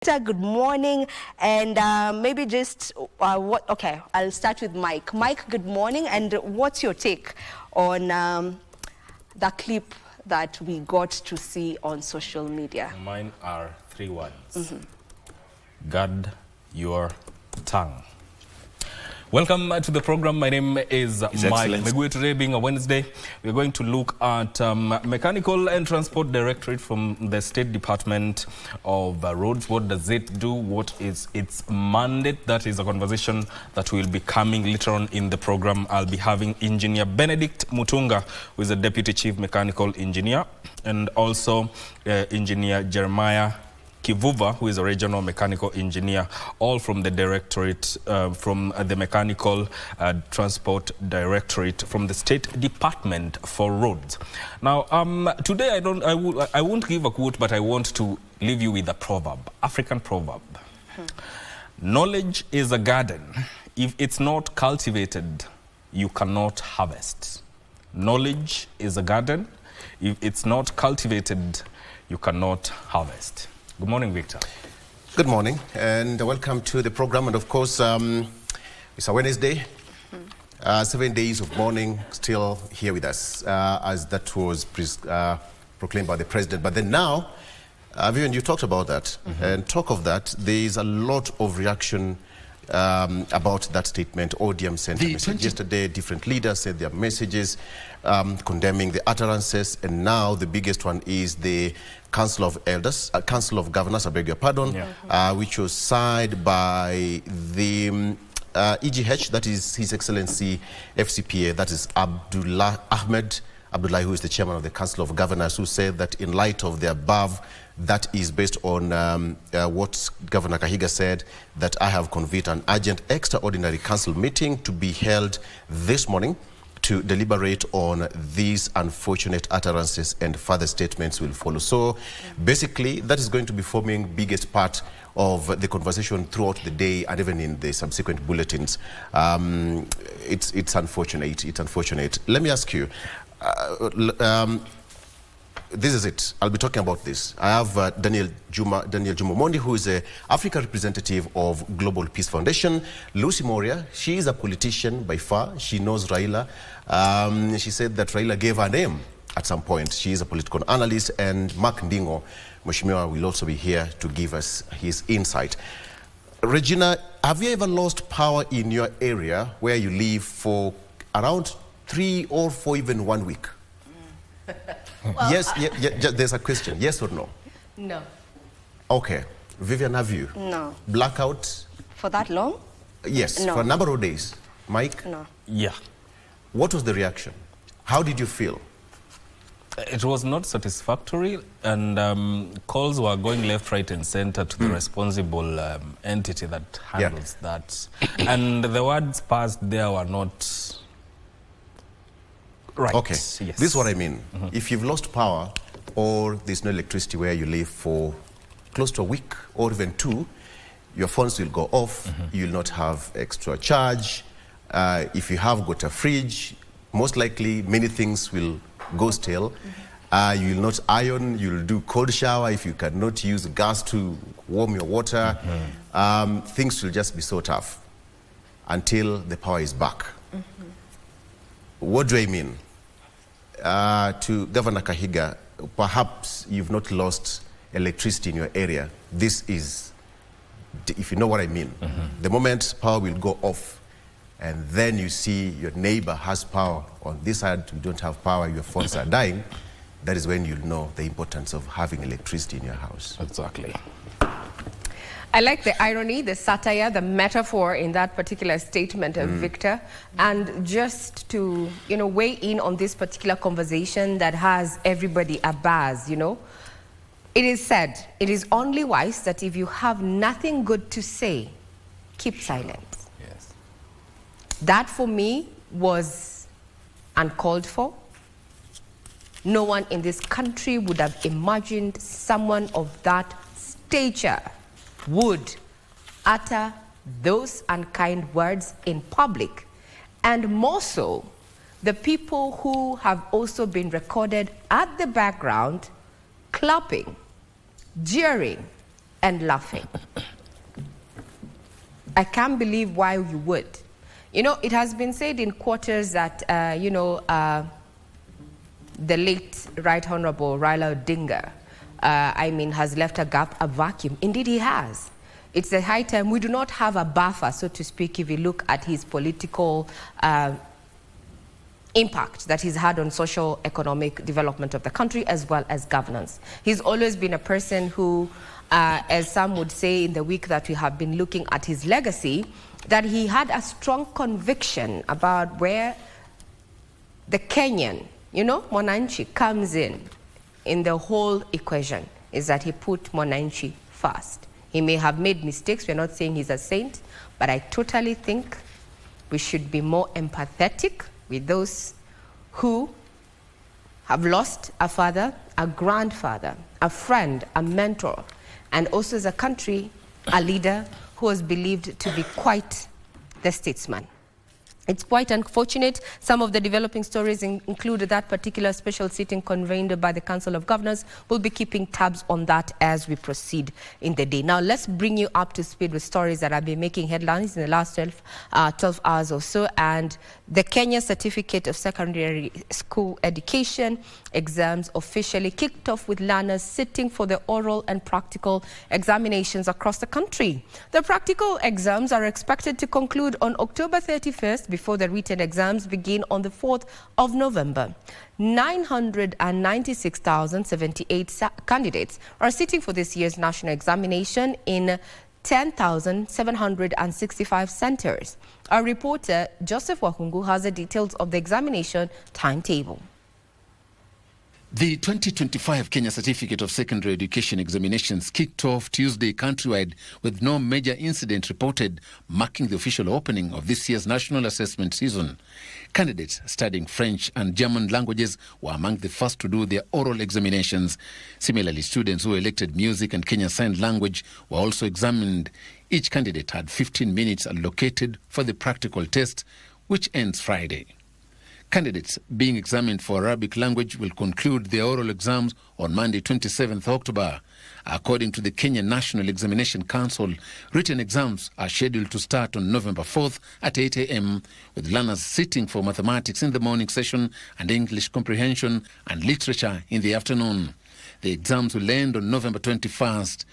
Good morning, and maybe just okay, I'll start with Mike. Mike, good morning, and what's your take on the clip that we got to see on social media? Mine are 3 words. Guard your tongue. Welcome to the program. My name is Mike Meguwe. Today being a Wednesday, we're going to look at Mechanical and Transport Directorate from the State Department of Roads. What does it do? What is its mandate? That is a conversation that will be coming later on in the program. I'll be having Engineer Benedict Mutunga, who is a Deputy Chief Mechanical Engineer, and also Engineer Jeremiah Kivuva, who is a regional mechanical engineer, all from the directorate, from the Mechanical Transport Directorate, from the State Department for Roads. Now, today I won't give a quote, but I want to leave you with a proverb, African proverb. Knowledge is a garden. If it's not cultivated, you cannot harvest. Knowledge is a garden. If it's not cultivated, you cannot harvest. Good morning, Victor. Good morning, and welcome to the program. And of course, it's a Wednesday, 7 days of mourning still here with us, as that was proclaimed by the president. But then now, Vivian, you talked about that, and talk of that, there's a lot of reaction about that statement. ODM sent a message yesterday, different leaders said their messages condemning the utterances, and now the biggest one is the Council of Elders, Council of Governors, I beg your pardon, which was signed by the EGH, that is His Excellency FCPA, that is Abdullah, who is the chairman of the Council of Governors, who said that in light of the above, that is based on what Governor Kahiga said, that I have convened an urgent extraordinary council meeting to be held this morning to deliberate on these unfortunate utterances, and further statements will follow. So basically, that is going to be forming biggest part of the conversation throughout the day and even in the subsequent bulletins. It's unfortunate. It's unfortunate. Let me ask you, this is it. I'll be talking about this. I have Daniel Juma Mondi, who is an Africa representative of Global Peace Foundation. Lucy Moria, she is a politician by far. She knows Raila. She said that Raila gave her name at some point. She is a political analyst. And Mark Ndingo, Mheshimiwa, will also be here to give us his insight. Regina, have you ever lost power in your area where you live for around 3 or 4, even 1 week? Well, yes, there's a question. Yes or no? No. Okay. Vivian, have you? No. Blackout? For that long? Yes, no. For a number of days. Mike? No. Yeah. What was the reaction? How did you feel? It was not satisfactory, and calls were going left, right, and center to the responsible entity that handles that. And the words passed there were not right. Okay, yes. This is what I mean. If you've lost power or there's no electricity where you live for close to a week or even 2, your phones will go off, you'll not have extra charge. If you have got a fridge, most likely many things will go stale. You will not iron, you'll do cold shower if you cannot use gas to warm your water. Things will just be so tough until the power is back. What do I mean? To Governor Kahiga, perhaps you've not lost electricity in your area. This is, if you know what I mean, the moment power will go off, and then you see your neighbor has power, on this side you don't have power, your phones are dying, that is when you'll know the importance of having electricity in your house. Exactly. I like the irony, the satire, the metaphor in that particular statement of Victor. And just to, weigh in on this particular conversation that has everybody abuzz, It is said, it is only wise that if you have nothing good to say, keep silent. Yes. That for me was uncalled for. No one in this country would have imagined someone of that stature would utter those unkind words in public, and more so the people who have also been recorded at the background clapping, jeering, and laughing. I can't believe why you would. You know, it has been said in quarters that, the late Right Honorable Raila Odinga, has left a gap, a vacuum. Indeed, he has. It's a high time. We do not have a buffer, so to speak, if you look at his political impact that he's had on social economic development of the country as well as governance. He's always been a person who, as some would say in the week that we have been looking at his legacy, that he had a strong conviction about where the Kenyan, Mwananchi comes in the whole equation, is that he put Mwananchi first. He may have made mistakes, we're not saying he's a saint, but I totally think we should be more empathetic with those who have lost a father, a grandfather, a friend, a mentor, and also as a country, a leader who was believed to be quite the statesman. It's quite unfortunate. Some of the developing stories included that particular special sitting convened by the Council of Governors. We'll be keeping tabs on that as we proceed in the day. Now, let's bring you up to speed with stories that have been making headlines in the last 12 hours or so. And the Kenya Certificate of Secondary School Education exams officially kicked off with learners sitting for the oral and practical examinations across the country. The practical exams are expected to conclude on October 31st before the written exams begin on the 4th of November. 996,078 candidates are sitting for this year's national examination in 10,765 centers. Our reporter, Joseph Wakungu, has the details of the examination timetable. The 2025 Kenya Certificate of Secondary Education examinations kicked off Tuesday countrywide with no major incident reported, marking the official opening of this year's national assessment season. Candidates studying French and German languages were among the first to do their oral examinations. Similarly, students who elected music and Kenya Sign Language were also examined. Each candidate had 15 minutes allocated for the practical test, which ends Friday. Candidates being examined for Arabic language will conclude their oral exams on Monday, 27th October. According to the Kenya National Examination Council, written exams are scheduled to start on November 4th at 8 a.m., with learners sitting for mathematics in the morning session and English comprehension and literature in the afternoon. The exams will end on November 21st.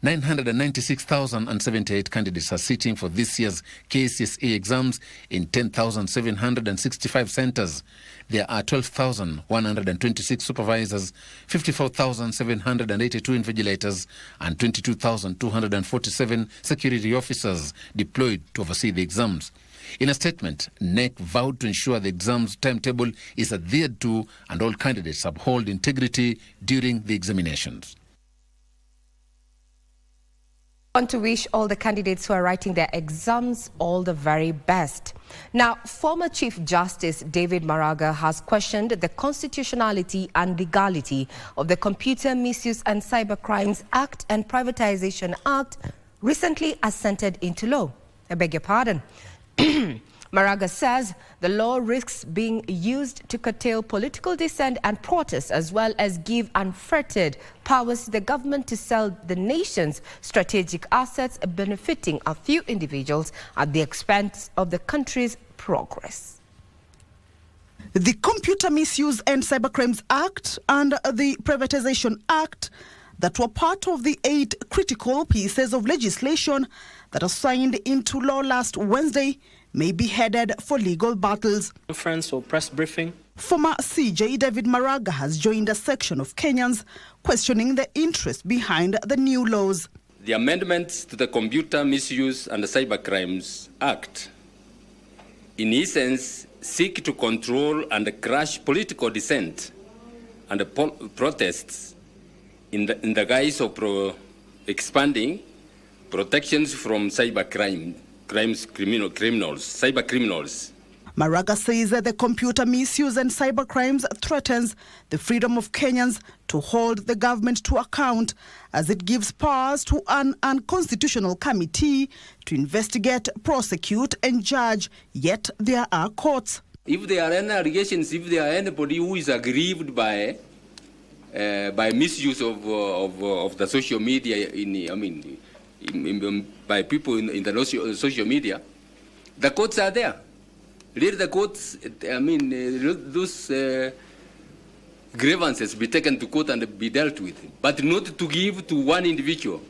996,078 candidates are sitting for this year's KCSE exams in 10,765 centers. There are 12,126 supervisors, 54,782 invigilators, and 22,247 security officers deployed to oversee the exams. In a statement, NEC vowed to ensure the exams timetable is adhered to and all candidates uphold integrity during the examinations. I want to wish all the candidates who are writing their exams all the very best. Now, former Chief Justice David Maraga has questioned the constitutionality and legality of the Computer Misuse and Cybercrimes Act and Privatization Act recently assented into law. I beg your pardon. Maraga says the law risks being used to curtail political dissent and protest, as well as give unfettered powers to the government to sell the nation's strategic assets, benefiting a few individuals at the expense of the country's progress. The Computer Misuse and Cybercrimes Act and the Privatization Act that were part of the 8 critical pieces of legislation that are signed into law last Wednesday may be headed for legal battles. Conference or press briefing. Former CJ David Maraga has joined a section of Kenyans questioning the interest behind the new laws. The amendments to the Computer Misuse and Cybercrimes Act, in essence, seek to control and crush political dissent and protests in the guise of expanding protections from cybercriminals. Maraga says that the computer misuse and cybercrimes threatens the freedom of Kenyans to hold the government to account, as it gives powers to an unconstitutional committee to investigate, prosecute and judge, yet there are courts. If there are any allegations, if there are anybody who is aggrieved by by misuse of the social media, by people in the social media, the courts are there. Let the courts, those grievances be taken to court and be dealt with, but not to give to one individual,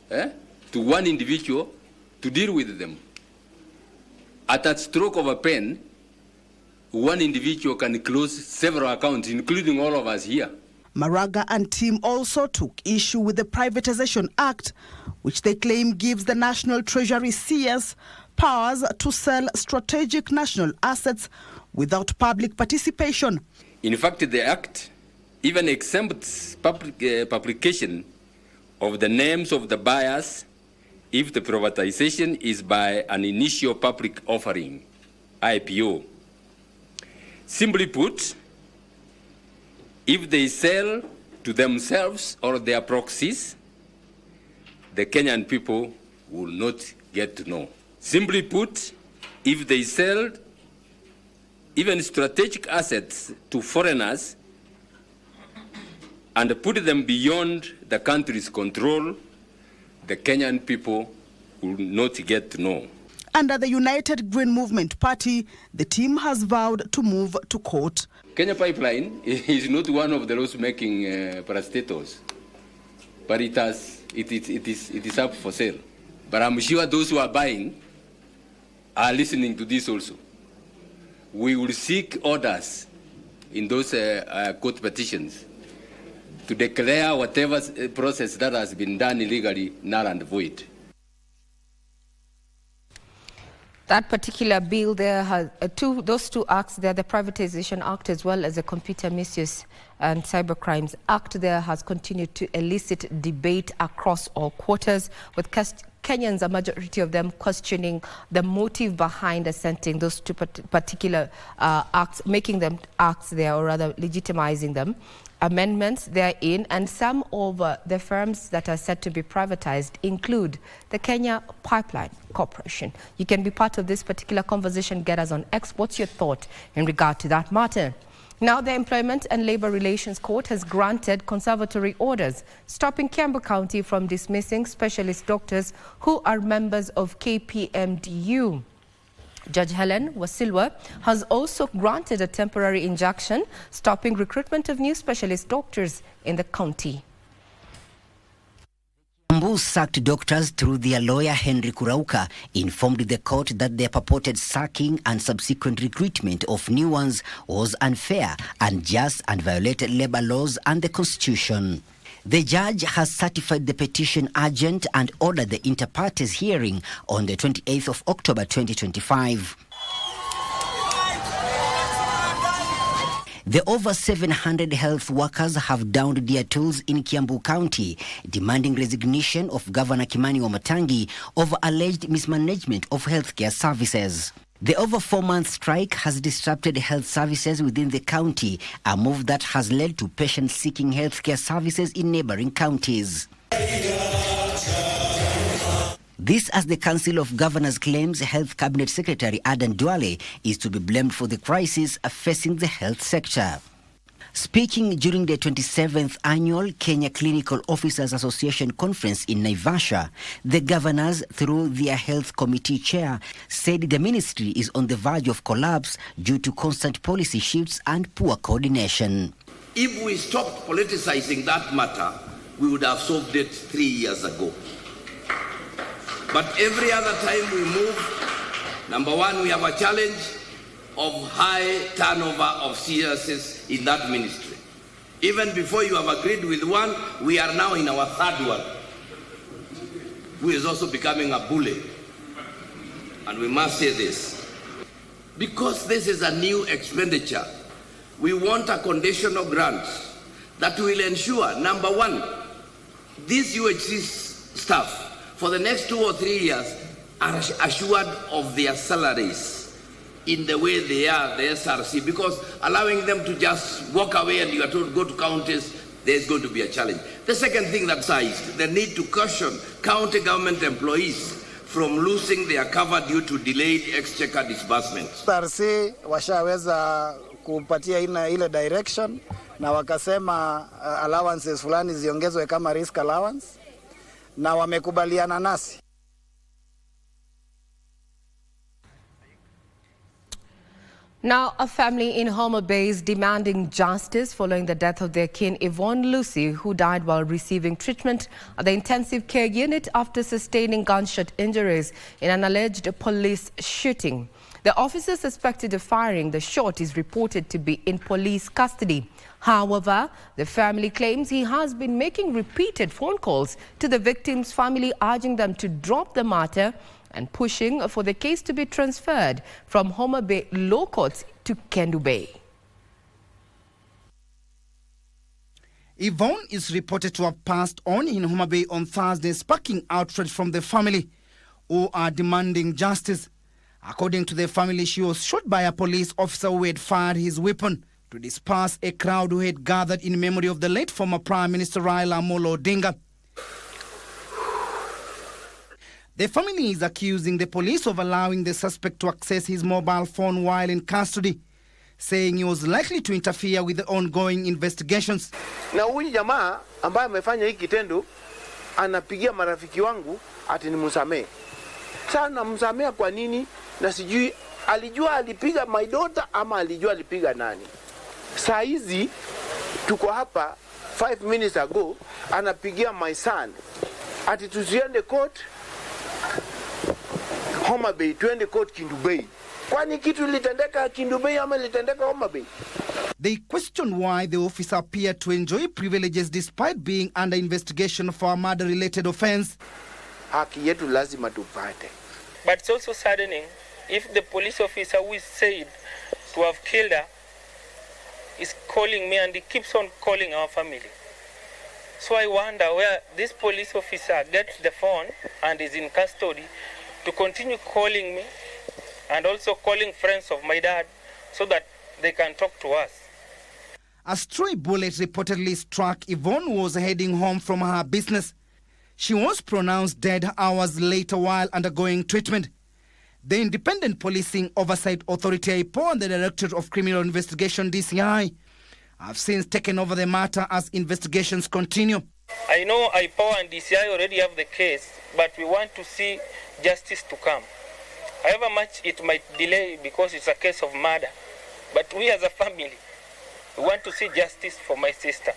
to one individual to deal with them. At a stroke of a pen, one individual can close several accounts, including all of us here. Maraga and team also took issue with the Privatization Act, which they claim gives the National Treasury CS powers to sell strategic national assets without public participation. In fact, the Act even exempts publication of the names of the buyers if the privatization is by an initial public offering, IPO. Simply put, if they sell to themselves or their proxies, the Kenyan people will not get to know. Simply put, if they sell even strategic assets to foreigners and put them beyond the country's control, the Kenyan people will not get to know. Under the United Green Movement Party, the team has vowed to move to court. Kenya Pipeline is not one of the loss-making parastatals, but it is up for sale. But I'm sure those who are buying are listening to this also. We will seek orders in those court petitions to declare whatever process that has been done illegally null and void. That particular bill there has those two acts there, the Privatization Act as well as the Computer Misuse and Cybercrimes Act there, has continued to elicit debate across all quarters, with Kenyans, a majority of them, questioning the motive behind assenting those two particular acts, making them acts there, or rather legitimizing them. Amendments therein, and some of the firms that are set to be privatized include the Kenya Pipeline Corporation. You can be part of this particular conversation. Get us on X. What's your thought in regard to that matter? Now, the Employment and Labor Relations Court has granted conservatory orders stopping Kiambu County from dismissing specialist doctors who are members of KPMDU. Judge Helen Wasilwa has also granted a temporary injunction stopping recruitment of new specialist doctors in the county. Kiambu sacked doctors through their lawyer Henry Kurauka informed the court that their purported sacking and subsequent recruitment of new ones was unfair, unjust, and violated labor laws and the constitution. The judge has certified the petition urgent and ordered the inter partes hearing on the 28th of October 2025. The over 700 health workers have downed their tools in Kiambu County, demanding resignation of Governor Kimani Wamatangi over alleged mismanagement of healthcare services. The over 4-month strike has disrupted health services within the county, a move that has led to patients seeking healthcare services in neighboring counties. This as the Council of Governors claims Health Cabinet Secretary Adan Duale is to be blamed for the crisis facing the health sector. Speaking during the 27th Annual Kenya Clinical Officers Association Conference in Naivasha, the governors, through their health committee chair, said the ministry is on the verge of collapse due to constant policy shifts and poor coordination. If we stopped politicizing that matter, we would have solved it 3 years ago. But every other time we move, number one, we have a challenge of high turnover of CSs in that ministry. Even before you have agreed with one, we are now in our third one, who is also becoming a bully. And we must say this, because this is a new expenditure, we want a conditional grant that will ensure, number one, these UHC staff for the next 2 or 3 years are assured of their salaries in the way they are, the SRC, because allowing them to just walk away and you are told go to counties, there's going to be a challenge. The second thing that sized, the need to caution county government employees from losing their cover due to delayed exchequer disbursements. SRC washaweza kupatia ile direction na wakasema allowances fulani ziongezwe kama risk allowance, na wamekubaliana nasi. Now, a family in Homa Bay is demanding justice following the death of their kin Yvonne Lucy, who died while receiving treatment at the intensive care unit after sustaining gunshot injuries in an alleged police shooting. The officer suspected of firing the shot is reported to be in police custody. However, the family claims he has been making repeated phone calls to the victim's family, urging them to drop the matter and pushing for the case to be transferred from Homa Bay Law Courts to Kendu Bay. Yvonne is reported to have passed on in Homa Bay on Thursday, sparking outrage from the family, who are demanding justice. According to the family, she was shot by a police officer who had fired his weapon to disperse a crowd who had gathered in memory of the late former Prime Minister Raila Amolo Odinga. The family is accusing the police of allowing the suspect to access his mobile phone while in custody, saying he was likely to interfere with the ongoing investigations. Na huyu jamaa ambaye amefanya hiki kitendo anapigia marafiki wangu ati nimsamee. Sasa namsamea kwa nini? Na sijui alijua alipiga my daughter ama alijua alipiga nani. Saa hizi tuko hapa 5 minutes ago anapigia my son ati tusiende court Homa Bay, tuende court Kendu Bay. Kwani kitu litendeka Kendu Bay ama litendeka Homa Bay? They question why the officer appeared to enjoy privileges despite being under investigation for a murder-related offense. Haki yetu lazima tupate. But it's also saddening if the police officer who is said to have killed her is calling me and he keeps on calling our family. So I wonder where this police officer gets the phone and is in custody to continue calling me and also calling friends of my dad so that they can talk to us. A stray bullet reportedly struck Yvonne, who was heading home from her business. She was pronounced dead hours later while undergoing treatment. The Independent Policing Oversight Authority, IPO, and the Directorate of Criminal Investigation, DCI, have since taken over the matter as investigations continue. I know IPO and DCI already have the case, but we want to see justice to come. However much it might delay because it's a case of murder, but we as a family, we want to see justice for my sister.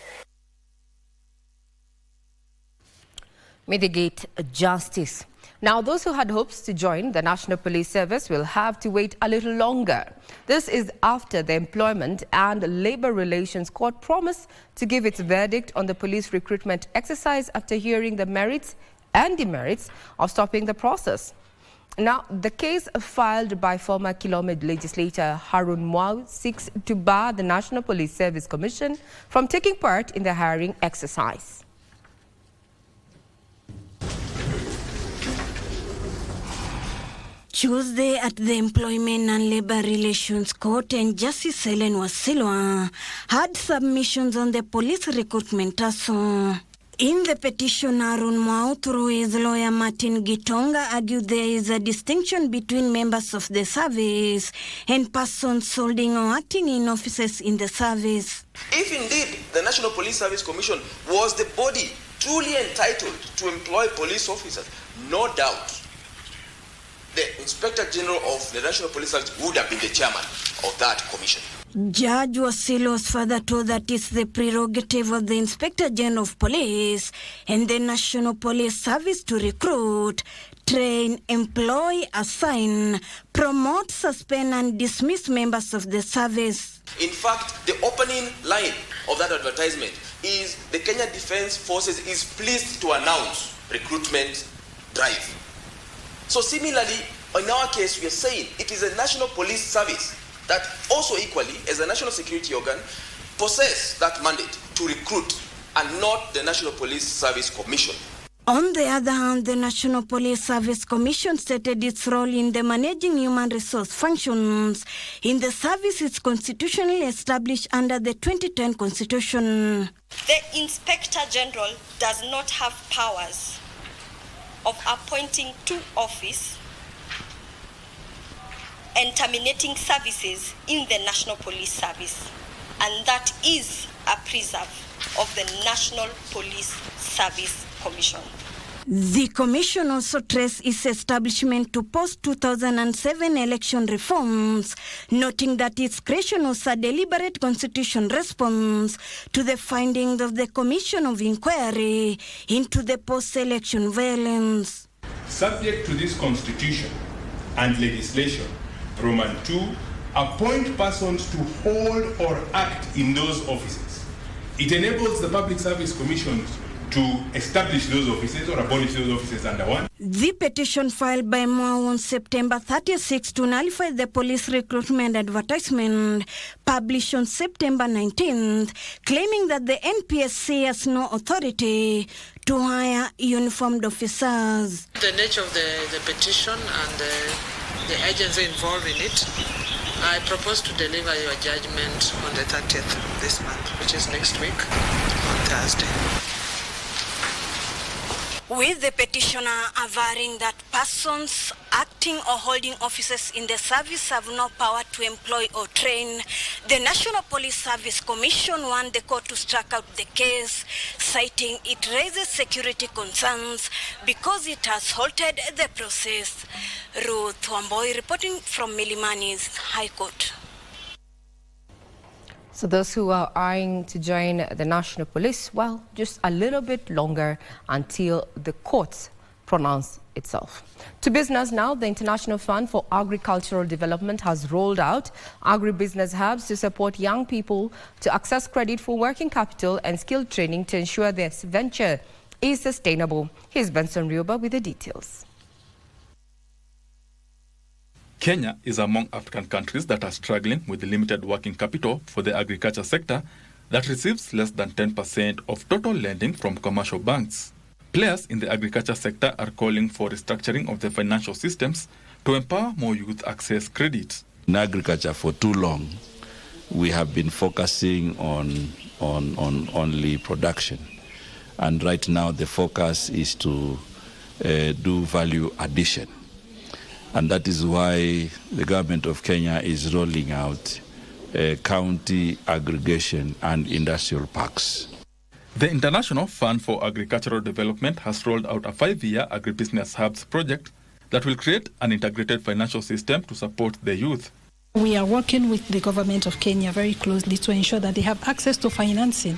Mitigate justice. Now, those who had hopes to join the National Police Service will have to wait a little longer. This is after the Employment and Labour Relations Court promised to give its verdict on the police recruitment exercise after hearing the merits and demerits of stopping the process. Now, the case filed by former Kilomid legislator Harun Mwau seeks to bar the National Police Service Commission from taking part in the hiring exercise. Tuesday at the Employment and Labour Relations Court, and Justice Helen Wasilwa had submissions on the police recruitment also. In the petition, Harun Mwau, through his lawyer Martin Gitonga, argued there is a distinction between members of the service and persons holding or acting in offices in the service. If indeed the National Police Service Commission was the body truly entitled to employ police officers, no doubt the Inspector General of the National Police Service would have been the chairman of that commission. Judge Wasilo was further told that it's the prerogative of the Inspector General of Police and the National Police Service to recruit, train, employ, assign, promote, suspend and dismiss members of the service. In fact, the opening line of that advertisement is the Kenya Defence Forces is pleased to announce recruitment drive. So similarly, in our case, we are saying it is a National Police Service that also equally, as a national security organ, possess that mandate to recruit and not the National Police Service Commission. On the other hand, the National Police Service Commission stated its role in the managing human resource functions in the service is constitutionally established under the 2010 Constitution. The Inspector General does not have powers of appointing to office and terminating services in the National Police Service, and that is a preserve of the National Police Service Commission. The Commission also traced its establishment to post-2007 election reforms, noting that its creation was a deliberate constitutional response to the findings of the Commission of Inquiry into the post-election violence. Subject to this Constitution and legislation, Roman 2, appoint persons to hold or act in those offices. It enables the Public Service Commission to establish those offices or abolish those offices under one. The petition filed by Mao on September 36 to nullify the police recruitment advertisement published on September 19th, claiming that the NPSC has no authority to hire uniformed officers. The nature of the petition and the agency involved in it, I propose to deliver your judgment on the 30th of this month, which is next week, on Thursday. With the petitioner averring that persons acting or holding offices in the service have no power to employ or train, the National Police Service Commission want the court to strike out the case, citing it raises security concerns because it has halted the process. Ruth Wamboi reporting from Milimani's High Court. So those who are eyeing to join the National Police, well, just a little bit longer until the courts pronounce itself. To business now, the International Fund for Agricultural Development has rolled out agri-business hubs to support young people to access credit for working capital and skill training to ensure their venture is sustainable. Here's Benson Rioba with the details. Kenya is among African countries that are struggling with the limited working capital for the agriculture sector that receives less than 10% of total lending from commercial banks. Players in the agriculture sector are calling for restructuring of the financial systems to empower more youth access credit. In agriculture for too long, we have been focusing on only production. And right now the focus is to do value addition. And that is why the government of Kenya is rolling out county aggregation and industrial parks. The International Fund for Agricultural Development has rolled out a 5-year agribusiness hubs project that will create an integrated financial system to support the youth. We are working with the government of Kenya very closely to ensure that they have access to financing.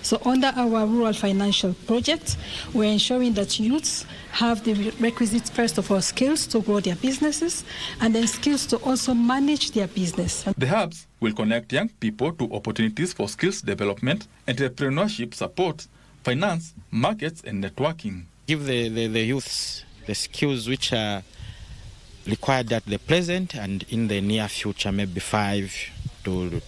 So under our rural financial project, we're ensuring that youths have the requisite, first of all, skills to grow their businesses and then skills to also manage their business. The hubs will connect young people to opportunities for skills development, entrepreneurship support, finance, markets and networking. Give the youths the skills which are required at the present and in the near future, maybe 5 to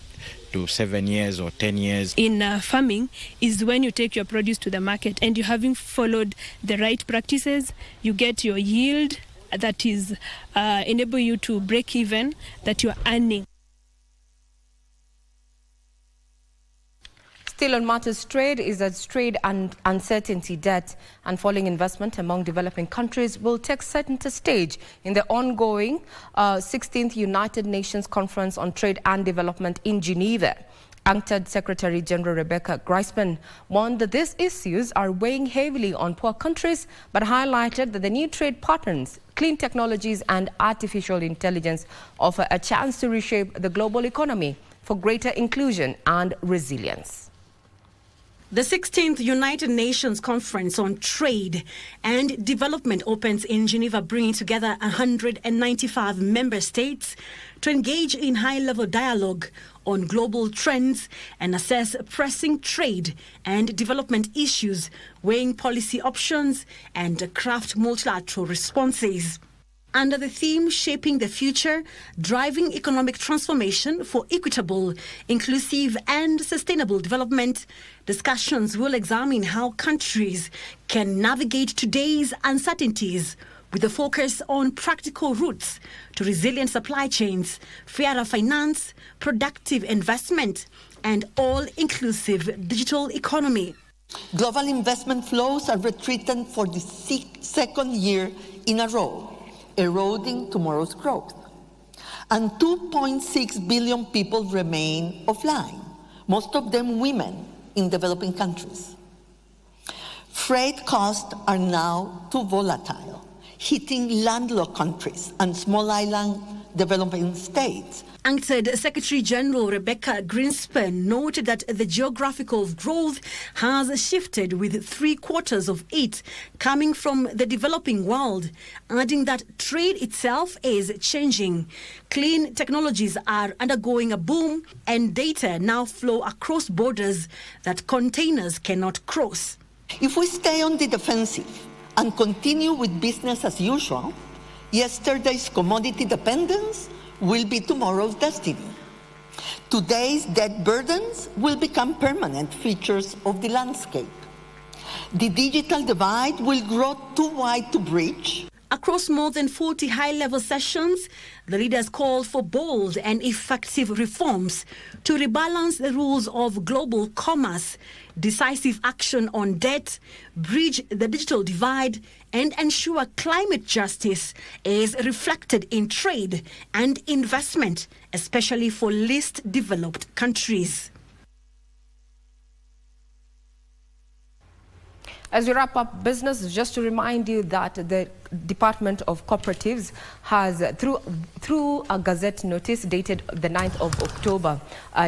7 years or 10 years. In farming is when you take your produce to the market and you having followed the right practices, you get your yield that is enable you to break even, that you are earning. Still on matters trade is that trade and uncertainty, debt and falling investment among developing countries will take center stage in the ongoing 16th United Nations Conference on Trade and Development in Geneva. UNCTAD Secretary General Rebecca Griesman warned that these issues are weighing heavily on poor countries, but highlighted that the new trade patterns, clean technologies and artificial intelligence offer a chance to reshape the global economy for greater inclusion and resilience. The 16th United Nations Conference on Trade and Development opens in Geneva, bringing together 195 member states to engage in high-level dialogue on global trends and assess pressing trade and development issues, weighing policy options and craft multilateral responses. Under the theme Shaping the Future, Driving Economic Transformation for Equitable, Inclusive and Sustainable Development, discussions will examine how countries can navigate today's uncertainties with a focus on practical routes to resilient supply chains, fairer finance, productive investment, and all-inclusive digital economy. Global investment flows are retreating for the second year in a row, eroding tomorrow's growth. And 2.6 billion people remain offline, most of them women in developing countries. Freight costs are now too volatile, hitting landlocked countries and small island developing states. UNCTAD Secretary General Rebecca Greenspan noted that the geographical growth has shifted, with 3/4 of it coming from the developing world, adding that trade itself is changing. Clean technologies are undergoing a boom, and data now flow across borders that containers cannot cross. If we stay on the defensive and continue with business as usual, yesterday's commodity dependence will be tomorrow's destiny. Today's debt burdens will become permanent features of the landscape. The digital divide will grow too wide to bridge. Across more than 40 high-level sessions, the leaders called for bold and effective reforms to rebalance the rules of global commerce, decisive action on debt, bridge the digital divide, and ensure climate justice is reflected in trade and investment, especially for least developed countries. As we wrap up business, just to remind you that the Department of Cooperatives has, through a Gazette notice dated the 9th of October,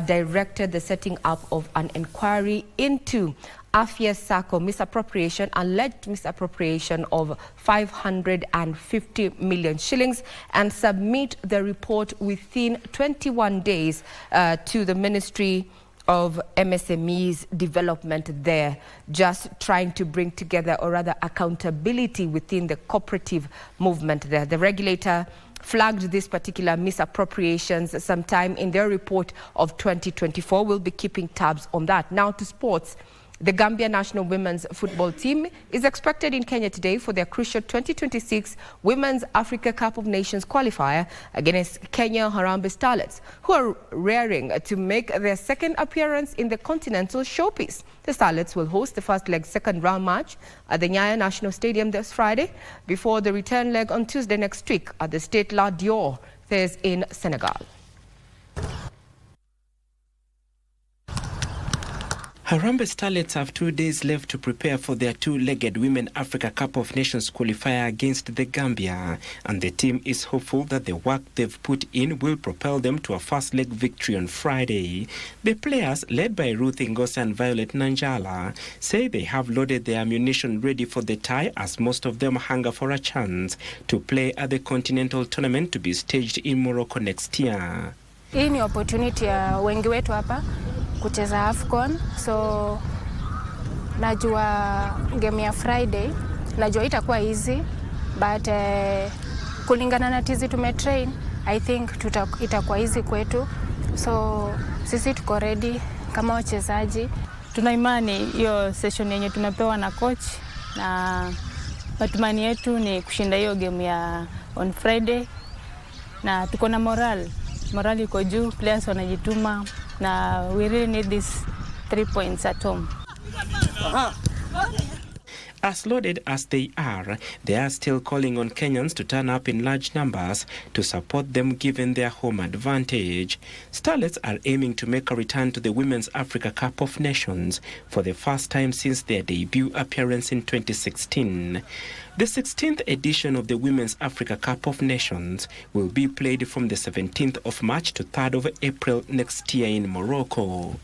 directed the setting up of an inquiry into Afia Sacco misappropriation, alleged misappropriation of 550 million shillings, and submit the report within 21 days to the Ministry of MSMEs development there, just trying to bring together, or rather accountability within the cooperative movement there. The regulator flagged these particular misappropriations sometime in their report of 2024. We'll be keeping tabs on that. Now to sports. The Gambia national women's football team is expected in Kenya today for their crucial 2026 Women's Africa Cup of Nations qualifier against Kenya Harambee Starlets, who are raring to make their second appearance in the continental showpiece. The Starlets will host the first leg second round match at the Nyayo National Stadium this Friday, before the return leg on Tuesday next week at the Stade La Dior in Senegal. Harambee Starlets have 2 days left to prepare for their two-legged Women Africa Cup of Nations qualifier against the Gambia, and the team is hopeful that the work they've put in will propel them to a first-leg victory on Friday. The players, led by Ruth Ngosa and Violet Nanjala, say they have loaded their ammunition ready for the tie, as most of them hunger for a chance to play at the continental tournament to be staged in Morocco next year. Hii ni opportunity ya wengi wetu hapa kucheza AFCON, so najua game ya Friday, najua itakuwa easy, but kulingana na tizi tumetrain, I think itakuwa easy kwetu, so sisi tuko ready kama wachezaji. Tuna imani hiyo session yenye tumepewa na coach, na matumani yetu ni kushinda hiyo game ya on Friday, na tuko na morali iko juu, players wanajituma, na we really need these 3 points at home. As loaded as they are still calling on Kenyans to turn up in large numbers to support them, given their home advantage. Starlets are aiming to make a return to the Women's Africa Cup of Nations for the first time since their debut appearance in 2016. The 16th edition of the Women's Africa Cup of Nations will be played from the 17th of March to 3rd of April next year in Morocco.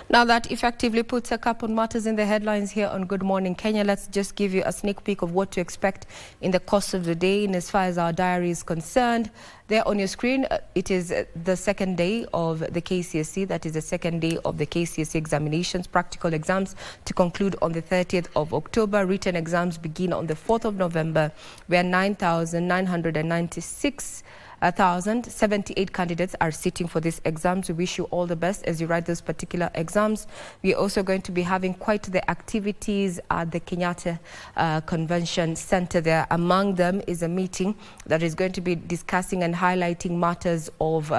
Now that effectively puts a cap on matters in the headlines here on Good Morning Kenya. Let's just give you a sneak peek of what to expect in the course of the day. And as far as our diary is concerned, there on your screen, it is the second day of the KCSE. That is the second day of the KCSE examinations, practical exams to conclude on the 30th of October. Written exams begin on the 4th of November, where 9,996,078 candidates are sitting for these exams. We wish you all the best as you write those particular exams. We're also going to be having quite the activities at the Kenyatta Convention Center there. Among them is a meeting that is going to be discussing and highlighting matters of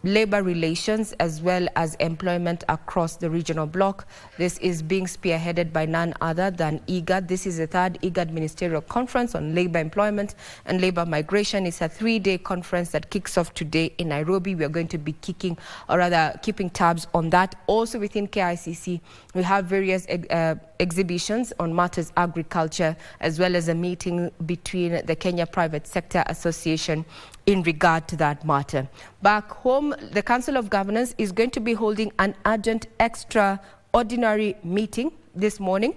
labor relations as well as employment across the regional bloc. This is being spearheaded by none other than IGAD. This is the third IGAD Ministerial Conference on Labor Employment and Labor Migration. It's a 3-day conference that kicks off today in Nairobi. We are going to be keeping tabs on that. Also within KICC, we have various exhibitions on matters agriculture, as well as a meeting between the Kenya Private Sector Association in regard to that matter. Back home, the Council of Governors is going to be holding an urgent extraordinary meeting this morning.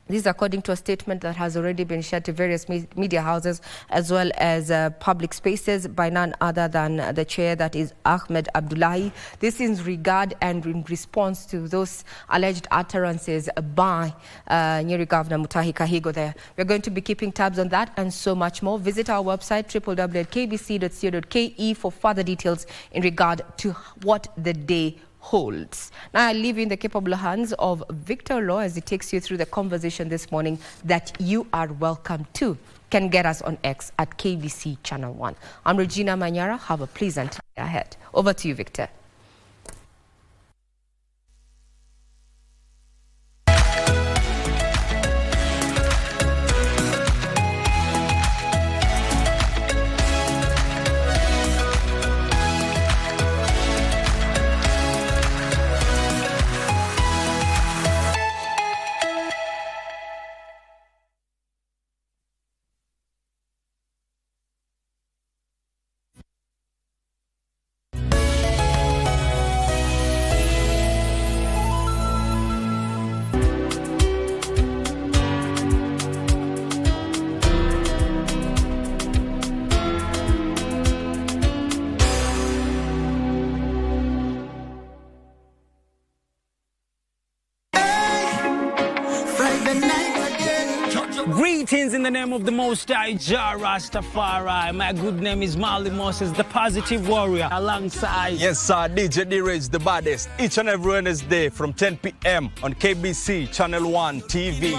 This is according to a statement that has already been shared to various media houses as well as public spaces by none other than the chair, that is Ahmed Abdullahi. This is in regard and in response to those alleged utterances by Nyeri Governor Mutahi Kahigo there. We're going to be keeping tabs on that and so much more. Visit our website www.kbc.co.ke for further details in regard to what the day holds. Now I leave you in the capable hands of Victor Law as he takes you through the conversation this morning that you are welcome to. Can get us on X at KBC Channel 1. I'm Regina Manyara. Have a pleasant day ahead. Over to you, Victor. Greetings in the name of the Most High Jah Rastafari. My good name is Marley Moses, the positive warrior, alongside... Yes, sir, DJ D-Rage, the baddest. Each and every Wednesday from 10 p.m. on KBC Channel 1 TV.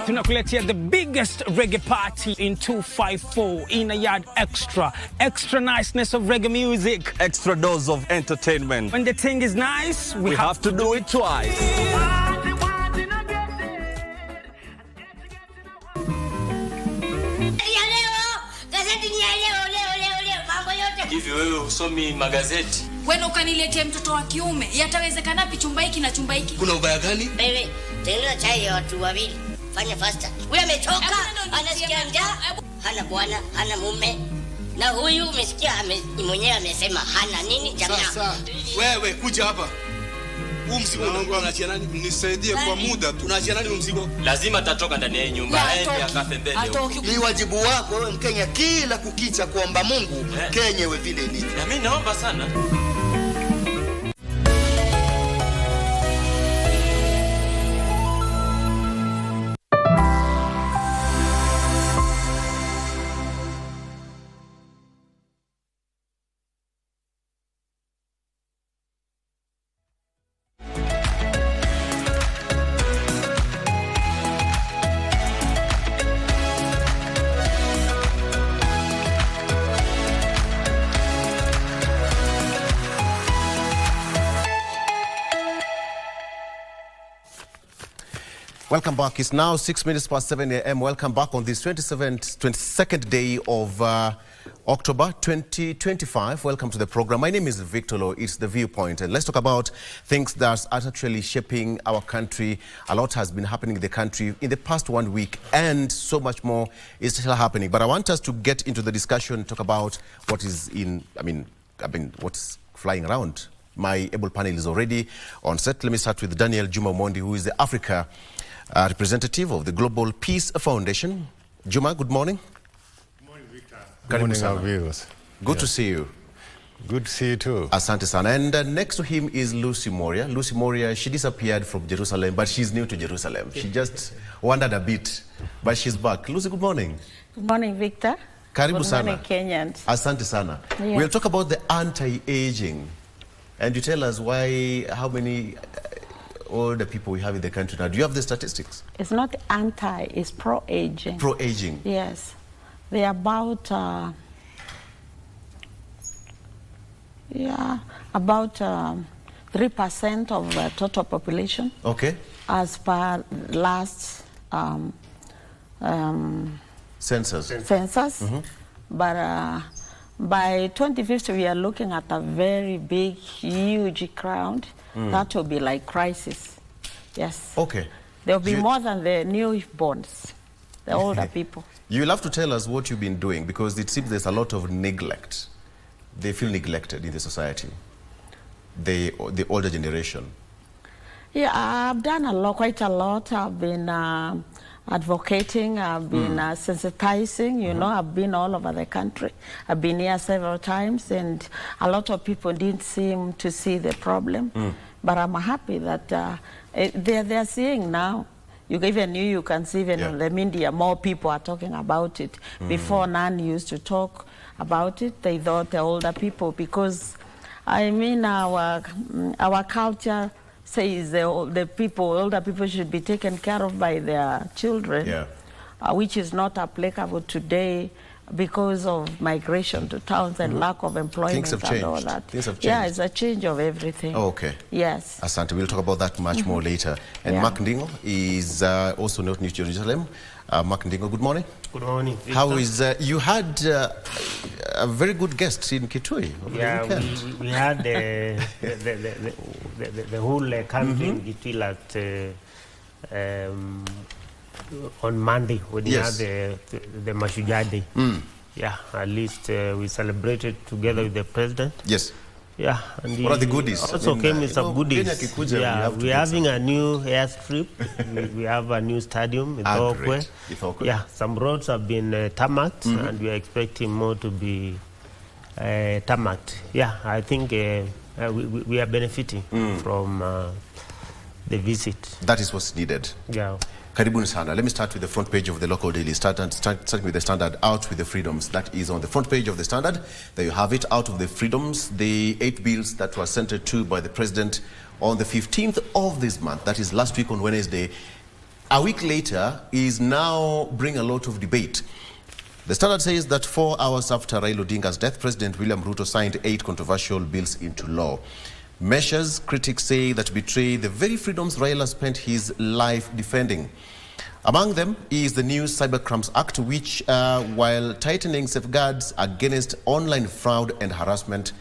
Tunakuletea the biggest reggae party in 254 in a yard extra. Extra niceness of reggae music. Extra dose of entertainment. When the thing is nice, we have to do it twice. Hivi wewe usomi magazeti? Wewe ukaniletea mtoto wa kiume, yatawezekana pi chumba hiki na chumba hiki? Kuna ubaya gani? Wewe, tengeneza chai ya watu wawili. Fanya faster. Ule amechoka, anasikia njaa, hana bwana, hana mume. Na huyu umesikia mwenyewe amesema hana nini jamaa. Sasa, wewe kuja hapa. Huu mzigo wangu anaachia nani? Nisaidie kwa muda tu. Unaachia nani mzigo? Lazima atatoka ndani ya nyumba, aende akafe mbele. Ni wajibu wako wewe Mkenya kila kukicha kuomba Mungu Kenya iwe vile ilivyo. Na mimi naomba sana. Welcome back. It's now 6 minutes past 7 a.m. Welcome back on this 22nd day of October 2025. Welcome to the program. My name is Victor Law. It's The Viewpoint. And let's talk about things that are actually shaping our country. A lot has been happening in the country in the past 1 week, and so much more is still happening. But I want us to get into the discussion, talk about what is what's flying around. My able panel is already on set. Let me start with Daniel Juma Mondi, who is the Africa representative of the Global Peace Foundation. Juma, good morning. Good morning, Victor. Good morning, our viewers. Good to see you. Good to see you too. Asante sana. And next to him is Lucy Moria. Lucy Moria, she disappeared from Jerusalem, but she's new to Jerusalem. She just wandered a bit, but she's back. Lucy, good morning. Good morning, Victor. Karibu sana. Good morning, Kenyans. Asante sana. Yeah. We'll talk about the anti-aging. And you tell us how many older people we have in the country now. Do you have the statistics? It's not anti, it's pro-aging. Pro-aging? Yes. There are about Yeah, about 3% of the total population. Okay. As per last census. But by 2050, we are looking at a very big, huge crowd. That will be like crisis. Yes. Okay. There will be more than the newborns, the older people. You'll have to tell us what you've been doing, because it seems there's a lot of neglect. They feel neglected in the society, the older generation. Yeah, I've done quite a lot. I've been advocating, I've been sensitizing, you know, I've been all over the country. I've been here several times, and a lot of people didn't seem to see the problem. But I'm happy that they're seeing now. You can see even on the media, more people are talking about it. Before, none used to talk about it. They thought the older people, because I mean our culture says the older people should be taken care of by their children, which is not applicable today because of migration to towns and lack of employment. Things have changed. And all that. Things have changed. Yeah, it's a change of everything. Oh, okay. Yes. Asante, we'll talk about that much more later. And Mark Ndingo is also not New Jerusalem. Mark Ndingo, good morning. Good morning, Victor. How is, you had a very good guest in Kitui over the weekend. We had the whole country in Kitui at on Monday when we had the Mashujaa Day. Yeah, at least we celebrated together with the president. Yes. Yeah. And what are the goodies? Also came with some goodies. Yeah, we're having a new airstrip. we have a new stadium in Thokwe. Yeah, some roads have been tarmacked, and we are expecting more to be tarmacked. Yeah, I think we are benefiting from the visit. That is what's needed. Yeah. Karibuni sana. Let me start with the front page of the local daily. Starting with the Standard, Out with the Freedoms. That is on the front page of the Standard. There you have it, Out of the Freedoms, the 8 bills that were sent to by the president on the 15th of this month. That is last week on Wednesday. A week later is now bring a lot of debate. The Standard says that 4 hours after Raila Odinga's death, President William Ruto signed 8 controversial bills into law. Measures critics say that betray the very freedoms Raila spent his life defending. Among them is the new Cybercrimes Act, which, while tightening safeguards against online fraud and harassment,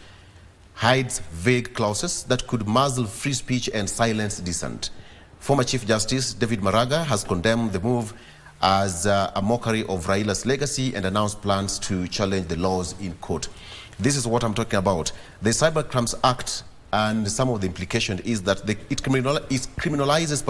hides vague clauses that could muzzle free speech and silence dissent. Former Chief Justice David Maraga has condemned the move as a mockery of Raila's legacy and announced plans to challenge the laws in court. This is what I'm talking about. The Cybercrimes Act, and some of the implication is that it criminalizes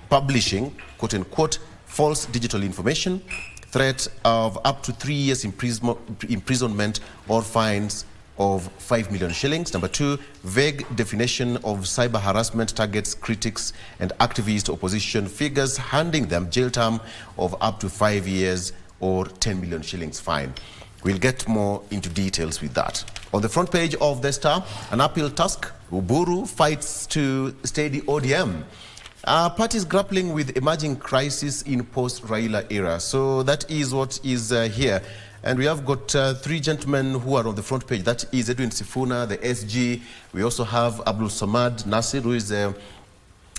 publishing, quote unquote, false digital information, threat of up to 3 years imprisonment or fines of 5 million shillings. Number 2, vague definition of cyber harassment targets critics and activist opposition figures, handing them jail term of up to 5 years or 10 million shillings fine. We'll get more into details with that. On the front page of the Star, an appeal task, Uburu fights to steady ODM. Parties grappling with emerging crisis in post-Raila era. So that is what is here. And we have got 3 gentlemen who are on the front page. That is Edwin Sifuna, the SG. We also have Abdul Samad Nasir, who is the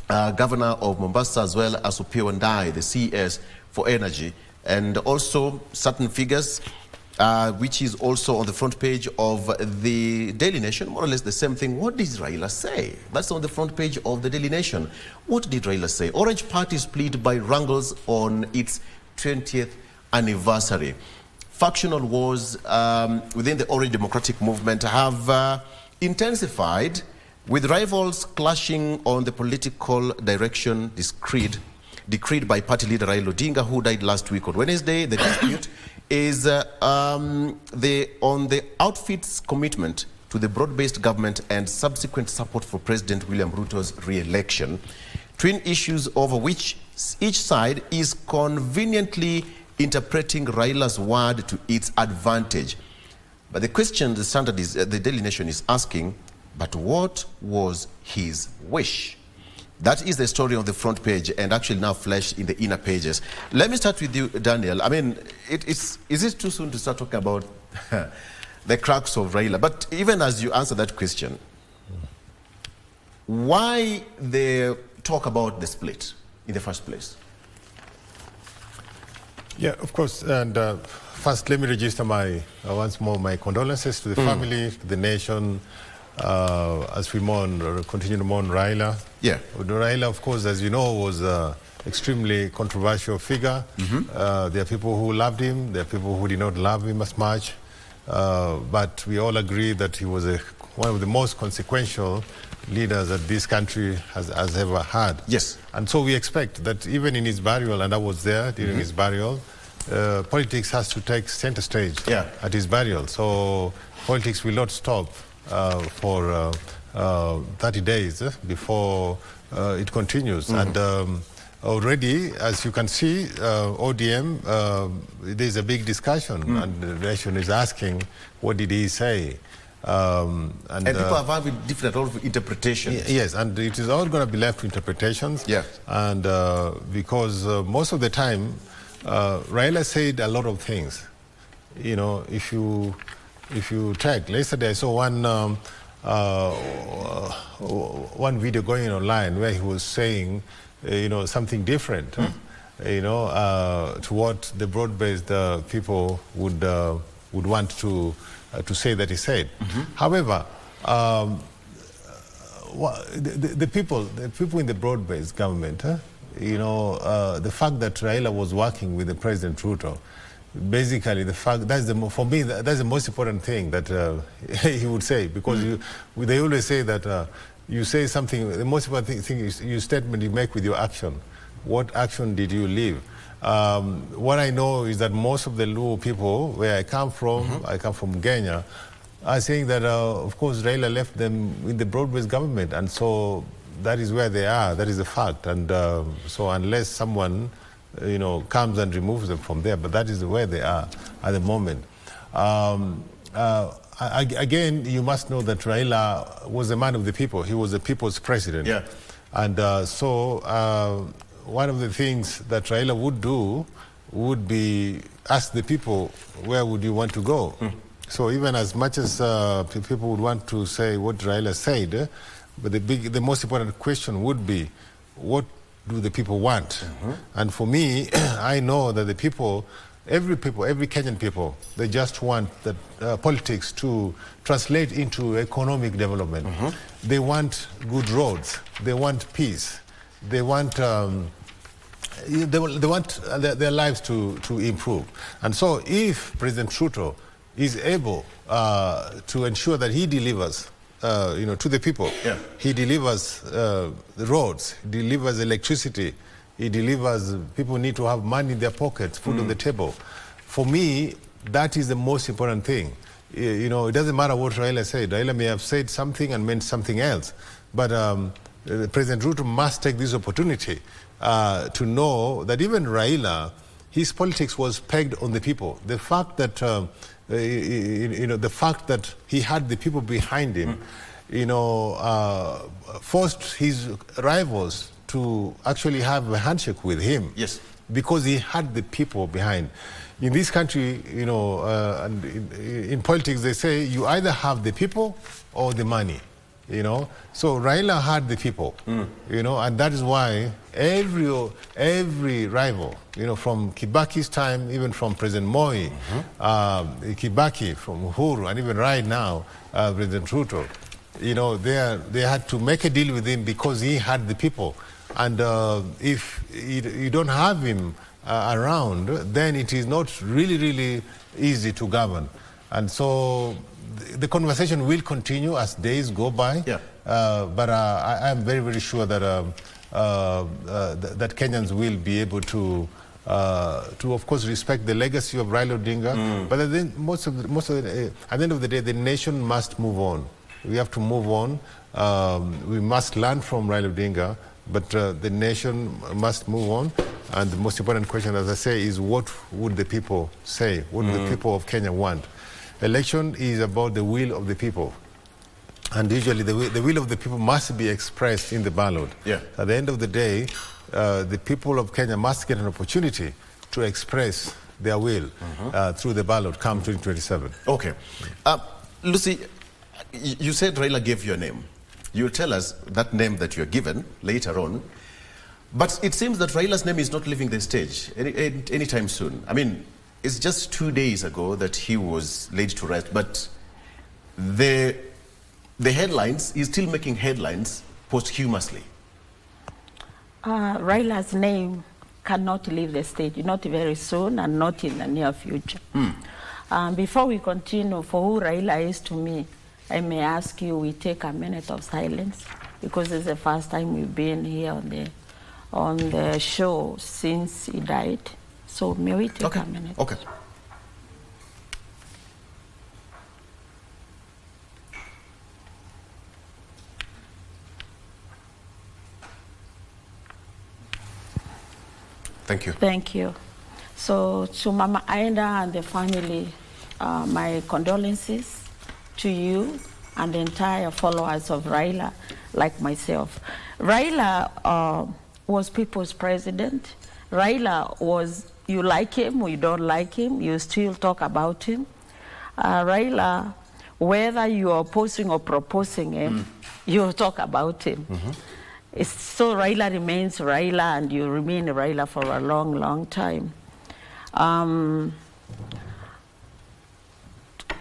governor of Mombasa, as well as Opiyo Wandayi, the CS for energy. And also certain figures, which is also on the front page of the Daily Nation, more or less the same thing. What did Raila say? That's on the front page of the Daily Nation. What did Raila say? Orange Party split by wrangles on its 20th anniversary. Factional wars within the Orange Democratic Movement have intensified, with rivals clashing on the political direction decreed by party leader Raila Odinga, who died last week on Wednesday. The dispute is on the outfit's commitment to the broad-based government and subsequent support for President William Ruto's re-election. Twin issues over which each side is conveniently interpreting Raila's word to its advantage. But the question the Standard is, the Daily Nation is asking, but what was his wish? That is the story on the front page and actually now fleshed in the inner pages. Let me start with you, Daniel. I mean, is it too soon to start talking about the the crux of Raila. But even as you answer that question, why they talk about the split in the first place? Yeah, of course. And first, let me register once more my condolences to the family, to the nation, as we continue to mourn Raila. Yeah. Raila, of course, as you know, was an extremely controversial figure. There are people who loved him. There are people who did not love him as much. But we all agree that he was one of the most consequential leaders that this country has ever had. Yes. And so we expect that even in his burial, and I was there during his burial, politics has to take center stage at his burial. So politics will not stop for 30 days before it continues. And already, as you can see, ODM, there's a big discussion, and the nation is asking, what did he say? And people have having different interpretations. Yes, and it is all going to be left to interpretations. Yeah. And because most of the time, Raila said a lot of things. You know, if you check, yesterday I saw one video going online where he was saying, something different. To what the broad-based people would want to say that he said. However, the people in the broad-based government, the fact that Raila was working with the President Ruto, basically for me that's the most important thing that he would say, because they always say that you say something, the most important thing is your statement you make with your action. What action did you leave? What I know is that most of the Luo people, where I come from, I come from Kenya, are saying that, of course, Raila left them in the broad-based government, and so that is where they are. That is a fact. And so unless someone, comes and removes them from there, but that is where they are at the moment. Again, you must know that Raila was a man of the people. He was the people's president. Yeah. And so one of the things that Raila would do would be ask the people, where would you want to go? So even as much as people would want to say what Raila said, but the most important question would be, what do the people want? And for me, I know that the people, every Kenyan people, they just want that politics to translate into economic development. They want good roads. They want peace. They want their lives to improve. And so if President Ruto is able to ensure that he delivers to the people, he delivers the roads, he delivers electricity, he delivers, people need to have money in their pockets, food on the table. For me, that is the most important thing. It doesn't matter what Raila said. Raila may have said something and meant something else, but President Ruto must take this opportunity to know that even Raila, his politics was pegged on the people. The fact that the fact that he had the people behind him, forced his rivals to actually have a handshake with him. Yes. Because he had the people behind. In this country, and in politics, they say you either have the people or the money. So Raila had the people, and that is why every rival, from Kibaki's time, even from President Moi, Kibaki, from Uhuru, and even right now, President Ruto, they had to make a deal with him because he had the people. And if you don't have him around, then it is not really easy to govern. And so the conversation will continue as days go by. Yeah. But I am very sure that that Kenyans will be able to of course respect the legacy of Raila Odinga. But at the end of the day, the nation must move on. We have to move on. We must learn from Raila Odinga, but the nation must move on. And the most important question, as I say, is what would the people say? What do the people of Kenya want? Election is about the will of the people. And usually the will of the people must be expressed in the ballot. Yeah. At the end of the day, the people of Kenya must get an opportunity to express their will through the ballot come 2027. Okay. Lucy, you said Raila gave you a name. You'll tell us that name that you're given later on. But it seems that Raila's name is not leaving the stage anytime soon. I mean, it's just 2 days ago that he was laid to rest, but the headlines, he's still making headlines posthumously. Raila's name cannot leave the stage, not very soon and not in the near future. Before we continue, for who Raila is to me, I may ask you, we take a minute of silence, because it's the first time we've been here on the show since he died. So may we take a minute? Okay. Thank you. Thank you. So to Mama Aida and the family, my condolences to you and the entire followers of Raila, like myself. Raila was people's president. Raila was, you like him or you don't like him, you still talk about him. Raila, whether you are opposing or proposing him, you talk about him. So Raila remains Raila, and you remain Raila for a long, long time.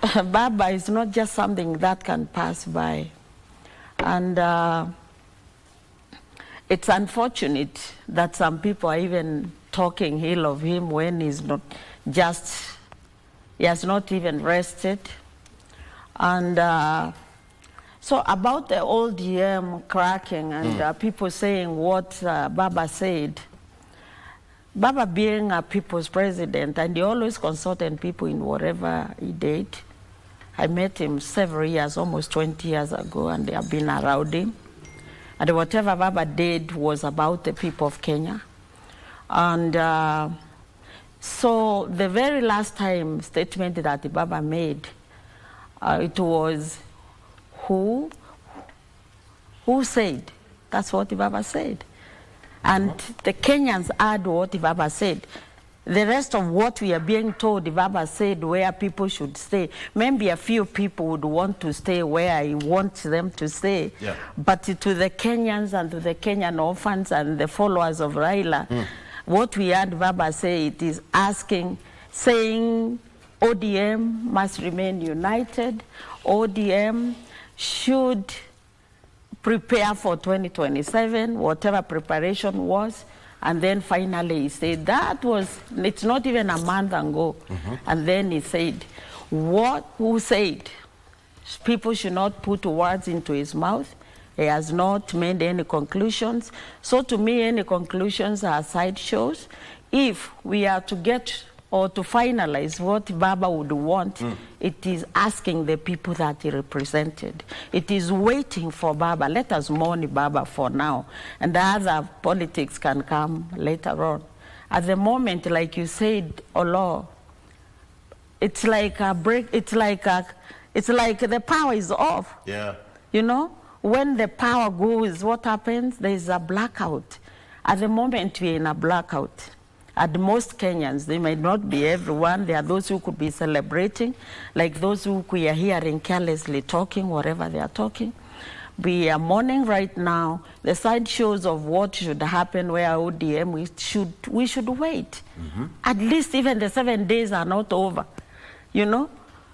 Baba is not just something that can pass by. And it's unfortunate that some people are even talking ill of him when he's not just, he has not even rested. And so about the old DM cracking and people saying what Baba said, Baba being a people's president, and he always consulted people in whatever he did. I met him several years, almost 20 years ago, and they have been around him. And whatever Baba did was about the people of Kenya. And so the very last time statement that the Baba made, it was, who said? That's what the Baba said. And the Kenyans heard what the Baba said. The rest of what we are being told, the Baba said where people should stay. Maybe a few people would want to stay where he wants them to stay. Yeah. But to the Kenyans and to the Kenyan orphans and the followers of Raila, what we heard Baba say, it is saying ODM must remain united. ODM should prepare for 2027, whatever preparation was. And then finally he said, it's not even a month ago. And then he said, who said? People should not put words into his mouth. He has not made any conclusions. So to me, any conclusions are sideshows. If we are to get or to finalize what Baba would want, it is asking the people that he represented. It is waiting for Baba. Let us mourn Baba for now, and the other politics can come later on. At the moment, like you said, Olo, it's like a break. It's like the power is off. Yeah. You know, when the power goes, what happens? There is a blackout. At the moment, we're in a blackout. And most Kenyans, they may not be everyone. There are those who could be celebrating, like those who we are hearing carelessly talking, whatever they are talking. We are mourning right now. The sideshows of what should happen where ODM, we should wait. At least even the 7 days are not over, you know?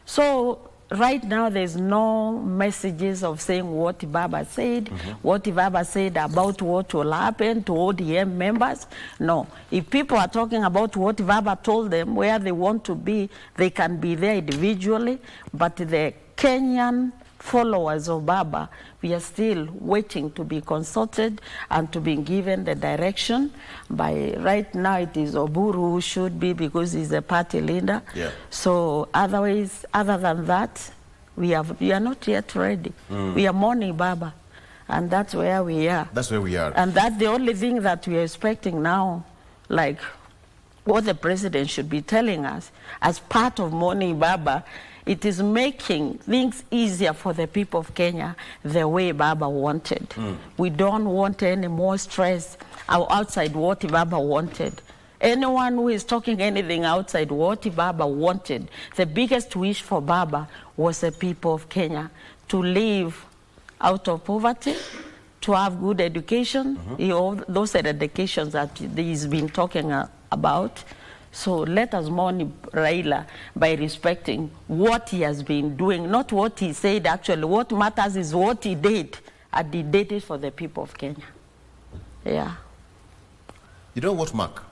So right now there's no messages of saying what Baba said, what Baba said about what will happen to ODM members. No. If people are talking about what Baba told them, where they want to be, they can be there individually. But the Kenyan followers of Baba, we are still waiting to be consulted and to be given the direction. Right now it is Oburu who should be, because he's a party leader. Yeah. So other than that, we are not yet ready. We are mourning Baba, and that's where we are. That's where we are. And that's the only thing that we are expecting now, like what the president should be telling us as part of mourning Baba. It is making things easier for the people of Kenya the way Baba wanted. We don't want any more stress outside what Baba wanted. Anyone who is talking anything outside what Baba wanted, the biggest wish for Baba was the people of Kenya to live out of poverty, to have good education. Those are the educations that he's been talking about. So let us mourn Raila by respecting what he has been doing, not what he said actually. What matters is what he did, and he did it for the people of Kenya. Yeah. You know what, Mark?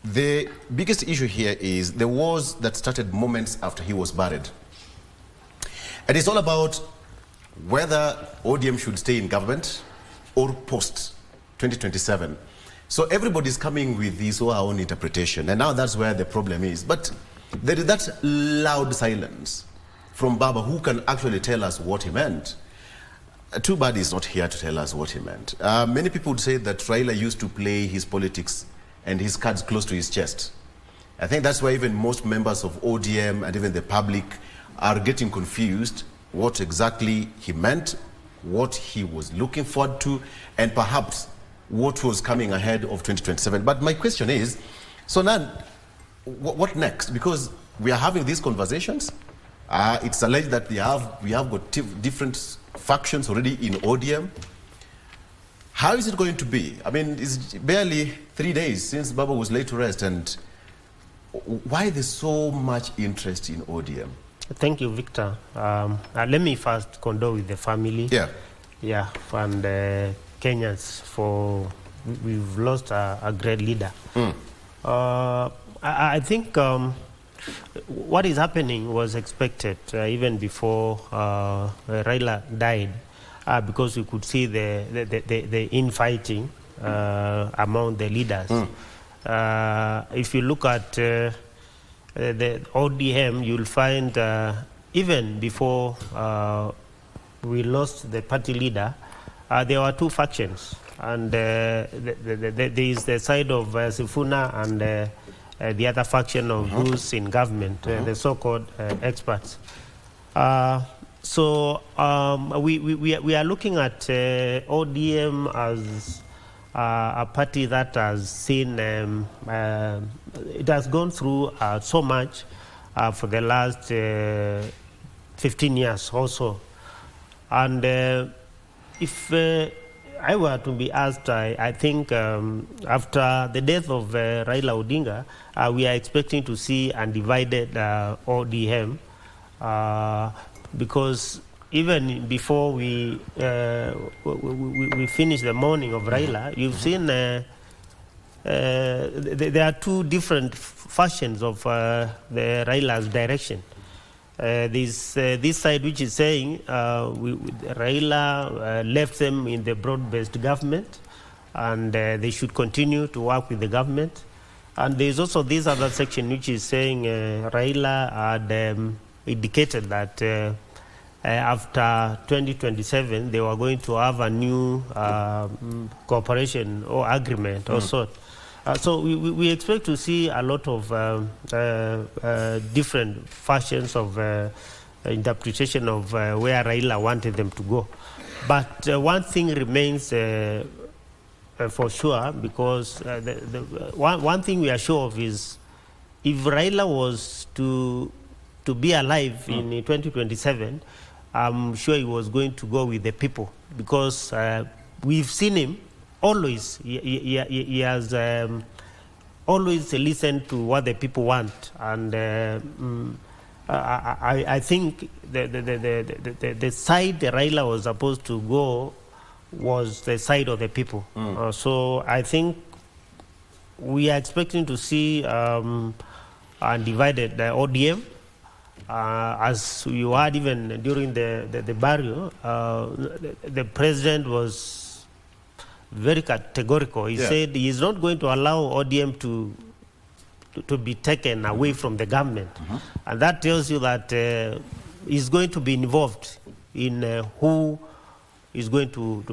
The biggest issue here is the wars that started moments after he was buried. And it's all about whether ODM should stay in government or post 2027. So everybody's coming with his or her own interpretation, and now that's where the problem is. But there is that loud silence from Baba, who can actually tell us what he meant. Too bad he's not here to tell us what he meant. Many people would say that Raila used to play his politics and his cards close to his chest. I think that's why even most members of ODM and even the public are getting confused what exactly he meant, what he was looking forward to, and perhaps what was coming ahead of 2027. But my question is, so now, what next? Because we are having these conversations. It's alleged that we have got different factions already in ODM. How is it going to be? I mean, it's barely 3 days since Baba was laid to rest, and why there's so much interest in ODM? Thank you, Victor. Let me first condole with the family. Yeah, and Kenyans, for we've lost a great leader. I think what is happening was expected even before Raila died, because we could see the infighting among the leaders. If you look at the ODM, you'll find even before we lost the party leader, there were two factions, and there is the side of Sifuna and the other faction of those in government, the so-called experts. So we are looking at ODM as a party that has seen, it has gone through so much for the last 15 years or so. And if I were to be asked, I think after the death of Raila Odinga, we are expecting to see undivided ODM, because even before we finish the mourning of Raila, you've seen there are two different fashions of the Raila's direction. This side which is saying Raila left them in the broad-based government, and they should continue to work with the government. And there's also this other section which is saying Raila had indicated that after 2027 they were going to have a new cooperation or agreement or sort. So we expect to see a lot of different fashions of interpretation of where Raila wanted them to go. But one thing remains for sure, because one thing we are sure of is, if Raila was to be alive in 2027, I'm sure he was going to go with the people, because we've seen him always. He has always listened to what the people want, and I think the side Raila was supposed to go was the side of the people. So I think we are expecting to see undivided ODM. As you heard even during the burial, the president was very categorical. He said he is not going to allow ODM to be taken away from the government. And that tells you that he's going to be involved in who is going to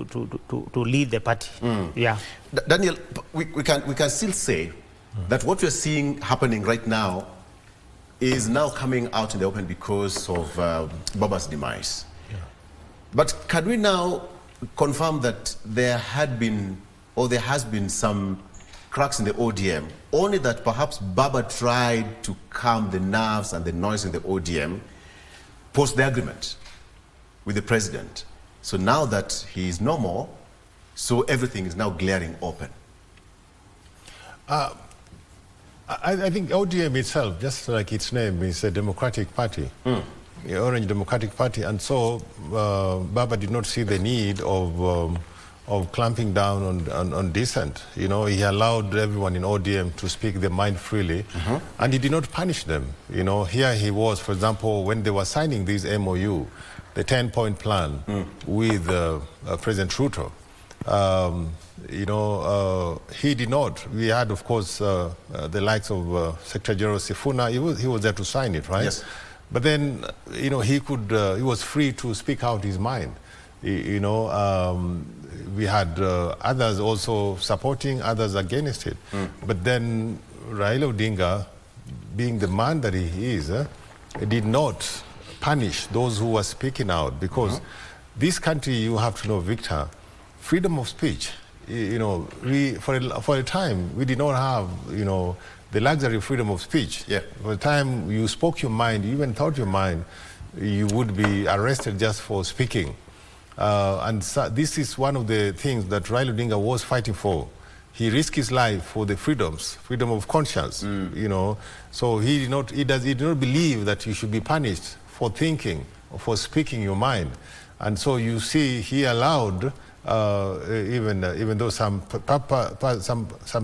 lead the party. Yeah. Daniel, we can still say that what we're seeing happening right now is now coming out in the open because of Baba's demise. But can we now confirm that there had been, or there has been, some cracks in the ODM, only that perhaps Baba tried to calm the nerves and the noise in the ODM post the agreement with the president. So now that he is no more, so everything is now glaring open. I think ODM itself, just like its name, is a democratic party, the Orange Democratic Party, and so Baba did not see the need of clamping down on dissent. You know, he allowed everyone in ODM to speak their mind freely, and he did not punish them. You know, here he was, for example, when they were signing this MOU, the 10-point plan with President Ruto. You know, he did not. We had, of course, the likes of Secretary General Sifuna. He was there to sign it, right? Yes. But then, you know, he was free to speak out his mind. You know, we had others also supporting, others against it. But then Raila Odinga, being the man that he is, did not punish those who were speaking out, because this country, you have to know, Victor, freedom of speech. You know, for a time we did not have, you know, the luxury of freedom of speech. Yeah. For a time you spoke your mind, you even thought your mind, you would be arrested just for speaking. And so this is one of the things that Raila Odinga was fighting for. He risked his life for the freedoms, freedom of conscience. You know, so he did not believe that you should be punished for thinking or for speaking your mind. And so you see, he allowed. Even though some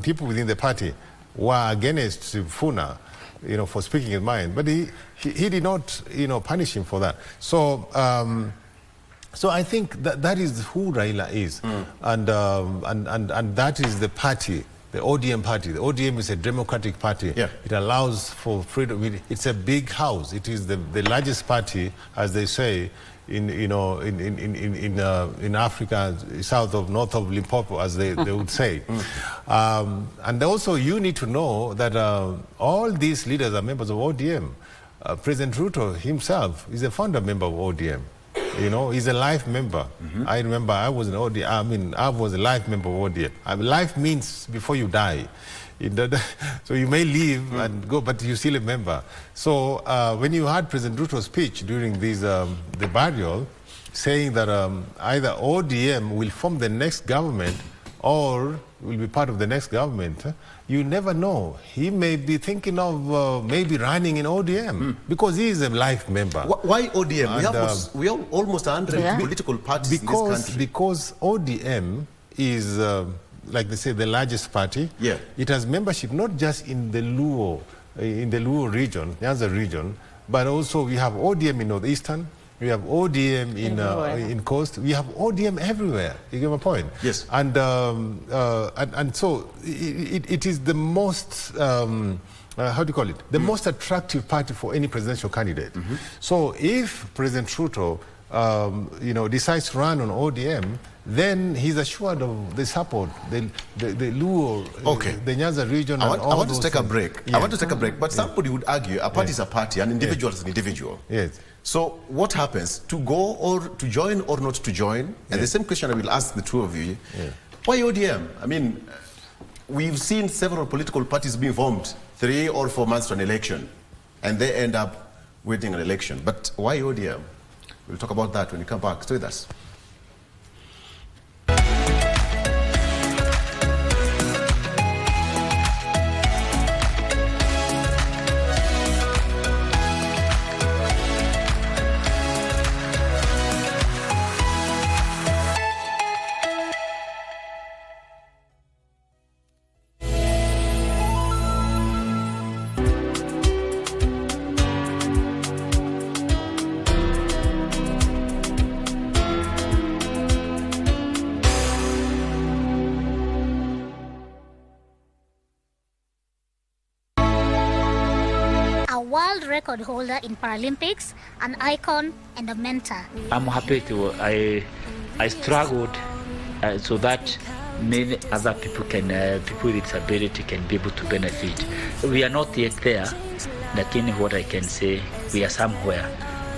people within the party were against Sifuna, you know, for speaking his mind, but he did not, you know, punish him for that. So so I think that is who Raila is, and that is the party, the ODM party. The ODM is a democratic party. Yeah. It allows for freedom. It's a big house. It is the largest party, as they say, in Africa, north of Limpopo, as they would say. And also you need to know that all these leaders are members of ODM. President Ruto himself is a founder member of ODM. You know, he's a life member. I remember I was an ODM. I mean, I was a life member of ODM. Life means before you die. So you may leave and go, but you still a member. So when you had President Ruto's speech during the burial, saying that either ODM will form the next government or will be part of the next government, you never know. He may be thinking of maybe running in ODM because he is a life member. Why ODM? We have almost 100 political parties in this country. Because ODM is... like they say, the largest party. Yeah. It has membership not just in the Luo region, Nyanza region, but also we have ODM in Northeastern, we have ODM in Coast, we have ODM everywhere. You get my point? Yes. And so it is the most, how do you call it? The most attractive party for any presidential candidate. So if President Ruto, you know, decides to run on ODM, then he's assured of the support, the Luo, the Nyanza region. I want to take a break. Yeah. I want to take a break, but somebody would argue a party is a party, an individual is an individual. Yes. So what happens? To go or to join or not to join? And the same question I will ask the two of you. Why ODM? I mean, we've seen several political parties being formed 3 or 4 months to an election, and they end up waiting an election. But why ODM? We'll talk about that when you come back. Stay with us. Record holder in Paralympics, an icon and a mentor. I'm happy I struggled so that many other people people with disability can be able to benefit. We are not yet there, but in what I can say, we are somewhere.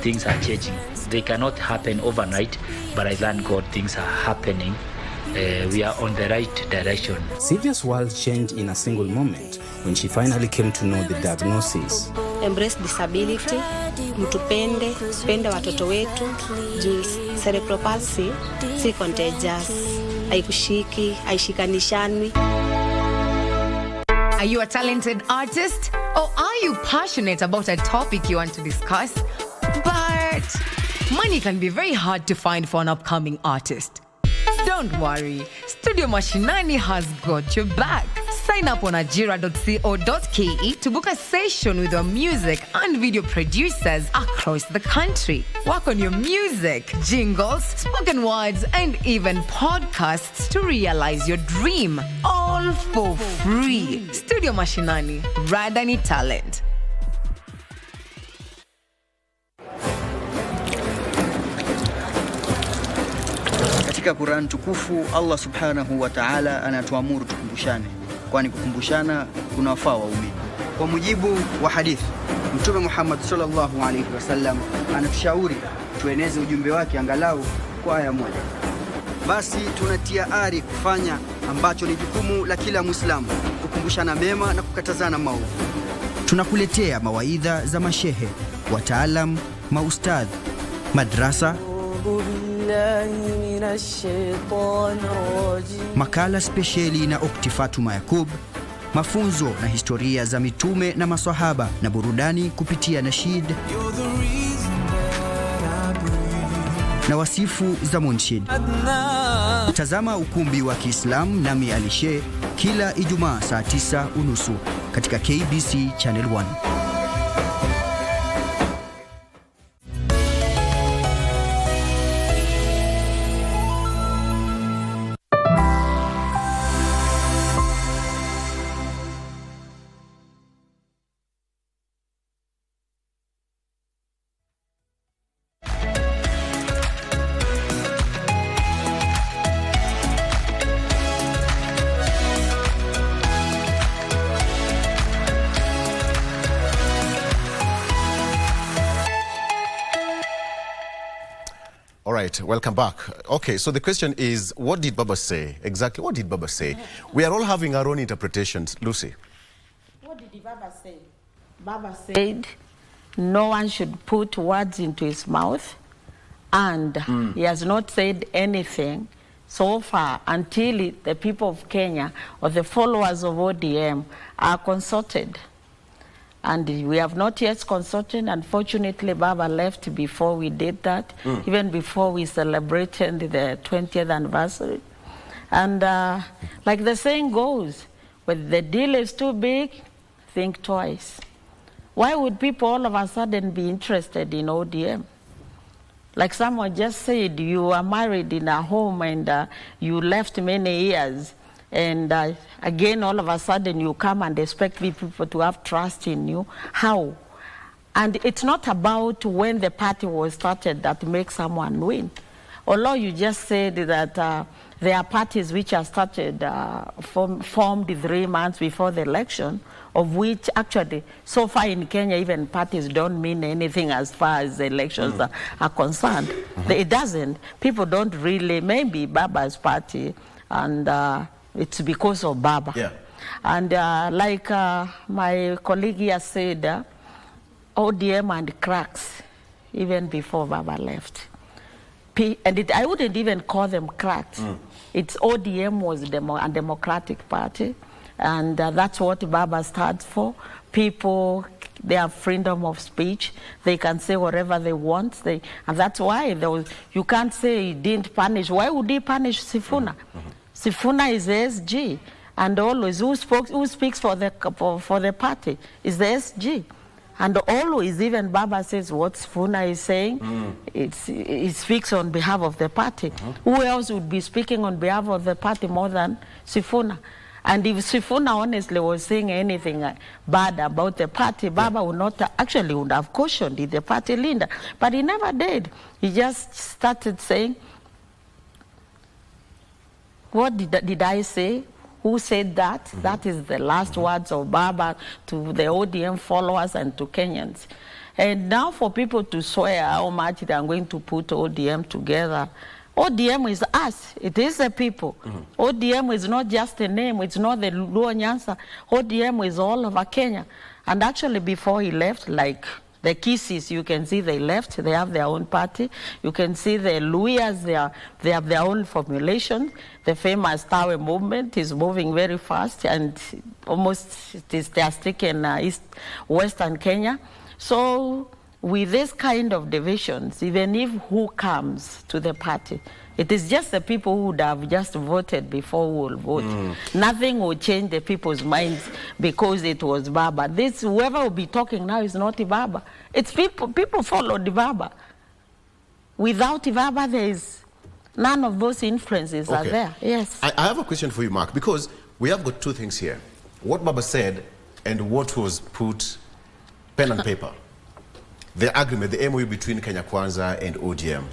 Things are changing. They cannot happen overnight, but I thank God things are happening we are on the right direction. Sylvia's world changed in a single moment when she finally came to know the diagnosis. Embrace disability, mtupende, pende watoto wetu, juu cerebral palsy si contagious, haikushiki, haishikanishani. Are you a talented artist? Or are you passionate about a topic you want to discuss? But money can be very hard to find for an upcoming artist. Don't worry, Studio Mashinani has got your back. Sign up on ajira.co.ke to book a session with our music and video producers across the country. Work on your music, jingles, spoken words, and even podcasts to realize your dream. All for free. Studio Mashinani, Radani Talent. Katika Qur'an tukufu, Allah subhanahu wa ta'ala anatuamuru tukumbushane, kwani kukumbushana kunawafaa waumini. Kwa mujibu wa hadithi, Mtume Muhammad sallallahu alaihi wasallam anatushauri tueneze ujumbe wake angalau kwa aya moja. Basi tunatia ari kufanya ambacho ni jukumu la kila Muislamu, kukumbushana mema na kukatazana maovu. Tunakuletea mawaidha za mashehe, wataalam, maustadh, madrasa, makala spesheli na Ukti Fatuma Yakub, mafunzo na historia za mitume na maswahaba, na burudani kupitia nashid na wasifu za munshid. Tazama ukumbi wa Kiislamu nami Alishe kila Ijumaa saa 9:30 katika KBC Channel 1. All right, welcome back. Okay, so the question is, what did Baba say? Exactly, what did Baba say? We are all having our own interpretations. Lucy? What did Baba say? Baba said no one should put words into his mouth, and he has not said anything so far until the people of Kenya or the followers of ODM are consulted. And we have not yet consulted. Unfortunately, Baba left before we did that, even before we celebrated the 20th anniversary. And like the saying goes, when the deal is too big, think twice. Why would people all of a sudden be interested in ODM? Like someone just said, you are married in a home and you left many years. And again, all of a sudden, you come and expect people to have trust in you. How? And it's not about when the party was started that makes someone win. Although you just said that there are parties which are started, formed 3 months before the election, of which actually, so far in Kenya, even parties don't mean anything as far as the elections are concerned. It doesn't. People don't really, maybe Baba's party, and it's because of Baba. Yeah. And like my colleague here said, ODM and cracks, even before Baba left. And I wouldn't even call them cracks. It's ODM was a democratic party, and that's what Baba stands for. People, they have freedom of speech. They can say whatever they want. And that's why you can't say he didn't punish. Why would he punish Sifuna? Sifuna is the SG, and always who speaks for the party is the SG, and always even Baba says what Sifuna is saying. It speaks on behalf of the party. Who else would be speaking on behalf of the party more than Sifuna? And if Sifuna honestly was saying anything bad about the party, Baba would not actually would have cautioned the party leader, but he never did. He just started saying, what did I say? Who said that? That is the last words of Baba to the ODM followers and to Kenyans. And now for people to swear how much they are going to put ODM together, ODM is us. It is the people. ODM is not just a name. It's not the Luo Nyanza. ODM is all over Kenya. And actually, before he left, like the Kisis, you can see they left. They have their own party. You can see the Luyas, they have their own formulation. The famous Tawe movement is moving very fast, and almost they are sticking Western Kenya. So with this kind of divisions, even if who comes to the party, it is just the people who would have just voted before who will vote. Nothing will change the people's minds because it was Baba. This, whoever will be talking now is not Baba. It's people. People followed Baba. Without Baba, there is none of those influences are there. Yes. I have a question for you, Mark, because we have got two things here. What Baba said and what was put pen and paper. The agreement, the MOU between Kenya Kwanza and ODM.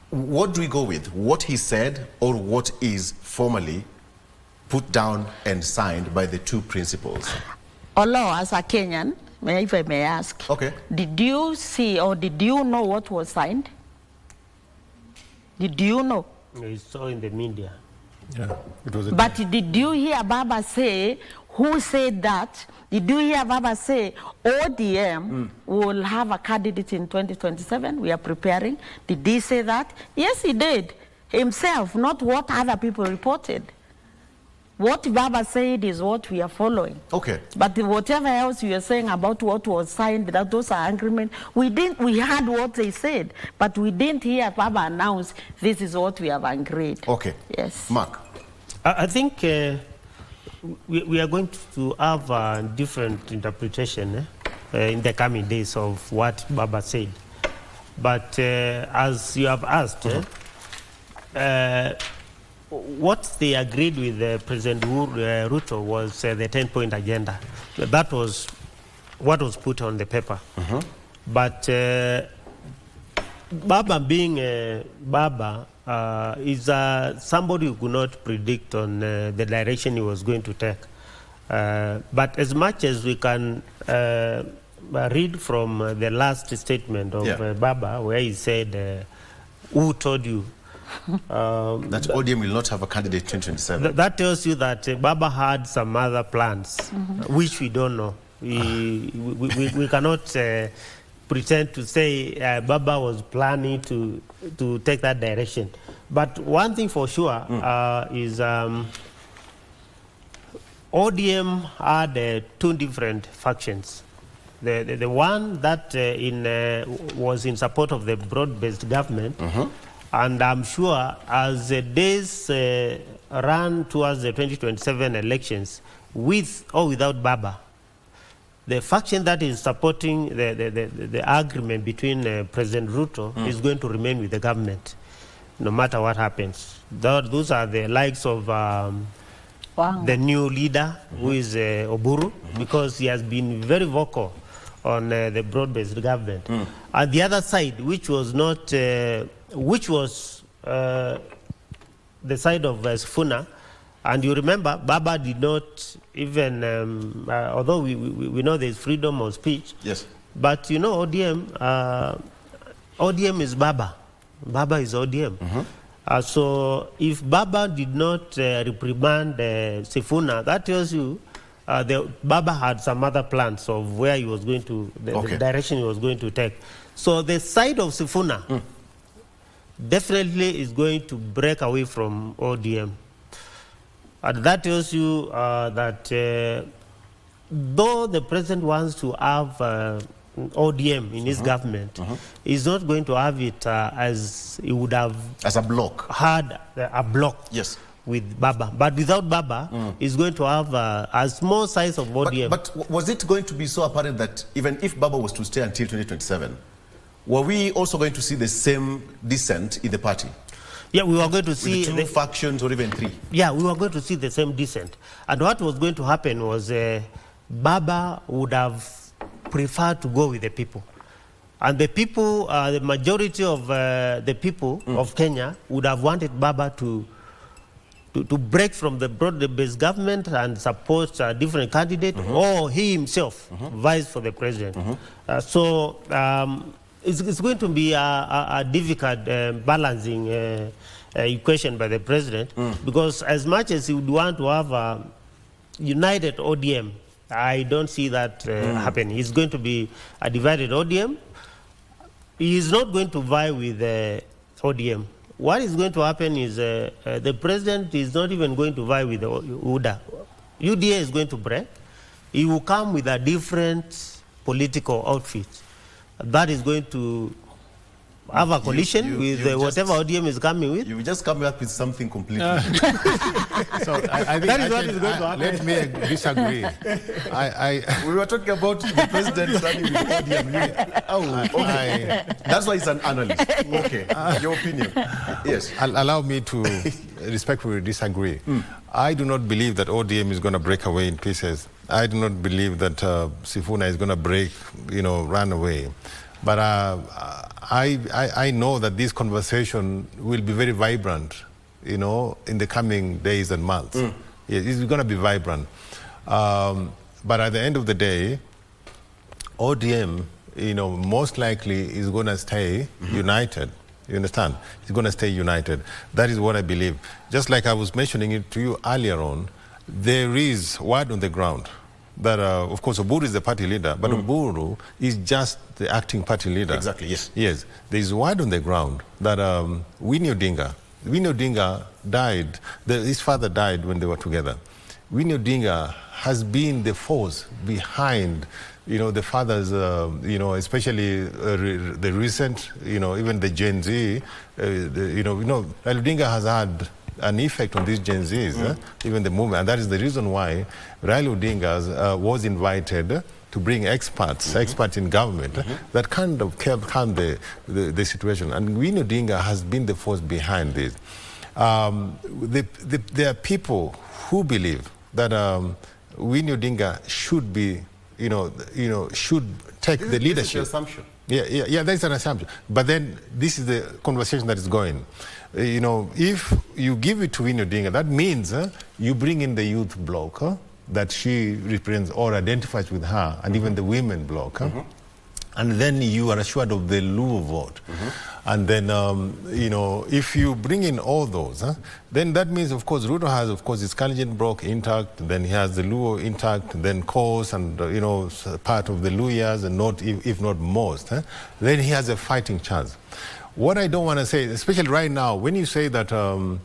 What do we go with? What he said or what is formally put down and signed by the two principals? Although, as a Kenyan, if I may ask, did you see or did you know what was signed? Did you know? I saw in the media. Yeah, it was but did you hear Baba say, who said that? Did you hear Baba say ODM will have a candidate in 2027? We are preparing. Did he say that? Yes, he did. Himself, not what other people reported. What Baba said is what we are following. Okay. But whatever else you are saying about what was signed, that those are agreements, we heard what they said, but we didn't hear Baba announce this is what we have agreed. Okay. Yes. Mark. I think we are going to have a different interpretation in the coming days of what Baba said. But as you have asked, what they agreed with President Ruto was the 10-point agenda. That was what was put on the paper. But Baba being Baba is somebody who could not predict on the direction he was going to take. But as much as we can read from the last statement of Baba, where he said, who told you? That ODM will not have a candidate in 2027. That tells you that Baba had some other plans, which we don't know. We cannot pretend to say Baba was planning to take that direction. But one thing for sure is ODM had two different factions. The one that was in support of the broad-based government, and I'm sure as the days run towards the 2027 elections, with or without Baba, the faction that is supporting the agreement between President Ruto is going to remain with the government, no matter what happens. Those are the likes of the new leader, who is Oburu, because he has been very vocal on the broad-based government. And the other side, which was not, which was the side of Sifuna, and you remember, Baba did not even, although we know there's freedom of speech, but you know, ODM is Baba. Baba is ODM. So if Baba did not reprimand Sifuna, that tells you Baba had some other plans of where he was going to, the direction he was going to take. So the side of Sifuna definitely is going to break away from ODM. And that tells you that though the president wants to have ODM in his government, he's not going to have it as he would have as a block. Had a block with Baba. But without Baba, he's going to have a small size of ODM. But was it going to be so apparent that even if Baba was to stay until 2027, were we also going to see the same dissent in the party? Yeah, we were going to see two factions or even three. Yeah, we were going to see the same dissent. And what was going to happen was Baba would have preferred to go with the people. And the people, the majority of the people of Kenya would have wanted Baba to break from the broad-based government and support a different candidate, or he himself vice for the president. So it's going to be a difficult balancing equation by the president, because as much as he would want to have a united ODM, I don't see that happening. It's going to be a divided ODM. He is not going to vie with ODM. What is going to happen is the president is not even going to vie with UDA. UDA is going to break. He will come with a different political outfit. That is going to have a collision with whatever ODM is coming with. You just come up with something completely So I think that is what is going to happen. Let me disagree. We were talking about the president running with ODM. Okay. That's why he's an analyst. Okay. Your opinion. Yes. Allow me to respectfully disagree. I do not believe that ODM is going to break away in pieces. I do not believe that Sifuna is going to run away. But I know that this conversation will be very vibrant, in the coming days and months. It's going to be vibrant. But at the end of the day, ODM, most likely is going to stay united. You understand? It's going to stay united. That is what I believe. Just like I was mentioning it to you earlier on, there is word on the ground that, of course, Oburu is the party leader, but Oburu is just the acting party leader. Exactly, yes. Yes. There is word on the ground that Winnie Odinga died, his father died when they were together. Winnie Odinga has been the force behind, the father's, especially the recent, even the Gen Z, Odinga has had an effect on these Gen Zs, even the movement. And that is the reason why Raila Odinga was invited to bring experts in government that kind of calm the situation. And Winnie Odinga has been the force behind this. There are people who believe that Winnie Odinga should be, should take the leadership. This is your assumption. Yeah, that's an assumption. But then this is the conversation that is going. If you give it to Winnie Odinga, that means you bring in the youth bloc that she represents or identifies with her, and even the women bloc. And then you are assured of the Luo vote. And then, if you bring in all those, then that means, of course, Ruto has, of course, his Kalenjin bloc intact, then he has the Luo intact, then Kos and, part of the Luyas, and not, if not most. Then he has a fighting chance. What I don't want to say, especially right now, when you say that that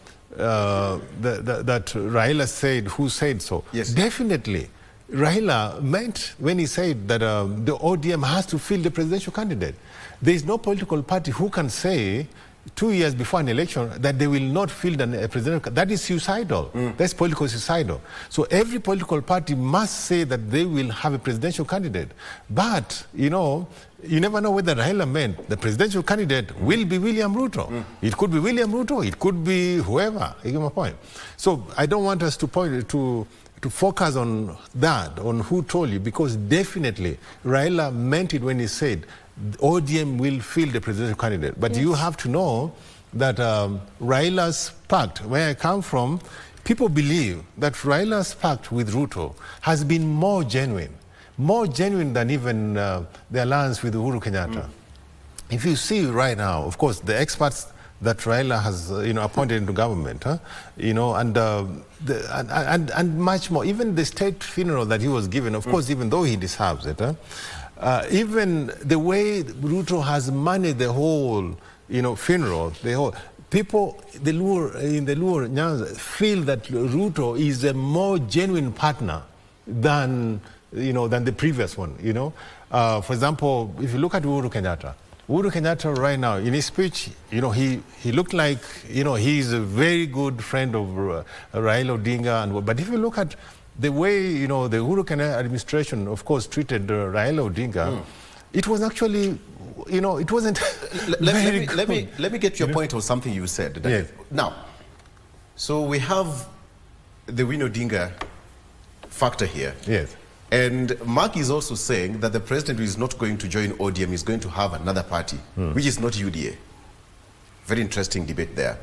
Raila said, who said so? Yes. Definitely. Raila meant when he said that the ODM has to field the presidential candidate. There is no political party who can say 2 years before an election that they will not field a presidential. That is suicidal. That's political suicidal. So every political party must say that they will have a presidential candidate. But, you never know whether Raila meant the presidential candidate will be William Ruto. It could be William Ruto. It could be whoever. You get my point? So I don't want us to focus on that, on who told you, because definitely Raila meant it when he said ODM will field the presidential candidate. But you have to know that Raila's pact, where I come from, people believe that Raila's pact with Ruto has been more genuine than even the alliance with Uhuru Kenyatta. If you see right now, of course, the experts that Raila has, appointed into government, and much more. Even the state funeral that he was given, of course, even though he deserves it, even the way Ruto has managed the whole, funeral, the whole people, in the Luo Nyanza feel that Ruto is a more genuine partner than the previous one. For example, if you look at Uhuru Kenyatta right now, in his speech, he looked like, he's a very good friend of Raila Odinga. But if you look at the way, the Uhuru Kenyatta administration, of course, treated Raila Odinga, it was actually, it wasn't let me get your point on something you said. Yes. Now, so we have the Winnie Odinga factor here. Yes. And Mark is also saying that the president is not going to join ODM, is going to have another party, which is not UDA. Very interesting debate there.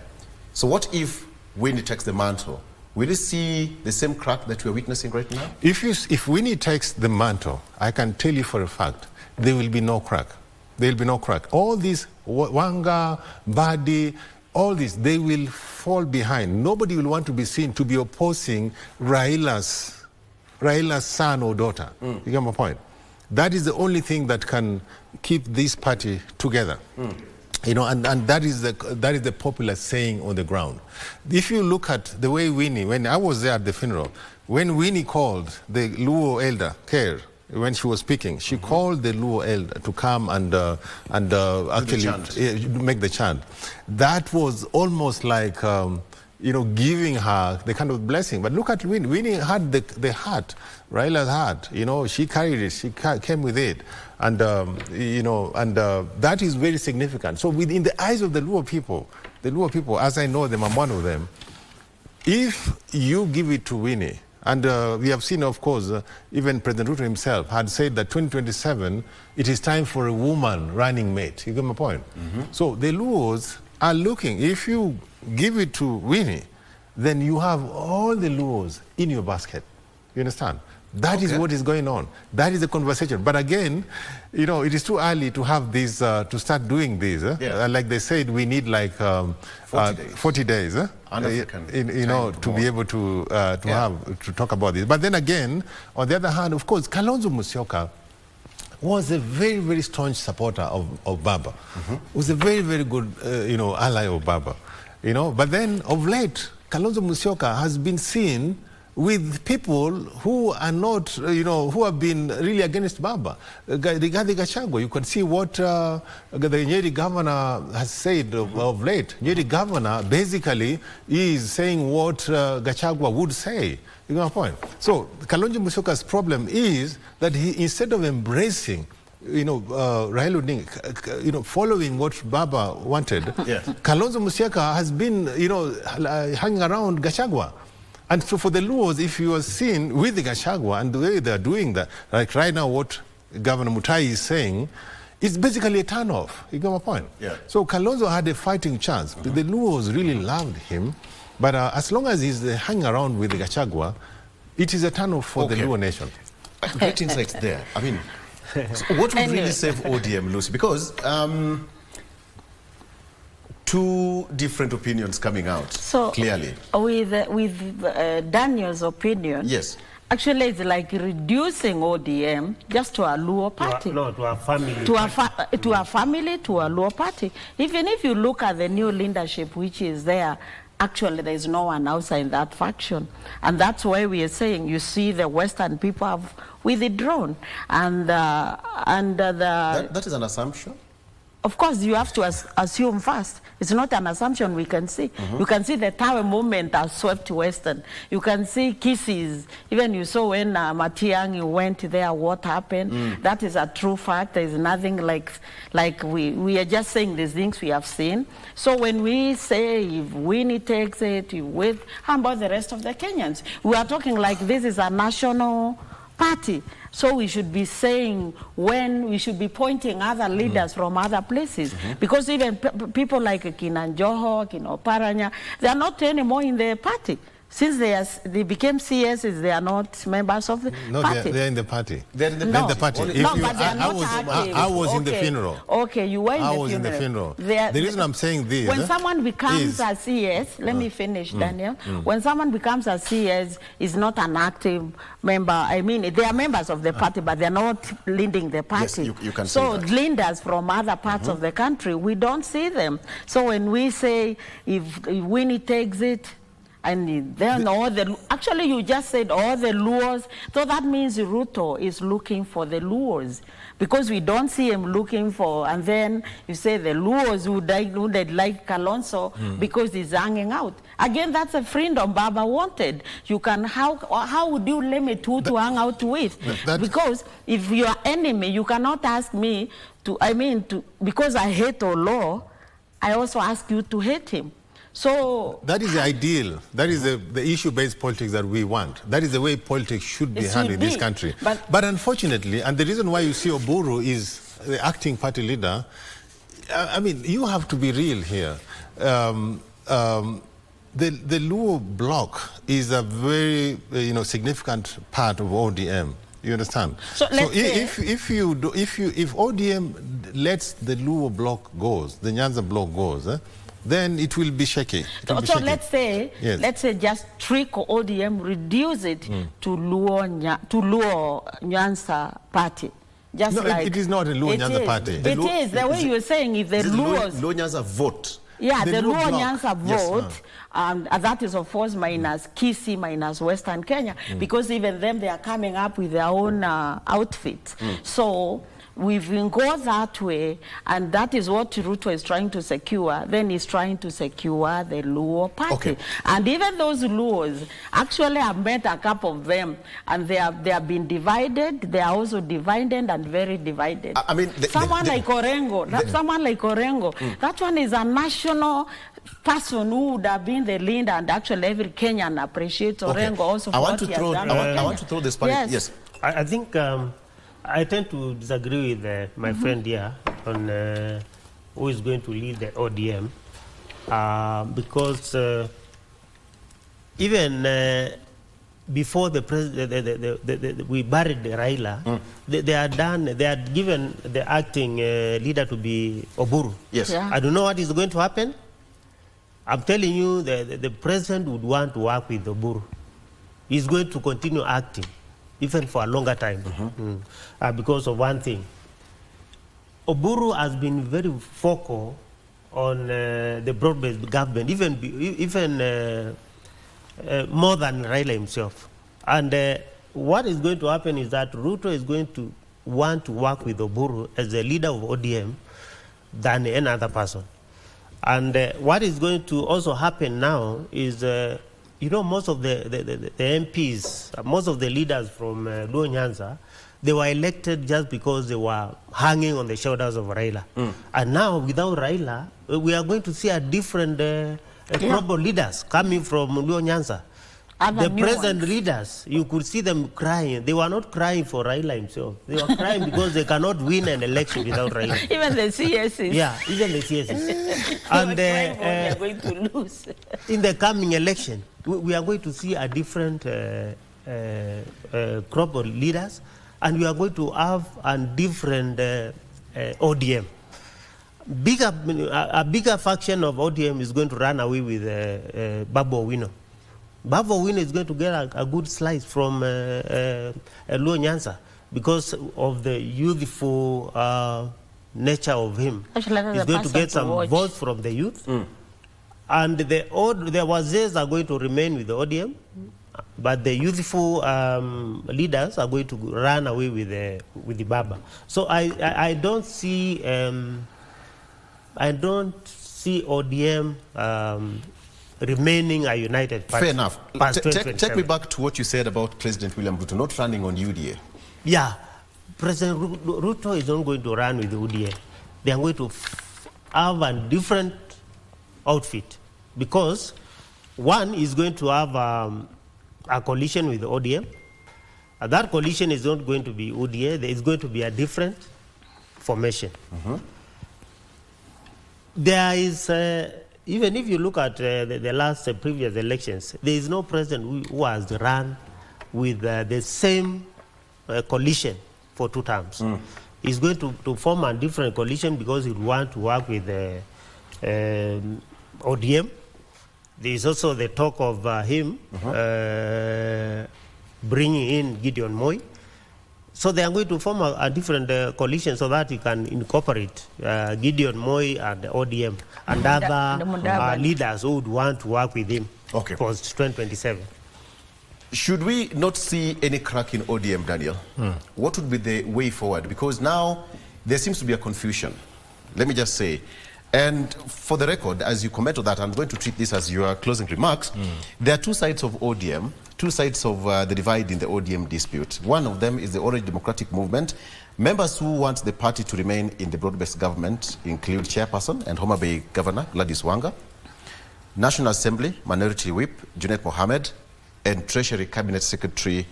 So what if Winnie takes the mantle? Will you see the same crack that we're witnessing right now? If Winnie takes the mantle, I can tell you for a fact, there will be no crack. There will be no crack. All these Wanga, Badi, all this, they will fall behind. Nobody will want to be seen to be opposing Raila's son or daughter. You get my point? That is the only thing that can keep this party together. You know, and that is the popular saying on the ground. If you look at the way Winnie, when I was there at the funeral, when Winnie called the Luo elder, Kerr, when she was speaking, she called the Luo elder to come and actually make the chant. That was almost like, you know, giving her the kind of blessing. But look at Winnie. Winnie had the heart, Raila's heart. You know, she carried it. She came with it. And, you know, and that is very significant. So in the eyes of the Luo people, as I know them, I'm one of them, if you give it to Winnie, and we have seen, of course, even President Ruto himself had said that 2027, it is time for a woman running mate. You get my point? So the Luos are looking. If you give it to Winnie, then you have all the Luos in your basket. You understand? That is what is going on. That is the conversation. But again, you know, it is too early to have this, to start doing this. Like they said, we need like 40 days. You know, to be able to talk about this. But then again, on the other hand, of course, Kalonzo Musyoka was a very, very staunch supporter of Baba. Was a very, very good, you know, ally of Baba. You know, but then of late, Kalonzo Musyoka has been seen with people who are not, you know, who have been really against Baba. Rigathi Gachagua, you can see what the Nyeri governor has said of late. Nyeri governor basically is saying what Gachagua would say. You know my point? So Kalonzo Musyoka's problem is that he, instead of embracing, you know, Raila Odinga, you know, following what Baba wanted, Kalonzo Musyoka has been, you know, hanging around Gachagua. And so for the Luos, if you are seen with the Gachagua and the way they are doing that, like right now what Governor Mutai is saying, it's basically a turnoff. You get my point? So Kalonzo had a fighting chance. The Luos really loved him, but as long as he's hanging around with the Gachagua, it is a turnoff for the Luo nation. Great insights there. I mean, so what would really save ODM, Lucy? Because two different opinions coming out, so clearly. With Daniel's opinion, yes, actually it's like reducing ODM just to a Luo party. To a family. To a family, to a Luo party. Even if you look at the new leadership which is there, actually there is no one outside that faction. And that's why we are saying, you see the Western people have withdrawn. And that is an assumption? Of course, you have to assume first. It's not an assumption we can see. You can see the Tawe movement has swept Western. You can see kisses. Even you saw when Matiang'i went there, what happened. That is a true fact. There is nothing like we are just saying these things we have seen. So when we say if Winnie takes it, how about the rest of the Kenyans? We are talking like this is a national party. So we should be saying when we should be pointing other leaders from other places. Because even people like Kinanjoho, Kinoparanya, they are not anymore in the party. Since they became CSs, they are not members of the party. They are in the party. They're in the party. I was in the funeral. Okay, you were in the funeral. I was in the funeral. The reason I'm saying this... When someone becomes a CS, let me finish, Daniel. When someone becomes a CS, is not an active member. I mean, they are members of the party, but they're not leading the party. Yes, you can so say that. leaders from other parts of the country, we don't see them. So when we say, if Winnie takes it, and then actually you just said all the Luos, so that means Ruto is looking for the Luos, because we don't see him looking for, and then you say the Luos would like Kalonzo because he's hanging out. Again, that's a freedom Baba wanted. You can, how would you limit who to hang out with? Because if you are enemy, you cannot ask me to, because I hate Olo, I also ask you to hate him. So that is the ideal. That is the issue-based politics that we want. That is the way politics should be handled in this country. But unfortunately, and the reason why you see Oburu is the acting party leader, I mean, you have to be real here. The Luo bloc is a very significant part of ODM. You understand? So if ODM lets the Luo block goes, the Nyanza block goes, then it will be shaky. So let's say just trick ODM, reduce it to Luo Nyanza party. Just it is not a Luo Nyanza party. It is the way you're saying. If the Luo Nyanza vote. Yeah, the Luo Nyanza vote, and that is of course minus Kisii, minus Western Kenya, because even them, they are coming up with their own outfits. So we've been go that way, and that is what Ruto is trying to secure. Then he's trying to secure the Luo party. And even those Luos, actually I've met a couple of them, and they have been divided. They are also divided and very divided. I mean, someone like Orengo, that one is a national person who would have been the leader, and actually every Kenyan appreciates Orengo also for what he has done. I want to throw this part. Yes. I think I tend to disagree with my friend here on who is going to lead the ODM, because even before the president, we buried Raila. They had given the acting leader to be Oburu. Yes. Yeah. I don't know what is going to happen. I'm telling you, the president would want to work with Oburu. He's going to continue acting, even for a longer time, because of one thing. Oburu has been very focal on the broad-based government, even more than Raila himself. And what is going to happen is that Ruto is going to want to work with Oburu as the leader of ODM than any other person. And what is going to also happen now is, most of the MPs, most of the leaders from Luo Nyanza, they were elected just because they were hanging on the shoulders of Raila. And now, without Raila, we are going to see a different crop of leaders coming from Luo Nyanza. The present leaders, you could see them crying. They were not crying for Raila himself. They were crying because they cannot win an election without Raila. Even the CSEs. Yeah, even the CSEs. And we are going to lose. In the coming election, we are going to see a different crop of leaders, and we are going to have a different ODM. A bigger faction of ODM is going to run away with Babu Owino. Babu Owino is going to get a good slice from Luo Nyanza because of the youthful nature of him. He's going to get some votes from the youth. And the Wazes are going to remain with the ODM, but the youthful leaders are going to run away with the Baba. So I don't see ODM remaining a united party. Fair enough. Take me back to what you said about President William Ruto not running on UDA. Yeah, President Ruto is not going to run with the UDA. They are going to have a different outfit, because one is going to have a coalition with the ODM. That coalition is not going to be UDA. There is going to be a different formation. There is, even if you look at the last previous elections, there is no president who has run with the same coalition for 2 terms. He's going to form a different coalition because he wants to work with the ODM. There is also the talk of him bringing in Gideon Moi. So they are going to form a different coalition so that he can incorporate Gideon Moi and the ODM and other leaders who would want to work with him for 2027. Should we not see any crack in ODM, Daniel? What would be the way forward? Because now there seems to be a confusion. Let me just say, and for the record, as you comment on that, I'm going to treat this as your closing remarks. There are 2 sides of ODM, 2 sides of the divide in the ODM dispute. One of them is the Orange Democratic Movement. Members who want the party to remain in the broad-based government include Chairperson and Homa Bay Governor Gladys Wanga, National Assembly Minority Whip Junet Mohammed, and Treasury Cabinet Secretary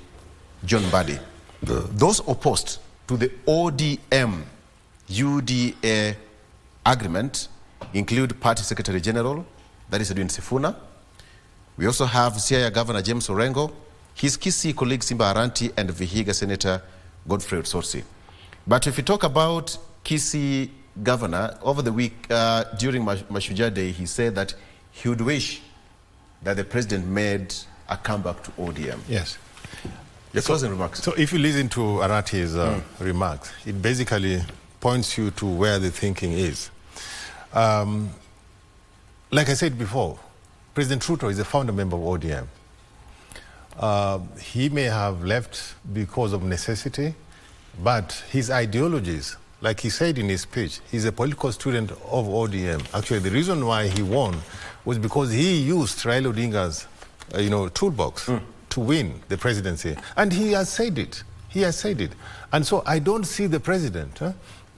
John Badi. Those opposed to the ODM-UDA agreement include Party Secretary General, that is Edwin Sifuna. We also have Siaya Governor James Orengo, his Kisii colleague Simba Aranti and Vihiga Senator Godfrey Otsotsi. But if we talk about Kisii governor, over the week during Mashujaa Day, he said that he would wish that the president made a comeback to ODM. Yes. Your closing remarks. So if you listen to Aranti's remarks, it basically points you to where the thinking is. Like I said before, President Ruto is a founder member of ODM. He may have left because of necessity, but his ideologies, like he said in his speech, he's a political student of ODM. Actually, the reason why he won was because he used Raila Odinga's toolbox to win the presidency. And he has said it. He has said it. And so I don't see the president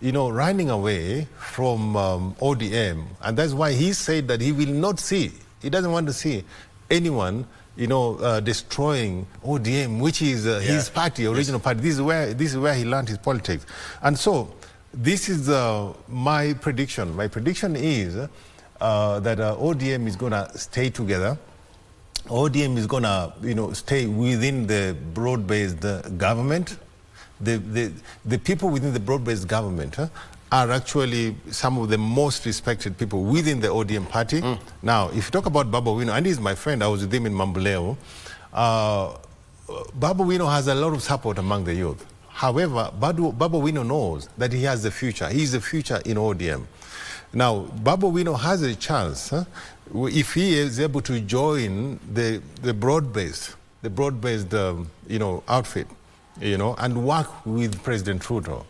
running away from ODM. And that's why he said that he will not see, he doesn't want to see anyone destroying ODM, which is his party, original party. This is where he learned his politics. And so this is my prediction. My prediction is that ODM is going to stay together. ODM is going to stay within the broad-based government. The people within the broad-based government are actually some of the most respected people within the ODM party. Now, if you talk about Baba Wino, and he's my friend, I was with him in Mamboleo, Baba Wino has a lot of support among the youth. However, Baba Wino knows that he has the future. He is the future in ODM. Now, Baba Wino has a chance if he is able to join the broad-based outfit, and work with President Ruto,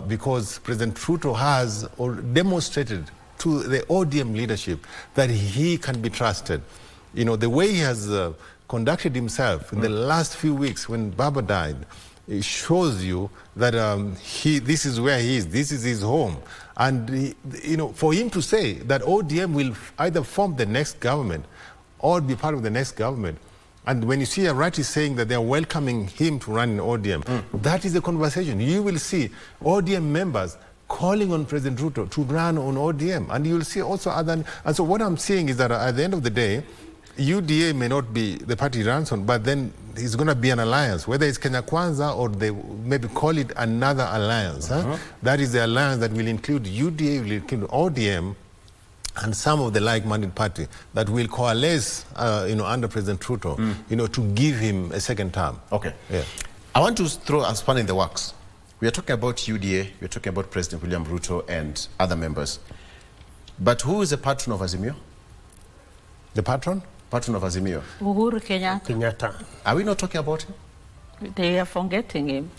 because President Ruto has demonstrated to the ODM leadership that he can be trusted. The way he has conducted himself in the last few weeks when Baba died, it shows you that this is where he is, this is his home. And, for him to say that ODM will either form the next government or be part of the next government, and when you see Arati saying that they're welcoming him to run in ODM, that is a conversation. You will see ODM members calling on President Ruto to run on ODM. And you will see also other... And so what I'm saying is that at the end of the day, UDA may not be the party he runs on, but then it's going to be an alliance, whether it's Kenya Kwanza or they maybe call it another alliance. That is the alliance that will include UDA, will include ODM, and some of the like-minded party that will coalesce, under President Ruto, to give him a second term. Okay. Yeah. I want to throw a span in the works. We are talking about UDA, we are talking about President William Ruto and other members. But who is the patron of Azimio? The patron? Patron of Azimio. Uhuru Kenyatta. Are we not talking about him? They are forgetting him.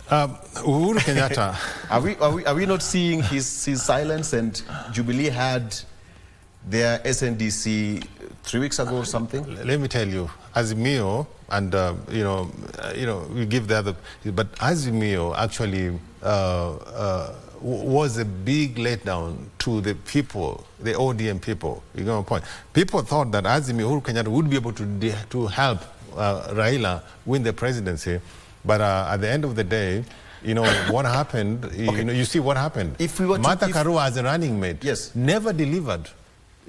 Uhuru Kenyatta. Are we not seeing his silence? And Jubilee had their SNDC 3 weeks ago or something? Let me tell you, Azimio, and we give the other, but Azimio actually was a big letdown to the people, the ODM people. You know my point. People thought that Azimio, Uhuru Kenyatta would be able to help Raila win the presidency. But at the end of the day, what happened, you see what happened. If we were Martha Karua as a running mate, never delivered,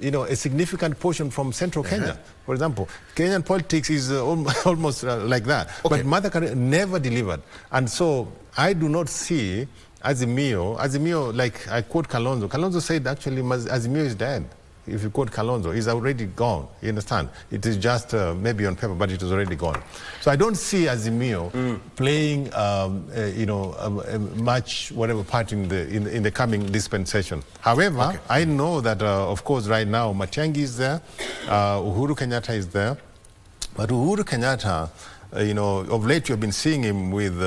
a significant portion from central Kenya. For example, Kenyan politics is almost like that. But Martha Karua never delivered. And so I do not see Azimio, like I quote Kalonzo. Kalonzo said actually Azimio is dead. If you quote Kalonzo, he's already gone. You understand? It is just maybe on paper, but it is already gone. So I don't see Azimio playing, much whatever part in the coming dispensation. However, I know that of course right now Matiang'i is there, Uhuru Kenyatta is there, but Uhuru Kenyatta, of late you've been seeing him with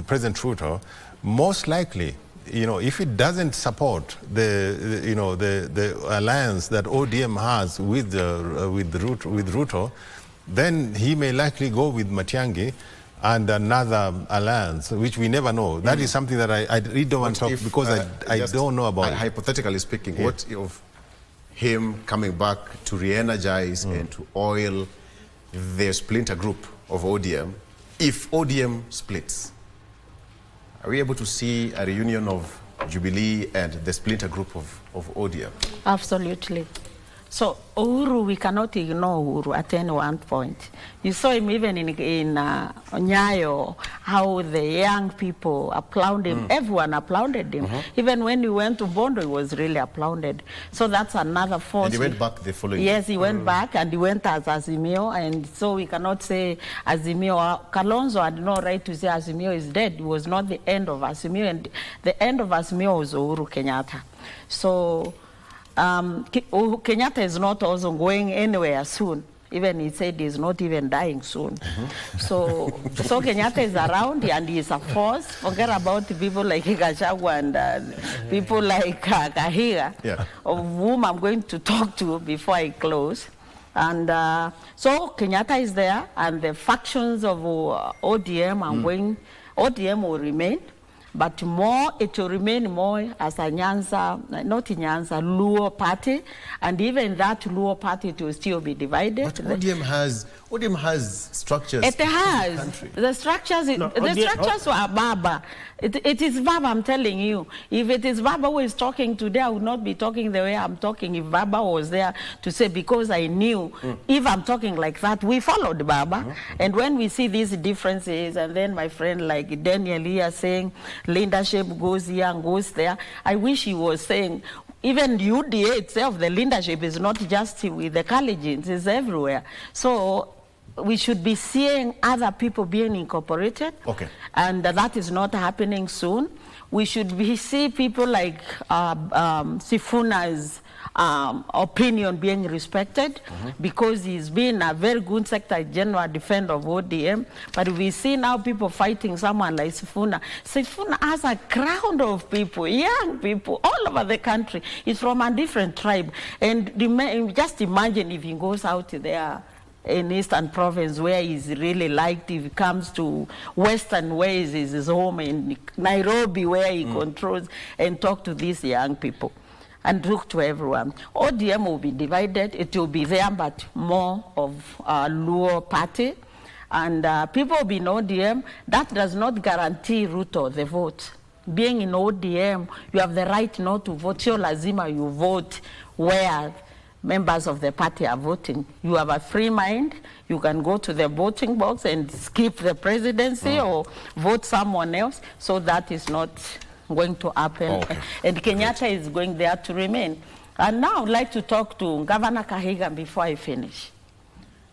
President Ruto. Most likely, if it doesn't support the alliance that ODM has with Ruto, then he may likely go with Matiang'i and another alliance, which we never know. That is something that I really don't want to talk because I don't know about it. Hypothetically speaking, what of him coming back to re-energize and to oil the splinter group of ODM if ODM splits? Are we able to see a reunion of Jubilee and the splinter group of ODM? Absolutely. So Uhuru, we cannot ignore Uhuru at any one point. You saw him even in Nyayo, how the young people applauded him. Everyone applauded him. Even when he went to Bondo, he was really applauded. So that's another force. And he went back the following year. Yes, he went back, and he went as Azimio, and so we cannot say Azimio. Kalonzo had no right to say Azimio is dead. It was not the end of Azimio, and the end of Azimio was Uhuru Kenyatta. So Kenyatta is not also going anywhere soon. Even he said he's not even dying soon. So Kenyatta is around and he is a force. Forget about people like Gachagua and people like Kahiga, of whom I'm going to talk to before I close. And so Kenyatta is there, and the factions of ODM are going. ODM will remain. But more, it will remain more as a Nyanza, not Nyanza, Luo party. And even that Luo party, it will still be divided. But ODM has structures. It has. The structures, structures were Baba. It is Baba, I'm telling you. If it is Baba who is talking today, I would not be talking the way I'm talking. If Baba was there to say, because I knew, if I'm talking like that, we followed Baba. And when we see these differences, and then my friend like Daniel here saying, leadership goes here and goes there, I wish he was saying, even UDA itself, the leadership is not just with the Kalenjins, it's everywhere. So we should be seeing other people being incorporated, and that is not happening soon. We should see people like Sifuna's opinion being respected, because he's been a very good Secretary General defender of ODM. But we see now people fighting someone like Sifuna. Sifuna has a crowd of people, young people, all over the country. He's from a different tribe. And just imagine if he goes out there in Eastern Province, where he's really liked. If he comes to Western, where is his home, in Nairobi, where he controls, and talk to these young people and look to everyone. ODM will be divided. It will be there, but more of Luo party. And people will be in ODM. That does not guarantee Ruto the vote. Being in ODM, you have the right not to vote. Sio lazima you vote where members of the party are voting. You have a free mind. You can go to the voting box and skip the presidency or vote someone else. So that is not going to happen. And Kenyatta is going there to remain. And now I'd like to talk to Governor Kahiga before I finish.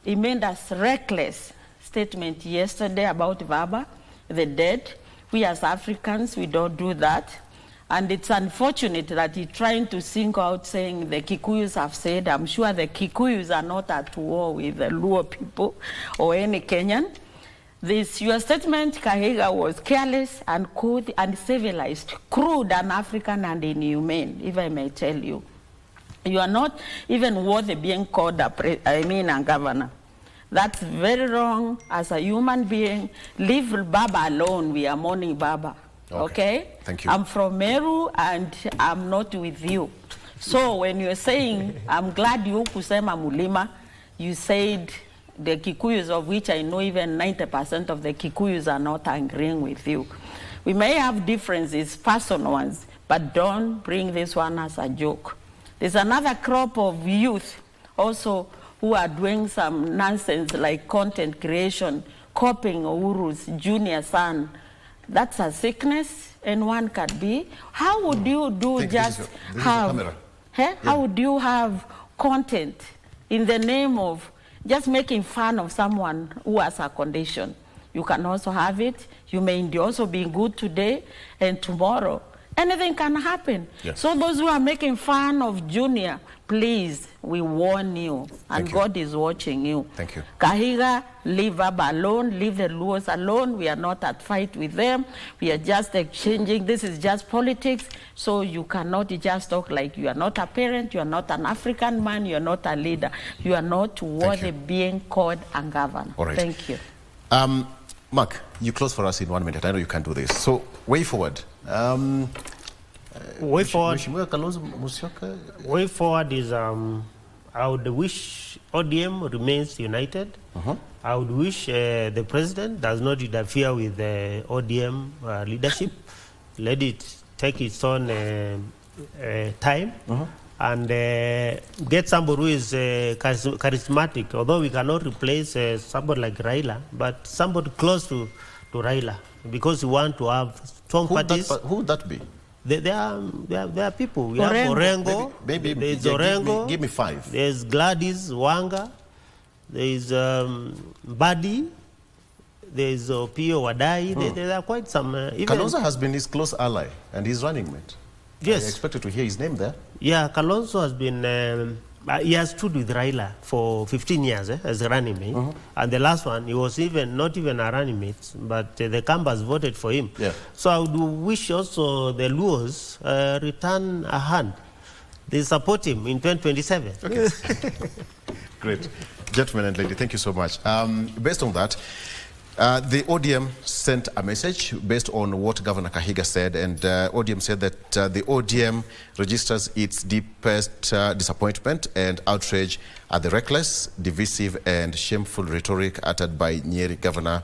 He made a reckless statement yesterday about Baba, the dead. We as Africans, we don't do that. And it's unfortunate that he's trying to single out, saying the Kikuyus have said. I'm sure the Kikuyus are not at war with the Luo people or any Kenyan. Your statement, Kahiga, was careless and cold and civilized, crude and African and inhumane, if I may tell you. You are not even worthy being called a governor. That's very wrong as a human being. Leave Baba alone. We are mourning Baba. Okay? Thank you. I'm from Meru and I'm not with you. So when you're saying, I'm glad you kusema mulima, you said the Kikuyus, of which I know even 90% of the Kikuyus are not agreeing with you. We may have differences, personal ones, but don't bring this one as a joke. There's another crop of youth also who are doing some nonsense like content creation, copying Uhuru's junior son. That's a sickness, and one can be. How would you how would you have content in the name of just making fun of someone who has a condition? You can also have it. You may also be good today, and tomorrow anything can happen. Yes. So those who are making fun of Junior, please, we warn you, and God is watching you. Thank you. Kahiga, leave Baba alone, leave the Luos alone. We are not at fight with them. We are just exchanging. This is just politics. So you cannot just talk like you are not a parent, you are not an African man, you are not a leader. You are not worthy being called a governor. All right. Thank you. Mark, you close for us in 1 minute. I know you can do this. So, way forward. Way forward is I would wish ODM remains united. I would wish the president does not interfere with the ODM leadership. Let it take its own time. and get somebody who is charismatic, although we cannot replace somebody like Raila, but somebody close to Raila, because we want to have strong parties. Who would that be? There are people. We have Orengo. Maybe there's Orengo. Give me 5. There's Gladys Wanga. There's Badi. There's Pio Wadai. There are quite some. Kalonzo has been his close ally and his running mate. Yes. I expected to hear his name there. Yeah, Kalonzo has been. He has stood with Raila for 15 years as a running mate. And the last one, he was not even a running mate, but the campus voted for him. Yeah. So I would wish also the Luos return a hand. They support him in 2027. Okay. Great. Gentlemen and lady, thank you so much. Based on that, the ODM sent a message based on what Governor Kahiga said, and ODM said that the ODM registers its deepest disappointment and outrage at the reckless, divisive and shameful rhetoric uttered by Nyeri Governor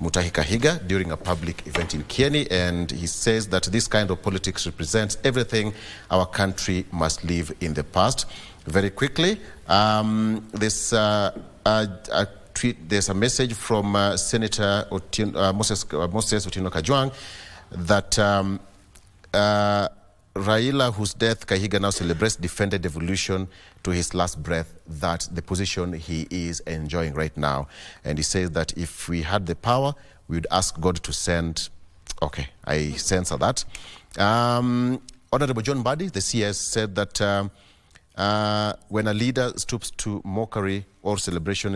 Mutahi Kahiga during a public event in Kieni, and he says that this kind of politics represents everything our country must leave in the past. Very quickly, there's a message from Senator Moses Otieno Kajwang that Raila, whose death Kahiga now celebrates, defended devolution to his last breath, that the position he is enjoying right now. And he says that if we had the power, we would ask God to send. Okay, I censor that. Honorable John Mbadi, the CS, said that when a leader stoops to mockery or celebration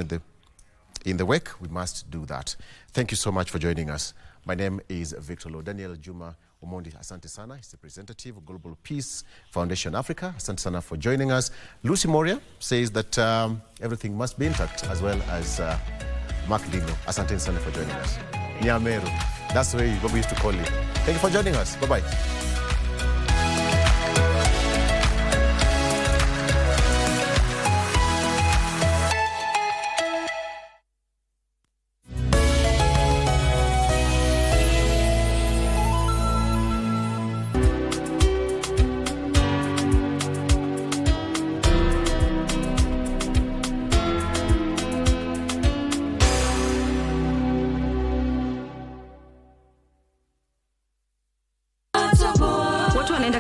in the wake, we must do that. Thank you so much for joining us. My name is Victor Lo. Daniel Juma Omondi, asante sana. He's the representative of Global Peace Foundation Africa. Asante sana for joining us. Lucy Moria says that everything must be intact, as well as Mark Dino. Asante sana for joining us. Nyameru, that's the way we used to call you. Thank you for joining us. Bye-bye.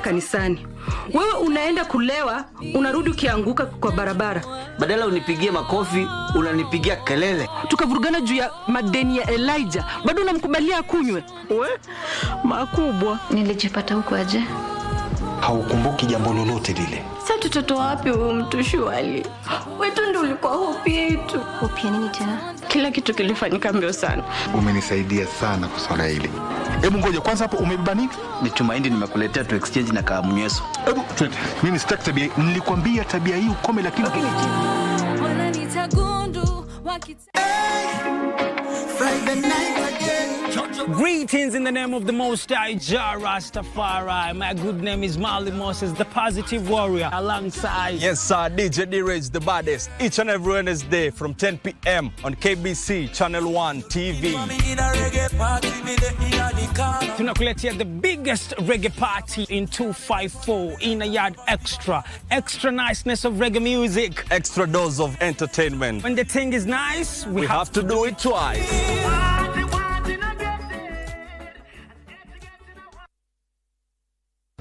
Kanisani. Wewe unaenda kulewa, unarudi ukianguka kwa barabara. Badala unipigie makofi, unanipigia kelele. Tukavurugana juu ya madeni ya Elijah. Bado unamkubalia akunywe. We, makubwa. Nilijipata huko aje? Haukumbuki jambo lolote lile. Sasa tutatoa wapi huyu mtu shwali? Wetu ndio ulikuwa hopi yetu. Hopi nini tena? Kila kitu kilifanyika mbio sana. Umenisaidia sana kwa swala hili. Hebu ngoja kwanza hapo umebeba nini? Nitumaini nimekuletea tu exchange na kaamnyeso. Hebu twende. Mimi sitaki tabia. Nilikwambia tabia hii ukome, lakini Friday night again. Greetings in the name of the Most High Jah Rastafari. My good name is Marley Moses, the positive warrior, alongside. Yes, sir, DJ D-Rage, the baddest. Each and every Wednesday from 10 p.m. on KBC Channel 1 TV. Tunakuletea the biggest reggae party in 254 in a yard extra. Extra niceness of reggae music. Extra dose of entertainment. When the thing is nice, we have to do it twice.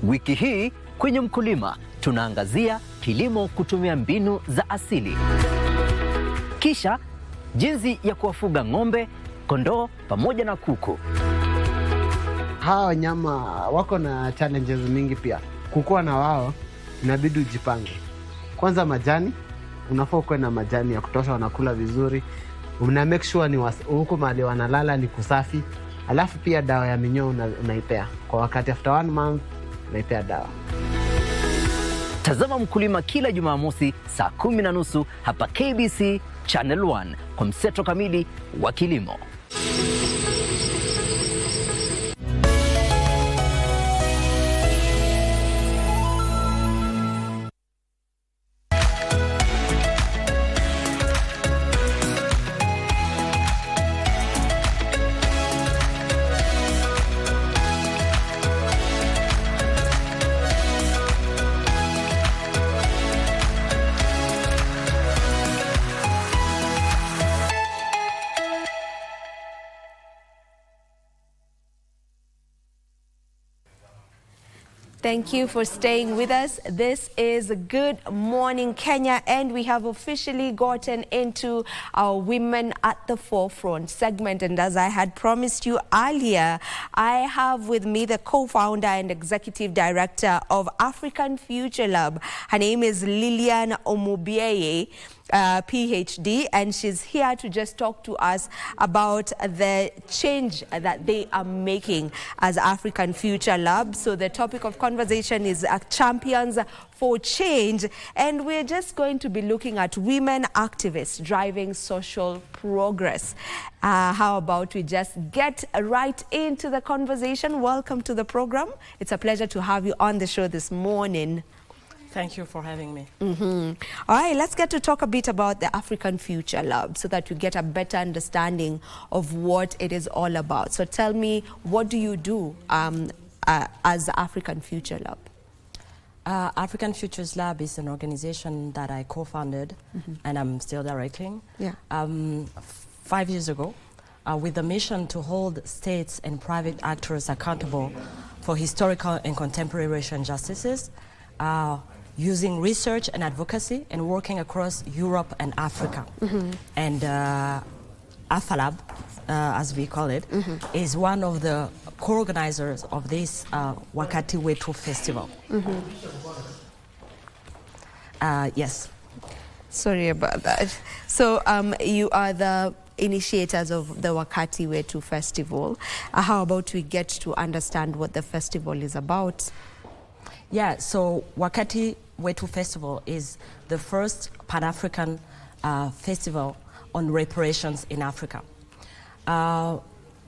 Wiki hii kwenye Mkulima tunaangazia kilimo kutumia mbinu za asili. Kisha jinsi ya kuwafuga ng'ombe, kondoo pamoja na kuku. Hawa wanyama wako na challenges mingi pia. Kukua na wao inabidi ujipange. Kwanza majani, unafaa kuwa na majani ya kutosha, wanakula vizuri. Una make sure ni huko mahali wanalala ni kusafi. Alafu pia dawa ya minyoo unaipea. Kwa wakati after 1 month unaipea dawa. Tazama Mkulima kila Jumamosi saa 10:30 hapa KBC Channel 1 kwa mseto kamili wa kilimo. Thank you for staying with us. This is Good Morning Kenya, and we have officially gotten into our Women at the Forefront segment. And as I had promised you earlier, I have with me the co-founder and executive director of African Future Lab. Her name is Lilian Omubieye, PhD, and she's here to just talk to us about the change that they are making as African Future Lab. So the topic of conversation is champions for change, and we're just going to be looking at women activists driving social progress. How about we just get right into the conversation? Welcome to the program. It's a pleasure to have you on the show this morning. Thank you for having me. All right, let's get to talk a bit about the African Future Lab so that you get a better understanding of what it is all about. So tell me, what do you do as the African Future Lab? African Futures Lab is an organization that I co-founded and I'm still directing. Yeah. 5 years ago, with the mission to hold states and private actors accountable for historical and contemporary racial injustices, using research and advocacy and working across Europe and Africa. And AFALAB, as we call it, is one of the co-organizers of this Wakati Wetu festival. Yes. Sorry about that. So you are the initiators of the Wakati Wetu festival. How about we get to understand what the festival is about? Yeah, so Wakati Wetu Festival is the first Pan-African festival on reparations in Africa.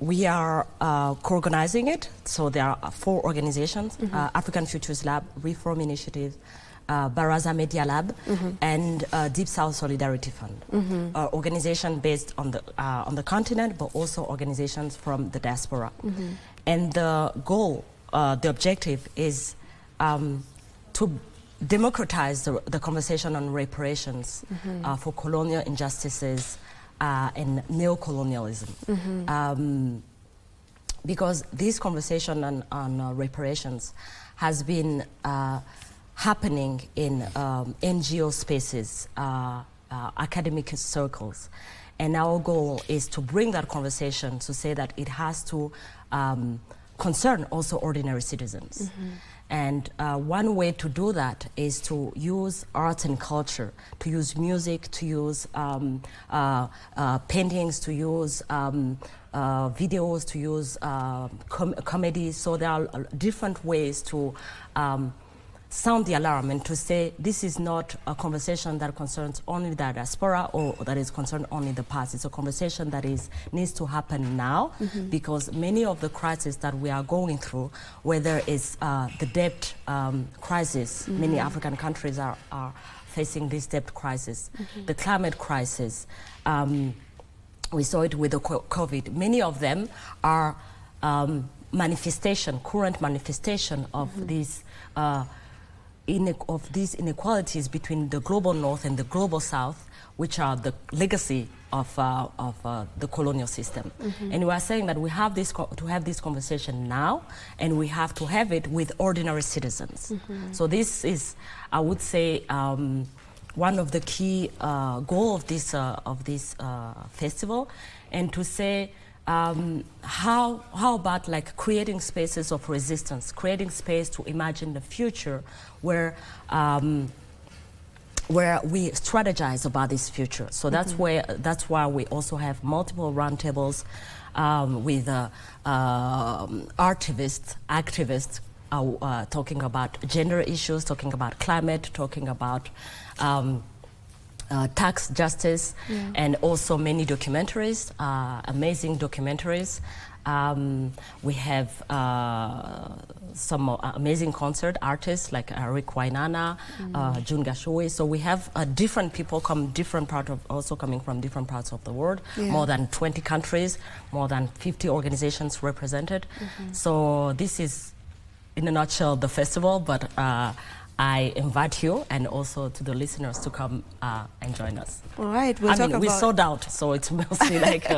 We are co-organizing it, so there are 4 organizations, African Futures Lab, Reform Initiative, Baraza Media Lab, and Deep South Solidarity Fund. Organization based on the continent, but also organizations from the diaspora. And the goal, the objective is to democratize the conversation on reparations for colonial injustices and neocolonialism. Because this conversation on reparations has been happening in NGO spaces, academic circles. And our goal is to bring that conversation to say that it has to concern also ordinary citizens. And one way to do that is to use art and culture, to use music, to use paintings, to use videos, to use comedy. So there are different ways to sound the alarm and to say this is not a conversation that concerns only the diaspora or that is concerned only the past. It's a conversation that needs to happen now because many of the crises that we are going through, whether it's the debt crisis, many African countries are facing this debt crisis, the climate crisis, we saw it with the COVID. Many of them are current manifestation of these these inequalities between the global north and the global south, which are the legacy of the colonial system. And we are saying that we have to have this conversation now, and we have to have it with ordinary citizens. So this is, I would say, one of the key goals of this festival, and to say, how about like creating spaces of resistance, creating space to imagine the future where we strategize about this future. So that's why we also have multiple roundtables with activists talking about gender issues, talking about climate, talking about tax justice, and also many documentaries, amazing documentaries. We have some amazing concert artists like Rick Wainana, June Gashui. So we have different people coming from different parts of the world, more than 20 countries, more than 50 organizations represented. So this is, in a nutshell, the festival, but I invite you and also to the listeners to come and join us. All right, we'll talk about... we sold out, so it's mostly like,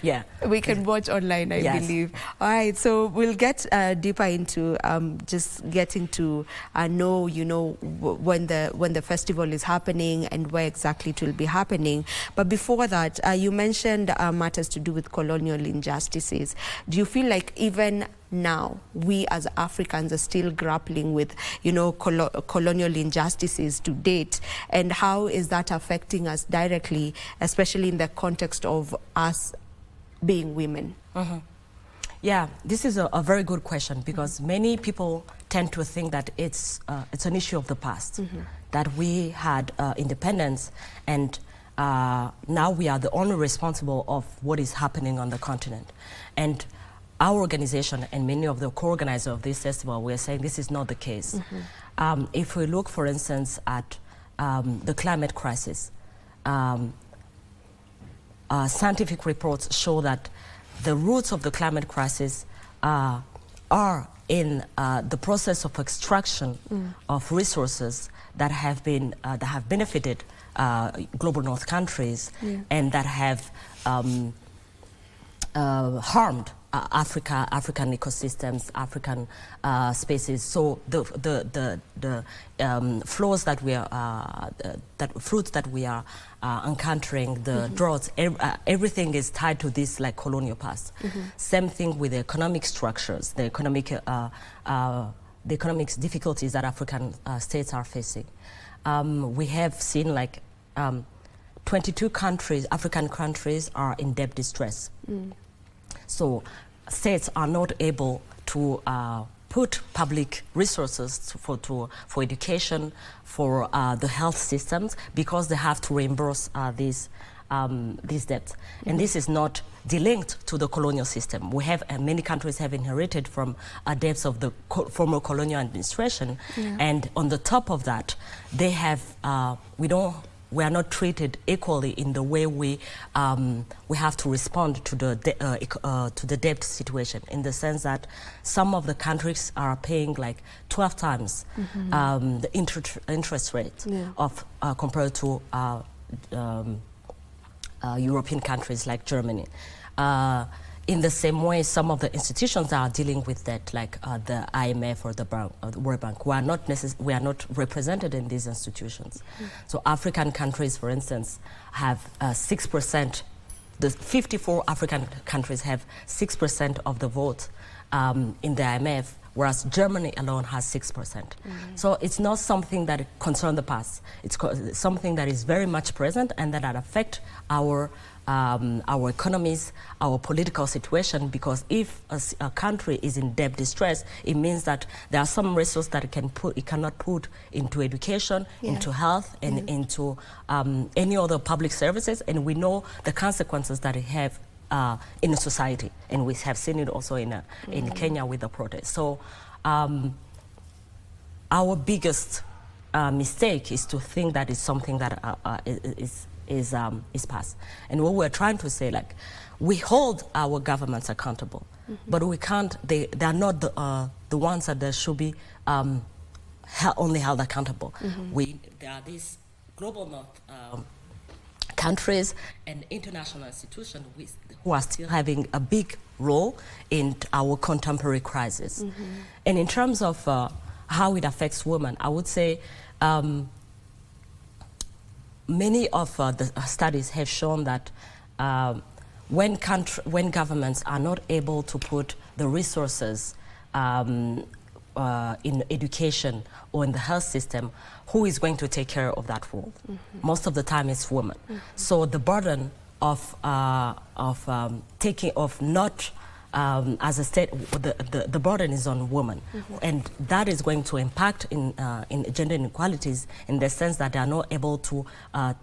yeah. We can watch online, I believe. All right, so we'll get deeper into just getting to know, you know, when the festival is happening and where exactly it will be happening. But before that, you mentioned matters to do with colonial injustices. Do you feel like even now we as Africans are still grappling with, you know, colonial injustices to date, and how is that affecting us directly, especially in the context of us being women? Yeah, this is a very good question, because many people tend to think that it's an issue of the past, that we had independence and now we are the only responsible of what is happening on the continent. And our organization and many of the co-organizers of this festival, we are saying this is not the case. If we look, for instance, at the climate crisis, scientific reports show that the roots of the climate crisis are in the process of extraction of resources that have benefited global North countries and that have harmed African ecosystems, African spaces. So the flows that we are, fruits that we are encountering, the droughts, everything is tied to this like colonial past. Same thing with the economic structures, the economic difficulties that African states are facing. We have seen like 22 countries, African countries, are in debt distress. So states are not able to put public resources for education, for the health systems, because they have to reimburse these debts. And this is not delinked to the colonial system. We have, many countries have inherited from debts of the former colonial administration. And on the top of that, they have, we are not treated equally in the way we have to respond to the debt situation, in the sense that some of the countries are paying like 12 times the interest rate of compared to European countries like Germany. In the same way, some of the institutions are dealing with that, like the IMF or the World Bank. We are not represented in these institutions. So African countries, for instance, have 6%. The 54 African countries have 6% of the vote in the IMF, whereas Germany alone has 6%. So it's not something that concerns the past. It's something that is very much present and that affect our economies, our political situation, because if a country is in debt distress, it means that there are some resources that it cannot put into education, into health, and into any other public services, and we know the consequences that it have in a society, and we have seen it also in Kenya with the protests. So our biggest mistake is to think that it's something that is past. And what we're trying to say, like, we hold our governments accountable, but we can't, they are not the ones that they should be only held accountable. There are these global North countries and international institutions who are still having a big role in our contemporary crisis. And in terms of how it affects women, I would say many of the studies have shown that when governments are not able to put the resources in education or in the health system, who is going to take care of that role? Most of the time it's women. So the burden of not as a state, the burden is on women, and that is going to impact in gender inequalities, in the sense that they are not able to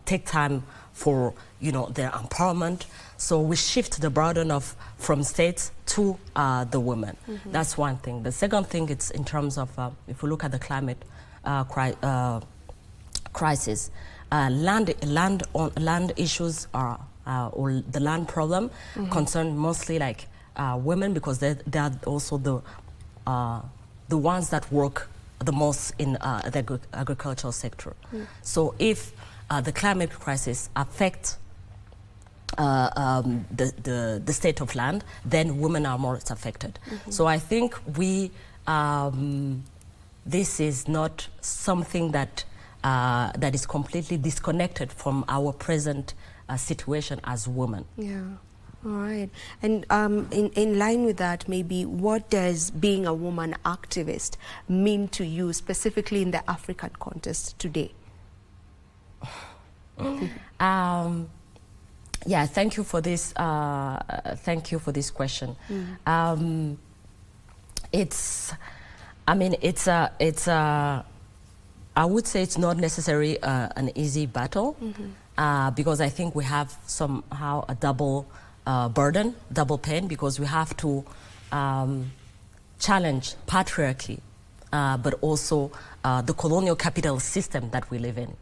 take time for their empowerment. So we shift the burden from states to the women. That's one thing. The second thing, it's in terms of if we look at the climate crisis, land issues are or the land problem concern mostly women, because they are also the ones that work the most in the agricultural sector. So if the climate crisis affects the state of land, then women are more affected. So I think this is not something that that is completely disconnected from our present situation as women. Yeah. All right. And in line with that, maybe what does being a woman activist mean to you, specifically in the African context today? Yeah, thank you for this. Thank you for this question. I would say it's not necessarily an easy battle, because I think we have somehow a double burden, double pain, because we have to challenge patriarchy, but also the colonial capitalist system that we live in.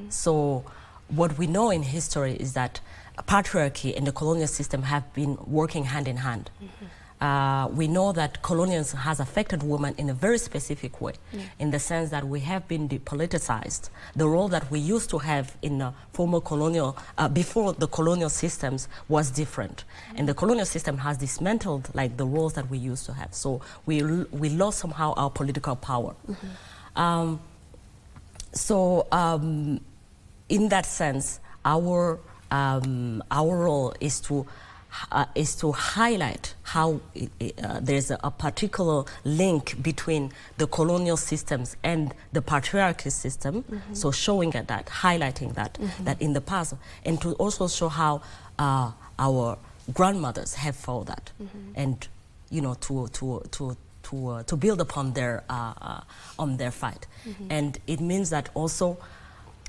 So what we know in history is that patriarchy and the colonial system have been working hand in hand. We know that colonialism has affected women in a very specific way, in the sense that we have been depoliticized. The role that we used to have in the former colonial, before the colonial systems was different. And the colonial system has dismantled like the roles that we used to have. So we lost somehow our political power. In that sense, our role is to highlight how there's a particular link between the colonial systems and the patriarchy system. So showing at that, highlighting that in the past, and to also show how our grandmothers have fought that, and to build upon their on their fight. And it means that also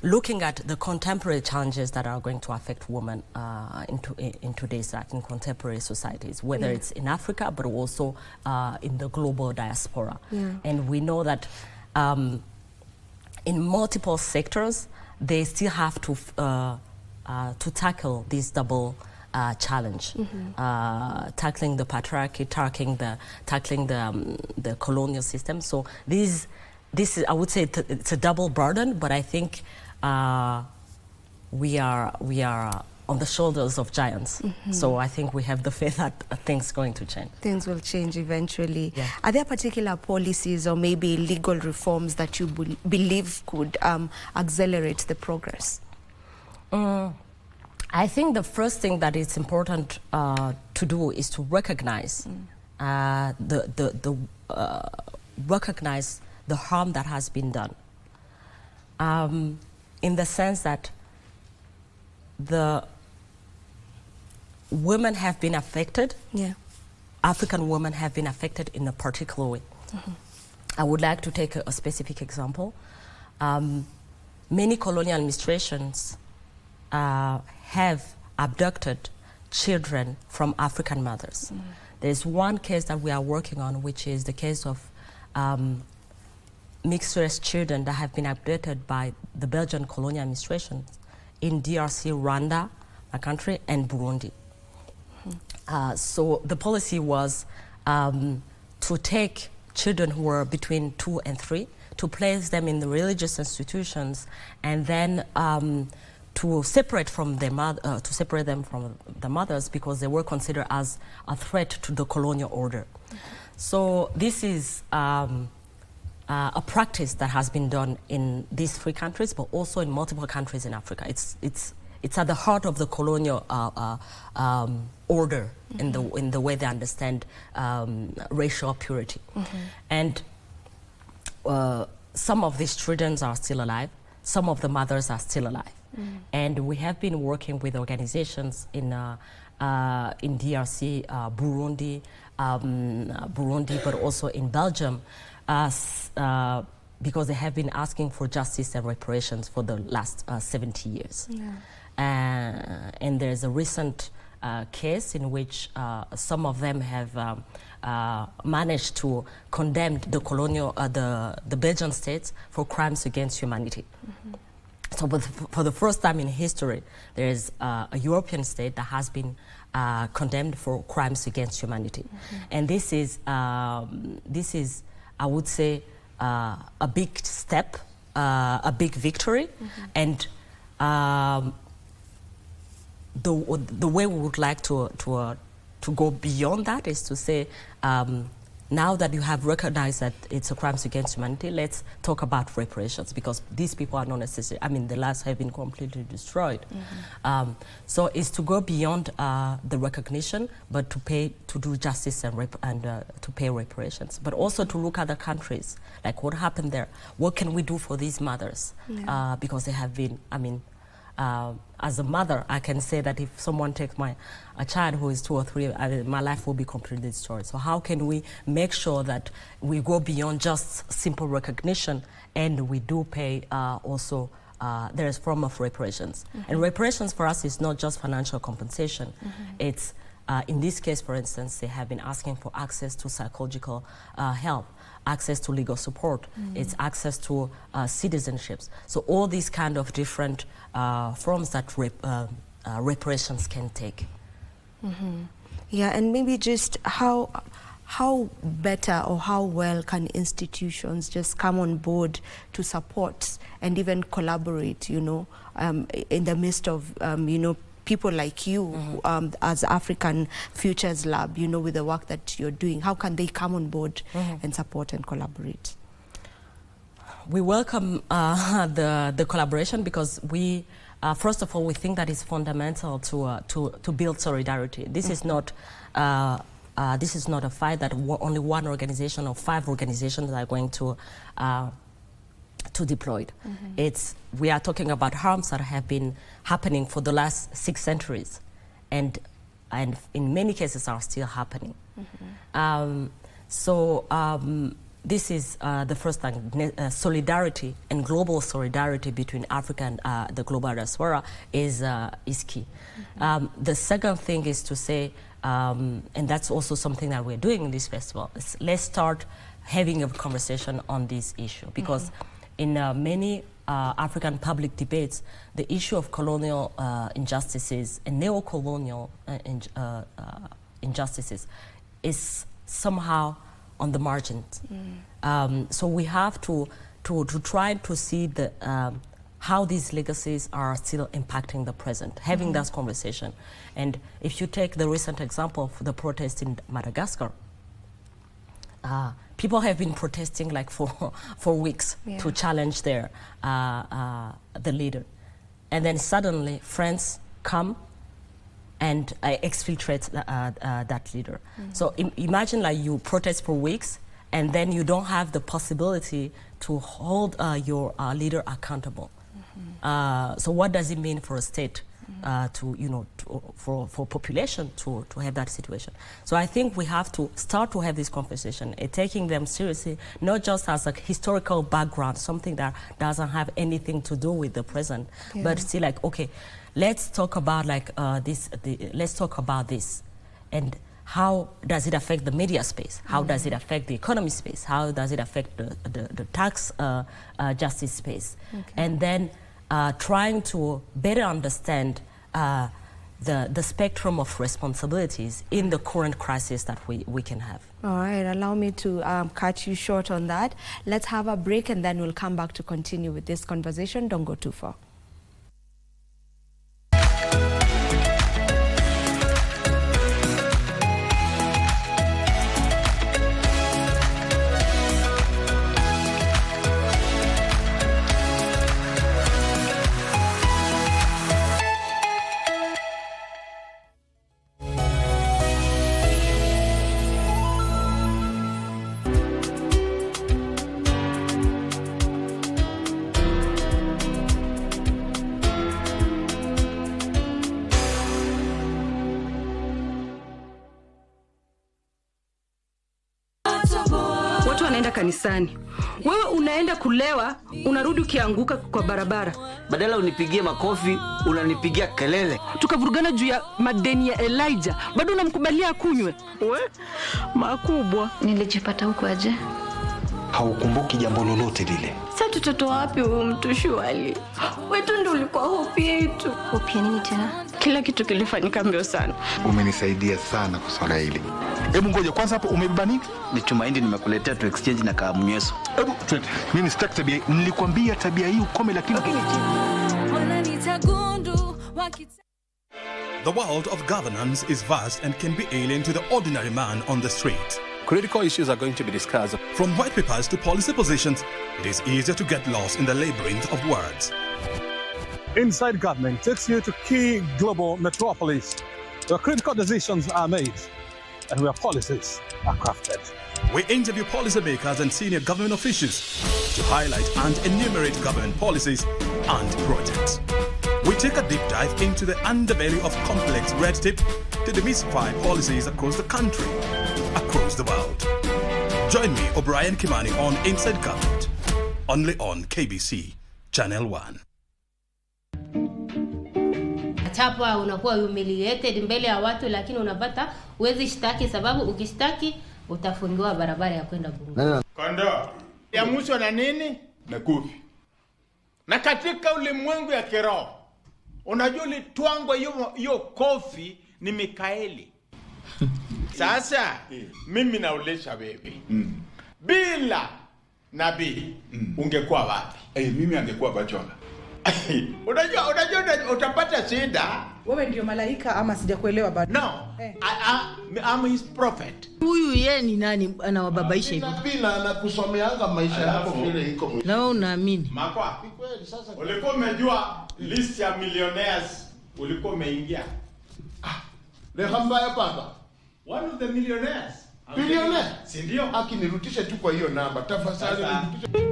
looking at the contemporary challenges that are going to affect women in today's in contemporary societies, whether it's in Africa, but also in the global diaspora. And we know that in multiple sectors, they still have to tackle this double challenge, tackling the patriarchy, tackling the colonial system. So this is, I would say, it's a double burden, but I think we are on the shoulders of giants. So I think we have the faith that things are going to change. Things will change eventually. Are there particular policies or maybe legal reforms that you believe could accelerate the progress? I think the first thing that is important to do is to recognize recognize the harm that has been done, in the sense that the women have been affected. African women have been affected in a particular way. I would like to take a specific example. Many colonial administrations have abducted children from African mothers. There's one case that we are working on, which is the case of mixed-race children that have been abducted by the Belgian colonial administration in DRC, Rwanda, my country, and Burundi. So the policy was to take children who were between 2 and 3, to place them in the religious institutions, and then to separate them from the mothers, because they were considered as a threat to the colonial order. So this is a practice that has been done in these 3 countries, but also in multiple countries in Africa. It's at the heart of the colonial order in the way they understand racial purity. And some of these children are still alive. Some of the mothers are still alive. And we have been working with organizations in DRC, Burundi, but also in Belgium, because they have been asking for justice and reparations for the last 70 years. And there's a recent case in which some of them have managed to condemn the colonial, the Belgian states for crimes against humanity. So for the first time in history, there is a European state that has been condemned for crimes against humanity. And this is, I would say, a big step, a big victory, and the way we would like to go beyond that is to say, now that you have recognized that it's a crime against humanity, let's talk about reparations, because these people are not necessarily, I mean, the lives have been completely destroyed. So it's to go beyond the recognition, but to do justice and to pay reparations, but also to look at the countries, like what happened there. What can we do for these mothers? Because they have been, I mean, as a mother, I can say that if someone takes a child who is 2 or 3, my life will be completely destroyed. So how can we make sure that we go beyond just simple recognition, and we do pay also, there is a form of reparations. And reparations for us is not just financial compensation. It's, in this case, for instance, they have been asking for access to psychological help, access to legal support, it's access to citizenships. So all these kind of different forms that reparations can take. Yeah, and maybe just how better or how well can institutions just come on board to support and even collaborate, you know, in the midst of, you know, people like you as African Futures Lab, you know, with the work that you're doing, how can they come on board and support and collaborate? We welcome the collaboration, because we, first of all, we think that it's fundamental to build solidarity. This is not a fight that only one organization or 5 organizations are going to deploy. We are talking about harms that have been happening for the last 6 centuries, and in many cases are still happening. This is the first thing. Solidarity and global solidarity between Africa and the global diaspora is key. The second thing is to say, and that's also something that we're doing in this festival, is let's start having a conversation on this issue, because in many African public debates, the issue of colonial injustices and neo-colonial injustices is somehow on the margins. So we have to try to see how these legacies are still impacting the present, having that conversation. And if you take the recent example of the protest in Madagascar, people have been protesting like for weeks to challenge the leader. And then suddenly friends come and exfiltrate that leader. So imagine like you protest for weeks, and then you don't have the possibility to hold your leader accountable. So what does it mean for a state for population to have that situation? So I think we have to start to have this conversation, taking them seriously, not just as a historical background, something that doesn't have anything to do with the present, but still like, okay, let's talk about like let's talk about this, and how does it affect the media space? How does it affect the economy space? How does it affect the tax justice space? And then trying to better understand the spectrum of responsibilities in the current crisis that we can have. All right, allow me to cut you short on that. Let's have a break, and then we'll come back to continue with this conversation. Don't go too far. Kanisani. Wewe unaenda kulewa, unarudi ukianguka kwa barabara. Badala unipigie makofi, unanipigia kelele. Tukavurugana juu ya madeni ya Elijah, bado unamkubalia kunywe. We, makubwa. Nilijipata huko aje? Haukumbuki jambo lolote lile. Sasa tutoto wapi huyu mtu shwali? Wetu ndio ulikuwa hope yetu. Hope ya nini tena? Kila kitu kilifanyika mbio sana. Umenisaidia sana kwa swala hili. Hebu ngoja kwanza hapo umebeba nini? Ni tumaini nimekuletea tu exchange na kaamnyeso. Hebu twende. Mimi sitaki tabia. Nilikwambia tabia hii ukome lakini The world of governance is vast and can be alien to the ordinary man on the street. Critical issues are going to be discussed. From white papers to policy positions, it is easier to get lost in the labyrinth of words. Inside Government takes you to key global metropolis where critical decisions are made and where policies are crafted. We interview policymakers and senior government officials to highlight and enumerate government policies and projects. We take a deep dive into the underbelly of complex red tape to demystify policies across the country, across the world. Join me, O'Brien Kimani, on Inside Government, only on KBC Channel 1. Chapa unakuwa humiliated mbele ya watu, lakini unapata uwezi shtaki, sababu ukishtaki utafungiwa barabara ya kwenda bunge. Kondo ya mwisho na nini? Na kufi. Na katika ulimwengu ya kiroho, unajua litwangwa hiyo kofi ni Mikaeli. Sasa mimi nauliza wewe. Bila nabii ungekuwa wapi? Mimi angekuwa Bachona. Unajua utapata shida. Wewe ndio malaika ama sijakuelewa bado? No. I'm his prophet. Huyu yeye ni nani anawababaisha hivyo? Napina anakusomeanga maisha yako vile iko. Na wewe unaamini? Makwa. Kweli sasa. Ulikuwa umejua list ya millionaires ulikuwa umeingia. Lehamba ya papa. One of the millionaires. Billionaire? Si ndio? Akinirutisha tu kwa hiyo namba. Tafadhali nirutishe.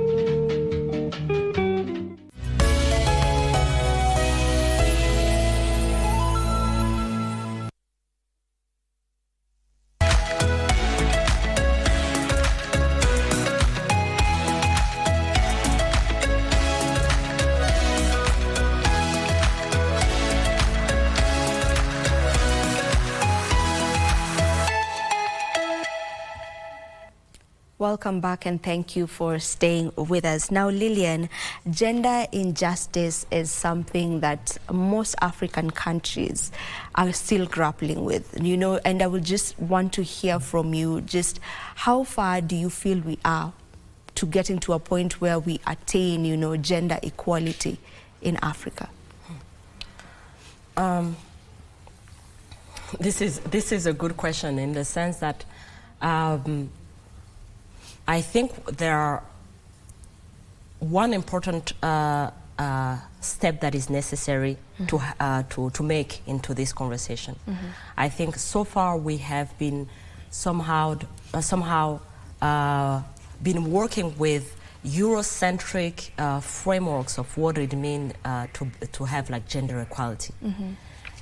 Welcome back and thank you for staying with us. Now, Lillian, gender injustice is something that most African countries are still grappling with, you know, and I would just want to hear from you just how far do you feel we are to getting to a point where we attain, you know, gender equality in Africa? This is a good question in the sense that I think there are one important step that is necessary to make into this conversation. I think so far we have been somehow been working with Eurocentric frameworks of what it means to have like gender equality.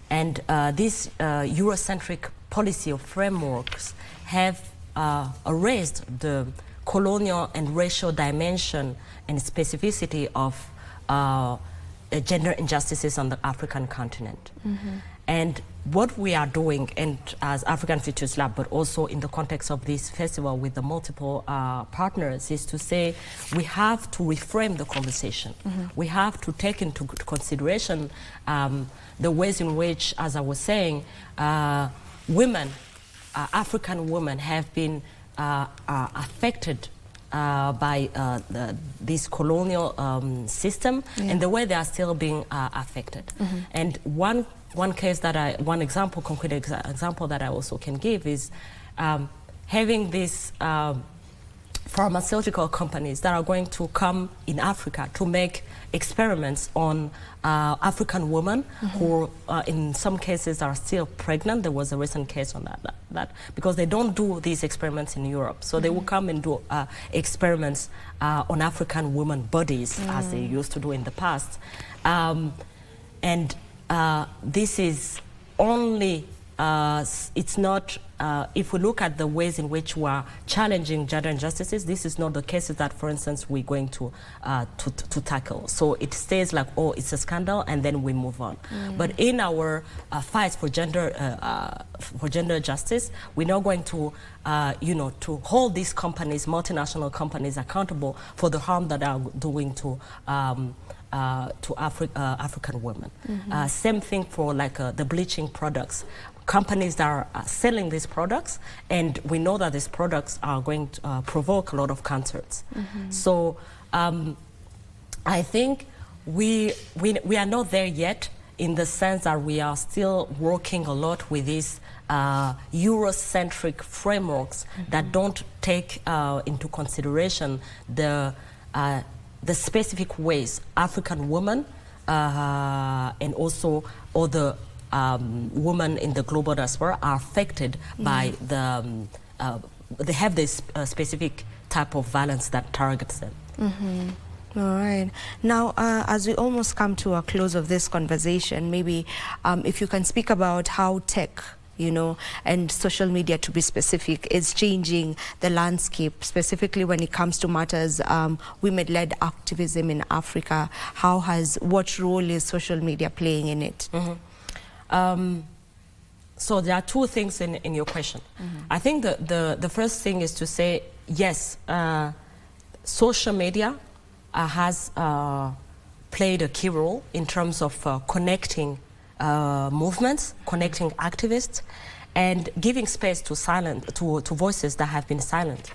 And these Eurocentric policy of frameworks have erased the colonial and racial dimension and specificity of gender injustices on the African continent. And what we are doing, and as African Futures Lab, but also in the context of this festival with the multiple partners, is to say we have to reframe the conversation. We have to take into consideration the ways in which, as I was saying, women, African women have been affected by this colonial system and the way they are still being affected. And one concrete example that I also can give is having these pharmaceutical companies that are going to come in Africa to make experiments on African women who in some cases are still pregnant. There was a recent case on that because they don't do these experiments in Europe. So they will come and do experiments on African women bodies as they used to do in the past. This is only, it's not, if we look at the ways in which we are challenging gender injustices, this is not the cases that, for instance, we're going to tackle. So it stays like, oh, it's a scandal, and then we move on. But in our fights for gender justice, we're not going to, to hold these companies, multinational companies, accountable for the harm that they are doing to African women. Same thing for like the bleaching products. companies that are selling these products, and we know that these products are going to provoke a lot of cancers. So I think we are not there yet, in the sense that we are still working a lot with these Eurocentric frameworks that don't take into consideration the specific ways African women and also other women in the global diaspora are affected by they have this specific type of violence that targets them. All right. Now, as we almost come to a close of this conversation, maybe if you can speak about how tech, you know, and social media, to be specific, is changing the landscape, specifically when it comes to matters women-led activism in Africa. What role is social media playing in it? So there are two things in your question. I think the first thing is to say, yes, social media has played a key role in terms of connecting movements, connecting activists, and giving space to voices that have been silent.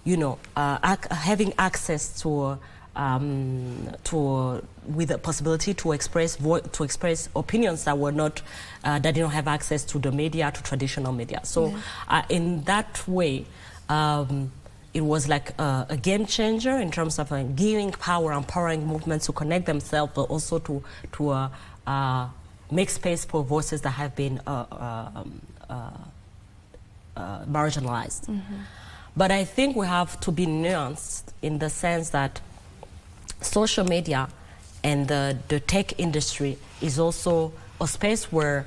You know, having access to with the possibility to express opinions that were not that didn't have access to the media, to traditional media. So in that way, it was like a game changer in terms of giving power, empowering movements to connect themselves, but also to make space for voices that have been marginalized. But I think we have to be nuanced in the sense that social media and the tech industry is also a space where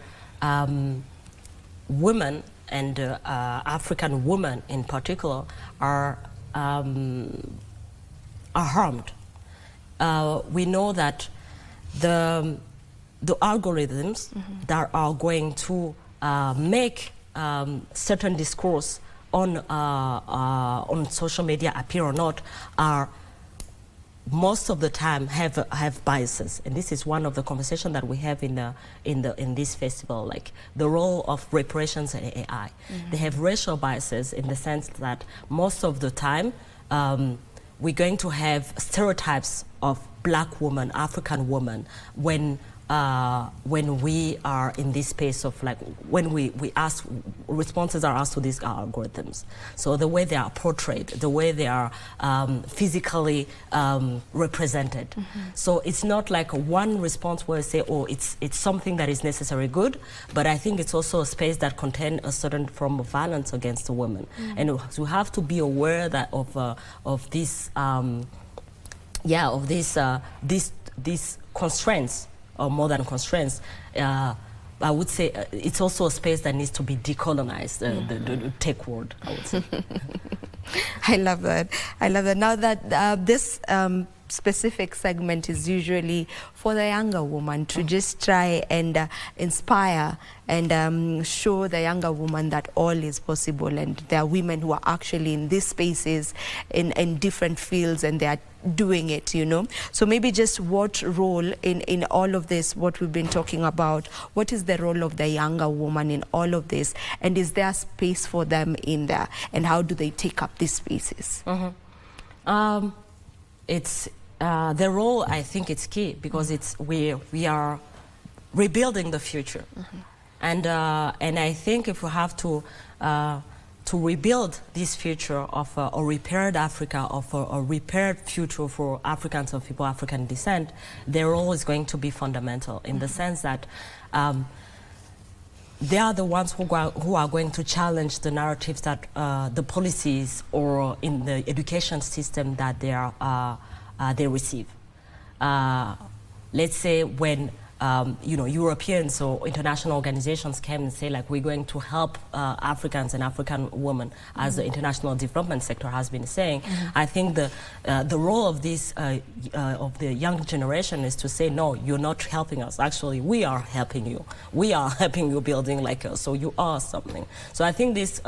women and African women in particular are harmed. We know that the algorithms that are going to make certain discourse on social media appear or not are most of the time have biases, and this is one of the conversations that we have in this festival, like the role of reparations and AI. They have racial biases in the sense that most of the time we're going to have stereotypes of Black women, African women, when we are in this space of like when we ask, responses are asked to these algorithms. So the way they are portrayed, the way they are physically represented. So it's not like one response where I say, oh, it's something that is necessarily good, but I think it's also a space that contains a certain form of violence against the women, and we have to be aware that of these these constraints, or more than constraints. I would say it's also a space that needs to be decolonized, the tech world, I would say. I love that. I love that. Now that this specific segment is usually for the younger woman to just try and inspire and show the younger woman that all is possible, and there are women who are actually in these spaces in different fields, and they are doing it, you know. So maybe just what role in all of this, what we've been talking about, what is the role of the younger woman in all of this, and is there space for them in there, and how do they take up these spaces? It's the role, I think it's key, because it's we are rebuilding the future, and I think if we have to rebuild this future of a repaired Africa, of a repaired future for Africans of people of African descent, their role is going to be fundamental in the sense that they are the ones who are going to challenge the narratives that the policies or in the education system that they receive. Let's say when Europeans or international organizations came and say, like, we're going to help Africans and African women, as the international development sector has been saying. I think the role of this of the young generation is to say, no, you're not helping us. Actually, we are helping you. We are helping you building like us. So you are something. So I think this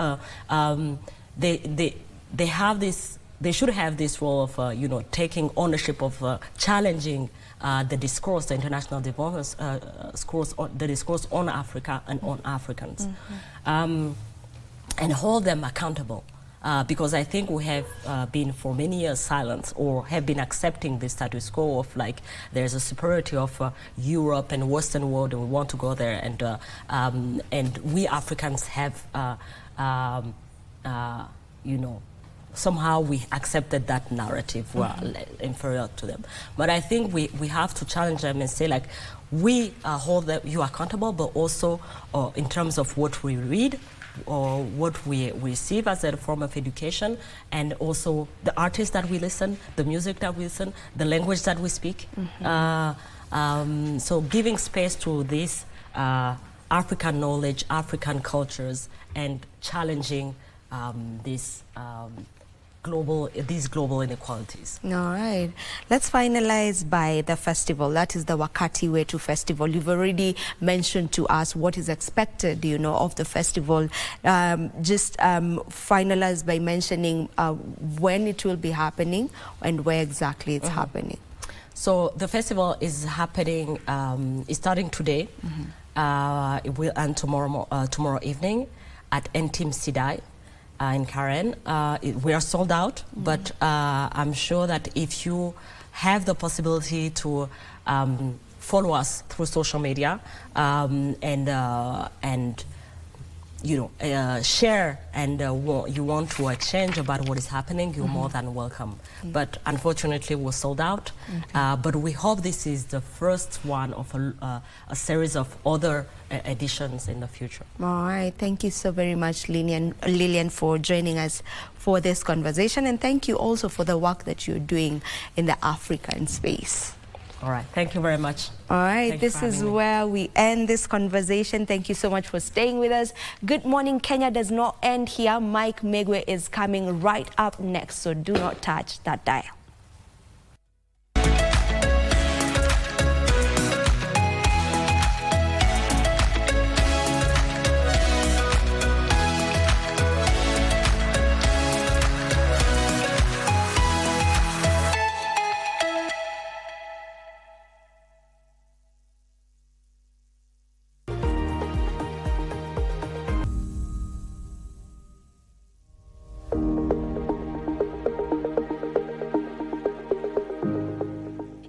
they have this they should have this role of, you know, taking ownership of challenging the discourse, the international discourse, the discourse on Africa and on Africans, and hold them accountable. Because I think we have been for many years silent, or have been accepting the status quo of like there's a superiority of Europe and Western world, and we want to go there, and we Africans have you know, somehow we accepted that narrative. We're inferior to them. But I think we have to challenge them and say, like, we hold you accountable, but also in terms of what we read, or what we receive as a form of education, and also the artists that we listen, the music that we listen, the language that we speak. So giving space to this African knowledge, African cultures, and challenging these global inequalities. All right. Let's finalize by the festival. That is the Wakati Wetu festival. You've already mentioned to us what is expected, you know, of the festival. Just finalize by mentioning when it will be happening and where exactly it's happening. So the festival is happening, is starting today. It will end tomorrow evening at Ntim Sidai. In Karen. We are sold out, but I'm sure that if you have the possibility to follow us through social media and you know, share and you want to exchange about what is happening, you're more than welcome. But unfortunately, we're sold out. But we hope this is the first one of a series of other editions in the future. All right. Thank you so very much, Lillian, for joining us for this conversation. And thank you also for the work that you're doing in the African space. All right. Thank you very much. All right. This is where we end this conversation. Thank you so much for staying with us. Good Morning Kenya does not end here. Mike Megwe is coming right up next, so do not touch that dial.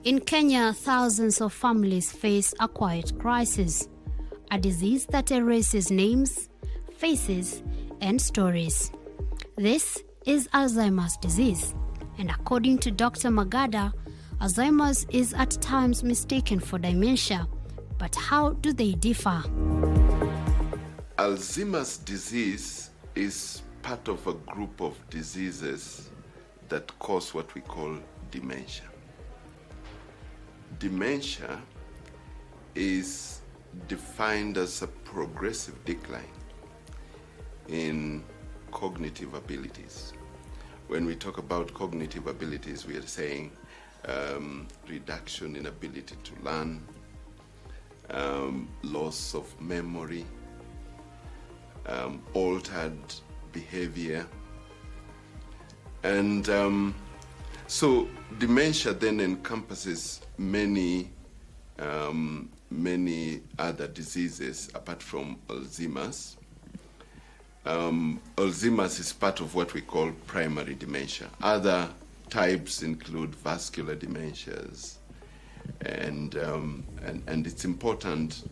In Kenya, thousands of families face a quiet crisis, a disease that erases names, faces, and stories. This is Alzheimer's disease, and according to Dr. Magada, Alzheimer's is at times mistaken for dementia. But how do they differ? Alzheimer's disease is part of a group of diseases that cause what we call dementia. Dementia is defined as a progressive decline in cognitive abilities. When we talk about cognitive abilities, we are saying reduction in ability to learn, loss of memory, altered behavior, and so dementia then encompasses many other diseases apart from Alzheimer's. Alzheimer's is part of what we call primary dementia. Other types include vascular dementias, and it's important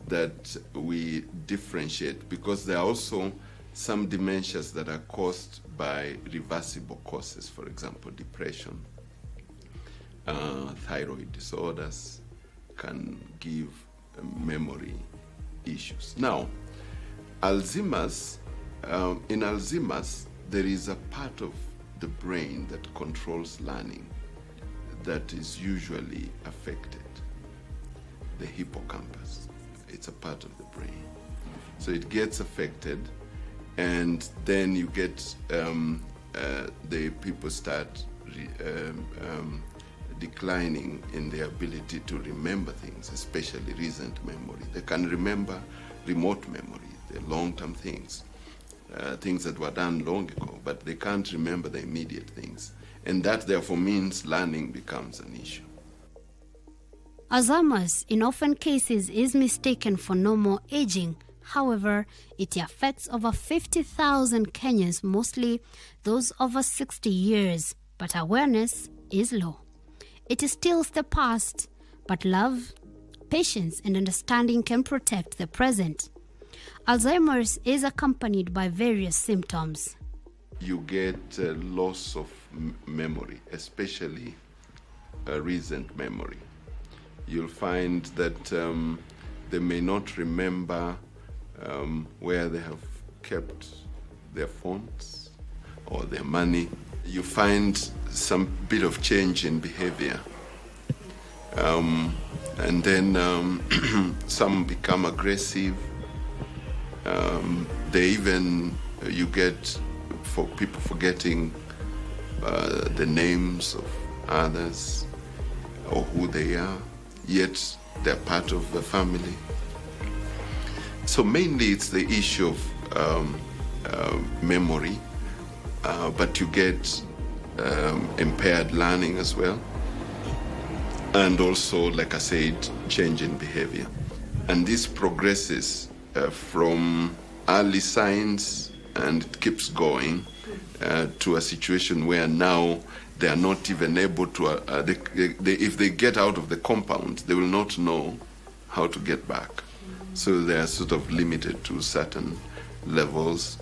that we differentiate, because there are also some dementias that are caused by reversible causes, for example, depression. Thyroid disorders can give memory issues. Now, Alzheimer's, in Alzheimer's, there is a part of the brain that controls learning that is usually affected, the hippocampus. It's a part of the brain. So it gets affected, and then you get, the people start declining in their ability to remember things, especially recent memory. They can remember remote memory, the long-term things. things that were done long ago, but they can't remember the immediate things. And that therefore means learning becomes an issue. Alzheimer's in often cases is mistaken for normal aging. However, it affects over 50,000 Kenyans, mostly those over 60 years, but awareness is low. It is still the past, but love, patience, and understanding can protect the present. Alzheimer's is accompanied by various symptoms. You get loss of memory, especially recent memory. You'll find that they may not remember where they have kept their phones or their money. You find some bit of change in behavior. And then some become aggressive. They even, you get for people forgetting the names of others or who they are, yet they're part of the family. So mainly it's the issue of memory, but you get impaired learning as well. And also, like I said, change in behavior. And this progresses from early signs and it keeps going to a situation where now they are not even able to, if they get out of the compound, they will not know how to get back. So they are sort of limited to certain levels.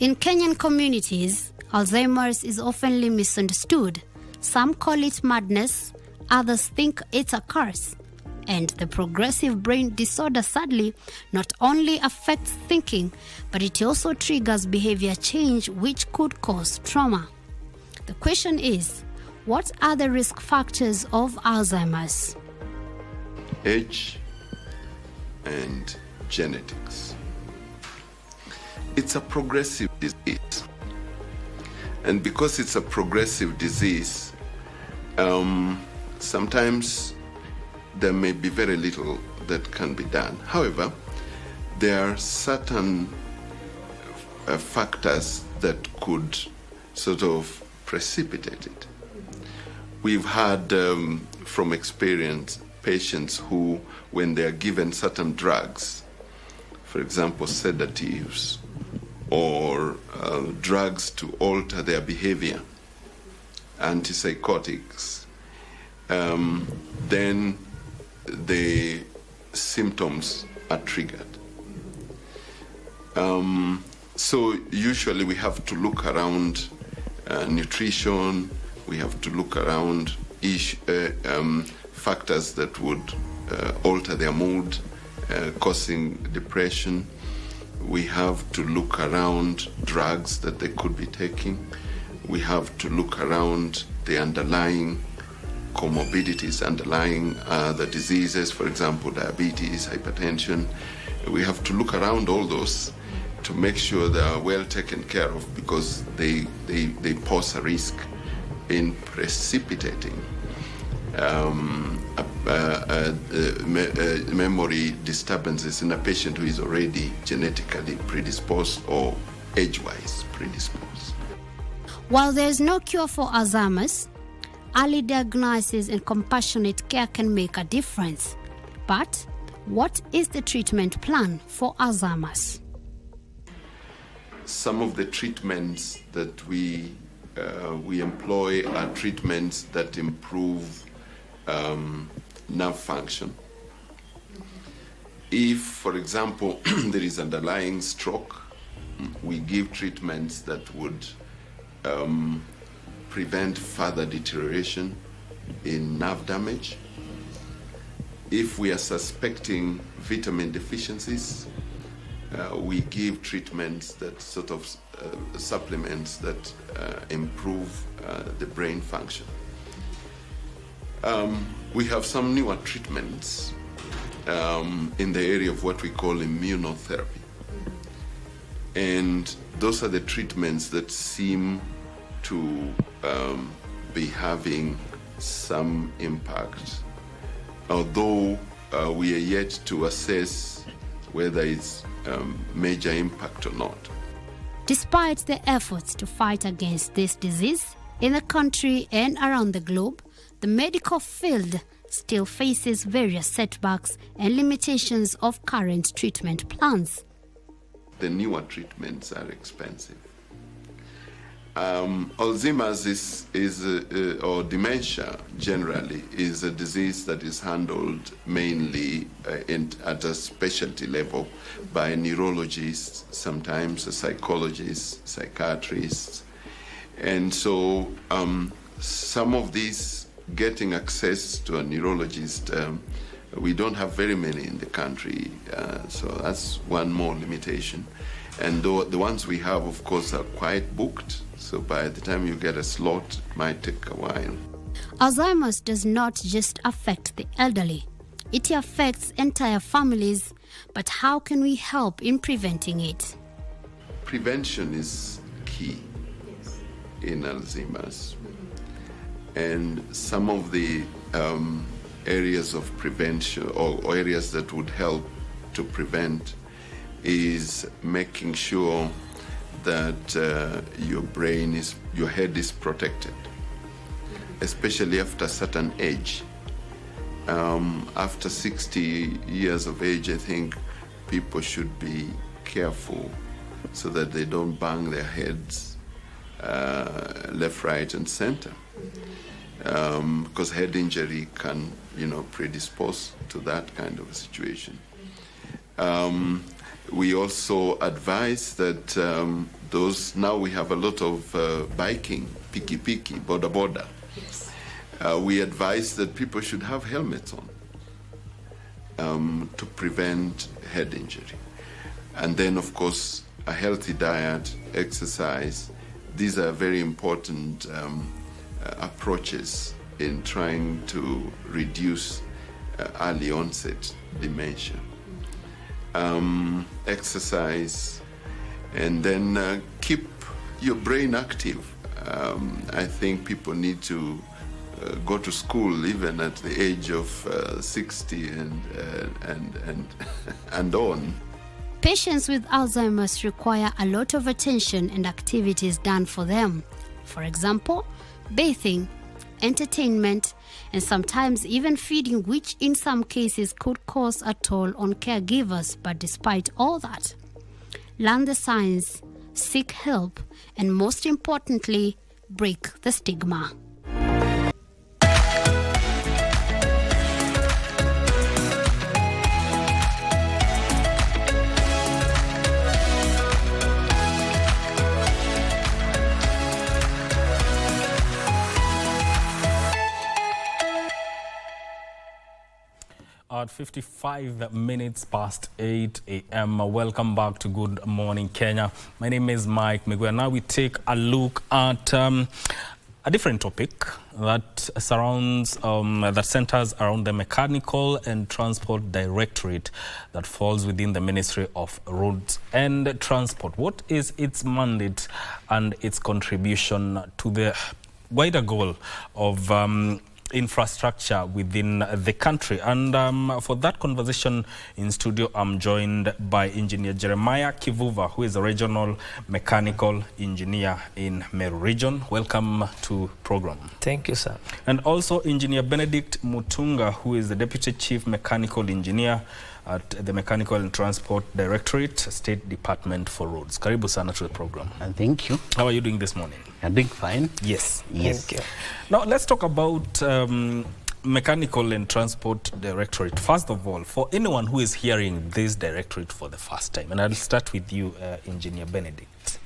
In Kenyan communities, Alzheimer's is often misunderstood. Some call it madness, others think it's a curse. And the progressive brain disorder sadly not only affects thinking, but it also triggers behavior change which could cause trauma. The question is, what are the risk factors of Alzheimer's? Age and genetics. It's a progressive disease. And because it's a progressive disease, sometimes there may be very little that can be done. However, there are certain factors that could sort of precipitate it. We've had from experience patients who, when they are given certain drugs, for example, sedatives or drugs to alter their behavior, antipsychotics, then the symptoms are triggered. So usually we have to look around nutrition, we have to look around factors that would alter their mood, causing depression. We have to look around drugs that they could be taking. We have to look around the underlying comorbidities, underlying the diseases, for example, diabetes, hypertension. We have to look around all those to make sure they are well taken care of, because they pose a risk in precipitating memory disturbances in a patient who is already genetically predisposed or age-wise predisposed. While there is no cure for Alzheimer's, early diagnosis and compassionate care can make a difference. But what is the treatment plan for Alzheimer's? Some of the treatments that we employ are treatments that improve nerve function. If, for example, there is underlying stroke, we give treatments that would prevent further deterioration in nerve damage. If we are suspecting vitamin deficiencies, we give treatments that sort of supplements that improve the brain function. We have some newer treatments in the area of what we call immunotherapy. And those are the treatments that seem to be having some impact, although we are yet to assess whether it's major impact or not. Despite the efforts to fight against this disease in the country and around the globe, the medical field still faces various setbacks and limitations of current treatment plans. The newer treatments are expensive. Alzheimer's or dementia generally is a disease that is handled mainly at a specialty level by neurologists, sometimes a psychologist, psychiatrists. And so some of these, getting access to a neurologist, we don't have very many in the country, so that's one more limitation. And the ones we have, of course, are quite booked, so by the time you get a slot, it might take a while. Alzheimer's does not just affect the elderly, it affects entire families. But how can we help in preventing it? Prevention is key in Alzheimer's. And some of the areas of prevention or areas that would help to prevent is making sure that your head is protected, especially after a certain age. After 60 years of age, I think people should be careful so that they don't bang their heads left, right, and center. Because head injury can, predispose to that kind of a situation. We also advise that now we have a lot of biking, piki, boda. We advise that people should have helmets on to prevent head injury. And then, of course, a healthy diet, exercise. These are very important approaches in trying to reduce early onset dementia. Exercise, and then keep your brain active. I think people need to go to school even at the age of 60 and on. Patients with Alzheimer's require a lot of attention and activities done for them. For example, bathing, entertainment, and sometimes even feeding, which in some cases could cause a toll on caregivers. But despite all that, learn the science, seek help, and most importantly, break the stigma. At 55 minutes past 8 a.m. Welcome back to Good Morning Kenya. My name is Mike Miguel. Now we take a look at a different topic that centers around the Mechanical and Transport Directorate that falls within the Ministry of Roads and Transport. What is its mandate and its contribution to the wider goal of infrastructure within the country? And for that conversation in studio, I'm joined by Engineer Jeremiah Kivuva, who is a regional mechanical engineer in Meru region. Welcome to program. Thank you, sir. And also Engineer Benedict Mutunga, who is the Deputy Chief Mechanical Engineer at the Mechanical and Transport Directorate, State Department for Roads. Karibu sana to the program. And thank you. How are you doing this morning? I'm doing fine. Yes. Yes. Thank you. Now let's talk about Mechanical and Transport Directorate. First of all, for anyone who is hearing this directorate for the first time, and I'll start with you, Engineer Benedict.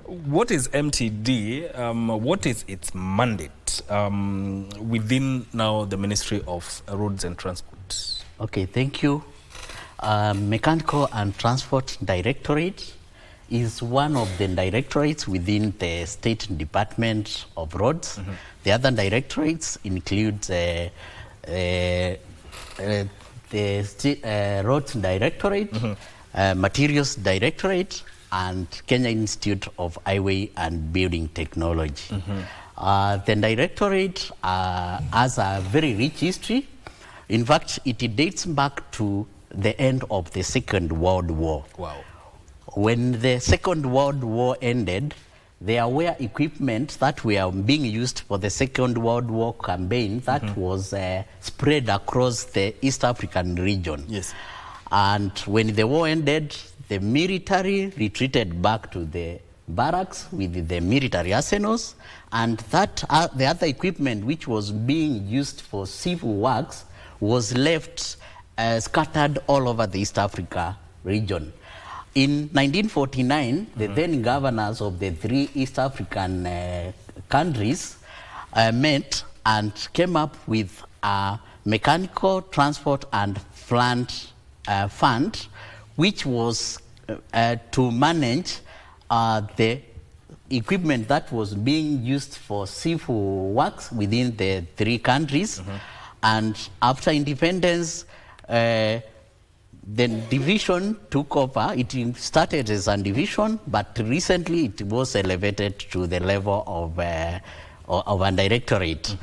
What is MTD? What is its mandate within now the Ministry of Roads and Transport? Okay, thank you. Mechanical and Transport Directorate is one of the directorates within the State Department of Roads. Mm-hmm. The other directorates include the Roads Directorate, mm-hmm. Materials Directorate, and Kenya Institute of Highway and Building Technology. Mm-hmm. The directorate has a very rich history. In fact, it dates back to the end of the Second World War. Wow. when the Second World War ended, there were equipment that were being used for the Second World War campaign that was spread across the East African region. Yes. And when the war ended, the military retreated back to the barracks with the military arsenals, and that the other equipment which was being used for civil works was left scattered all over the East Africa region. In 1949, the then governors of the 3 East African countries met and came up with a mechanical transport and plant fund, which was to manage the equipment that was being used for civil works within the 3 countries. And after independence, the division took over. It started as a division, but recently it was elevated to the level of a directorate.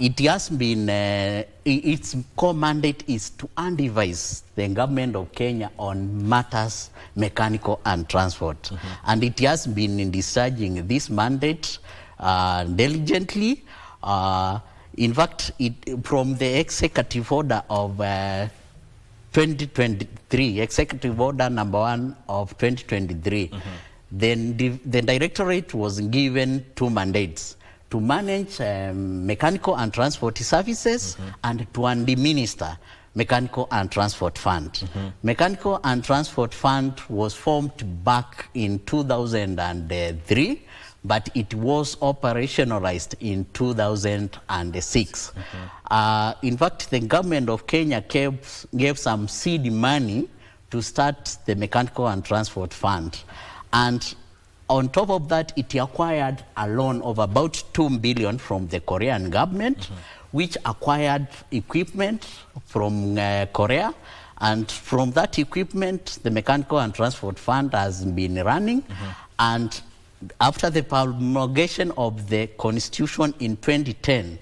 It has been, its core mandate is to advise the government of Kenya on matters mechanical and transport. And it has been discharging this mandate diligently. In fact, from the executive order of 2023, executive order number 1 of 2023, then the directorate was given 2 mandates: to manage mechanical and transport services and to administer mechanical and transport fund. Mechanical and transport fund was formed back in 2003, but it was operationalized in 2006. In fact, the government of Kenya gave some seed money to start the mechanical and transport fund. And on top of that, it acquired a loan of about 2 billion from the Korean government, which acquired equipment from Korea. And from that equipment, the mechanical and transport fund has been running. And after the promulgation of the constitution in 2010,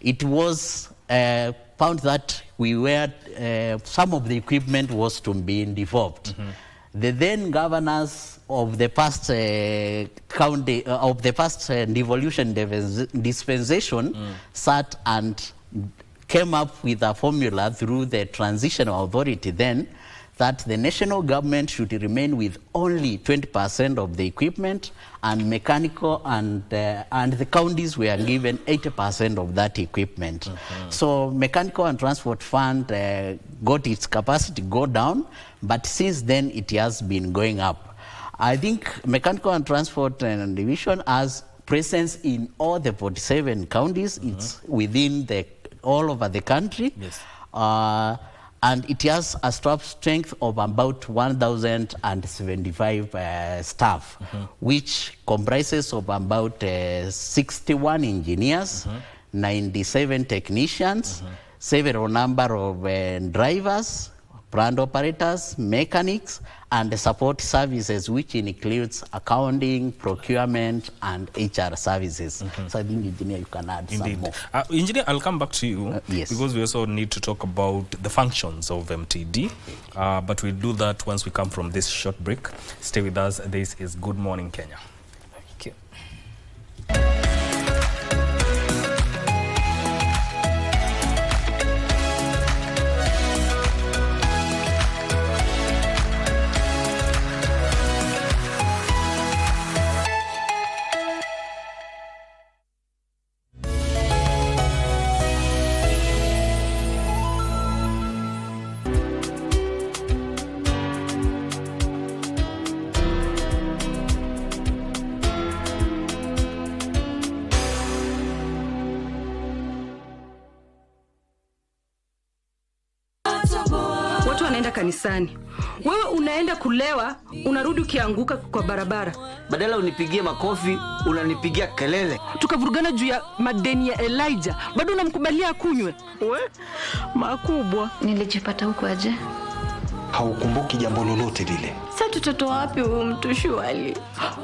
it was found that some of the equipment was to be devolved. The then governors of the past devolution dispensation sat and came up with a formula through the transitional authority then, that the national government should remain with only 20% of the equipment, and mechanical and the counties were given 80% of that equipment. So mechanical and transport fund got its capacity go down, but since then it has been going up. I think mechanical and transport division has presence in all the 47 counties. It's within all over the country. Yes. And it has a staff strength of about 1,075 staff, which comprises of about 61 engineers, 97 technicians, several number of drivers, plant operators, mechanics, and the support services, which includes accounting, procurement, and HR services. So I think, Engineer, you can add some more. Engineer, I'll come back to you, yes, because we also need to talk about the functions of MTD, but we'll do that once we come from this short break. Stay with us. This is Good Morning Kenya. Thank you. Watu wanaenda kanisani, wewe unaenda kulewa, unarudi ukianguka kwa barabara. Badala unipigie makofi, unanipigia kelele. Tukavurugana juu ya madeni ya Elijah, bado unamkubalia kunywe. We makubwa. Nilijipata huko aje? Haukumbuki jambo lolote lile. Sasa tutatoa wapi huyu mtu shwali?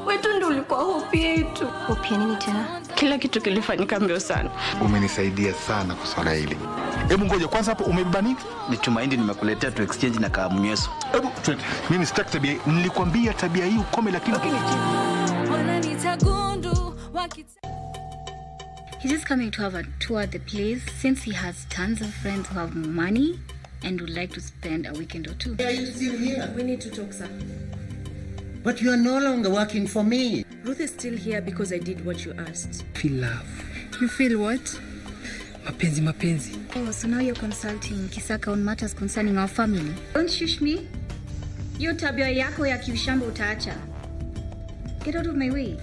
Wetu ndio ulikuwa hope yetu. Hope ya nini tena? Kila kitu kilifanyika mbio sana. Umenisaidia sana kwa swala hili. Hebu ngoja kwanza hapo umebeba nini? Ni tumaini nimekuletea tu exchange na kaamnyeso. Hebu twende. Mimi sitaki tabia. Nilikwambia tabia hii ukome lakini He's just coming to have a tour at the place since he has tons of friends who have money and would like to spend a weekend or two. Are you still here? We need to talk, sir. But you are no longer working for me. Ruth is still here because I did what you asked. Feel love. You feel what? Mapenzi. Oh, so now you're consulting Kisaka on matters concerning our family. Don't shush me. Hiyo tabia yako ya kiushamba utaacha. Get out of my way.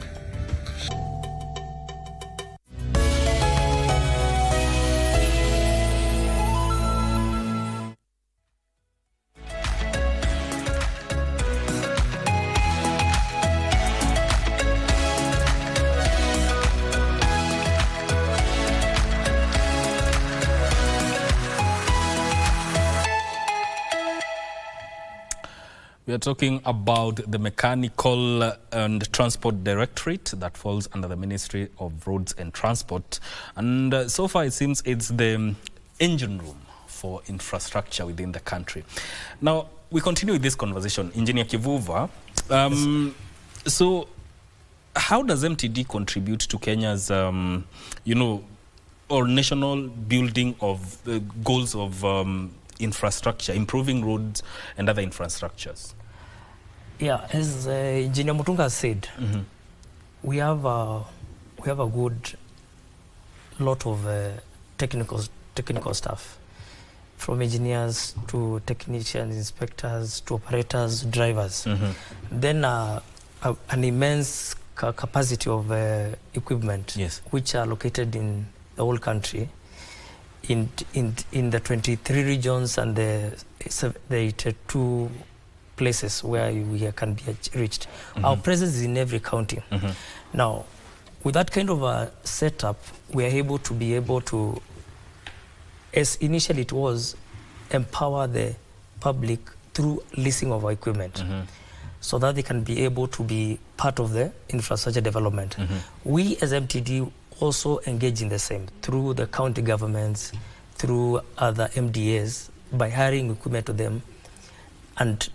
We are talking about the Mechanical and Transport Directorate that falls under the Ministry of Roads and Transport. And so far it seems it's the engine room for infrastructure within the country. Now, we continue with this conversation. Engineer Kivuva, yes. So how does MTD contribute to Kenya's, or national building of the goals of infrastructure, improving roads and other infrastructures? Yeah, as Engineer Mutunga said, we have a good lot of technical staff, from engineers to technicians, inspectors to operators, drivers. Then an immense capacity of equipment, yes, which are located in the whole country, in the 23 regions and the 82 places where we can be reached. Our presence is in every county. Now, with that kind of a setup, we are able to, as initially it was, empower the public through leasing of our equipment, so that they can be able to be part of the infrastructure development. We as MTD also engage in the same through the county governments, through other MDAs, by hiring equipment to them and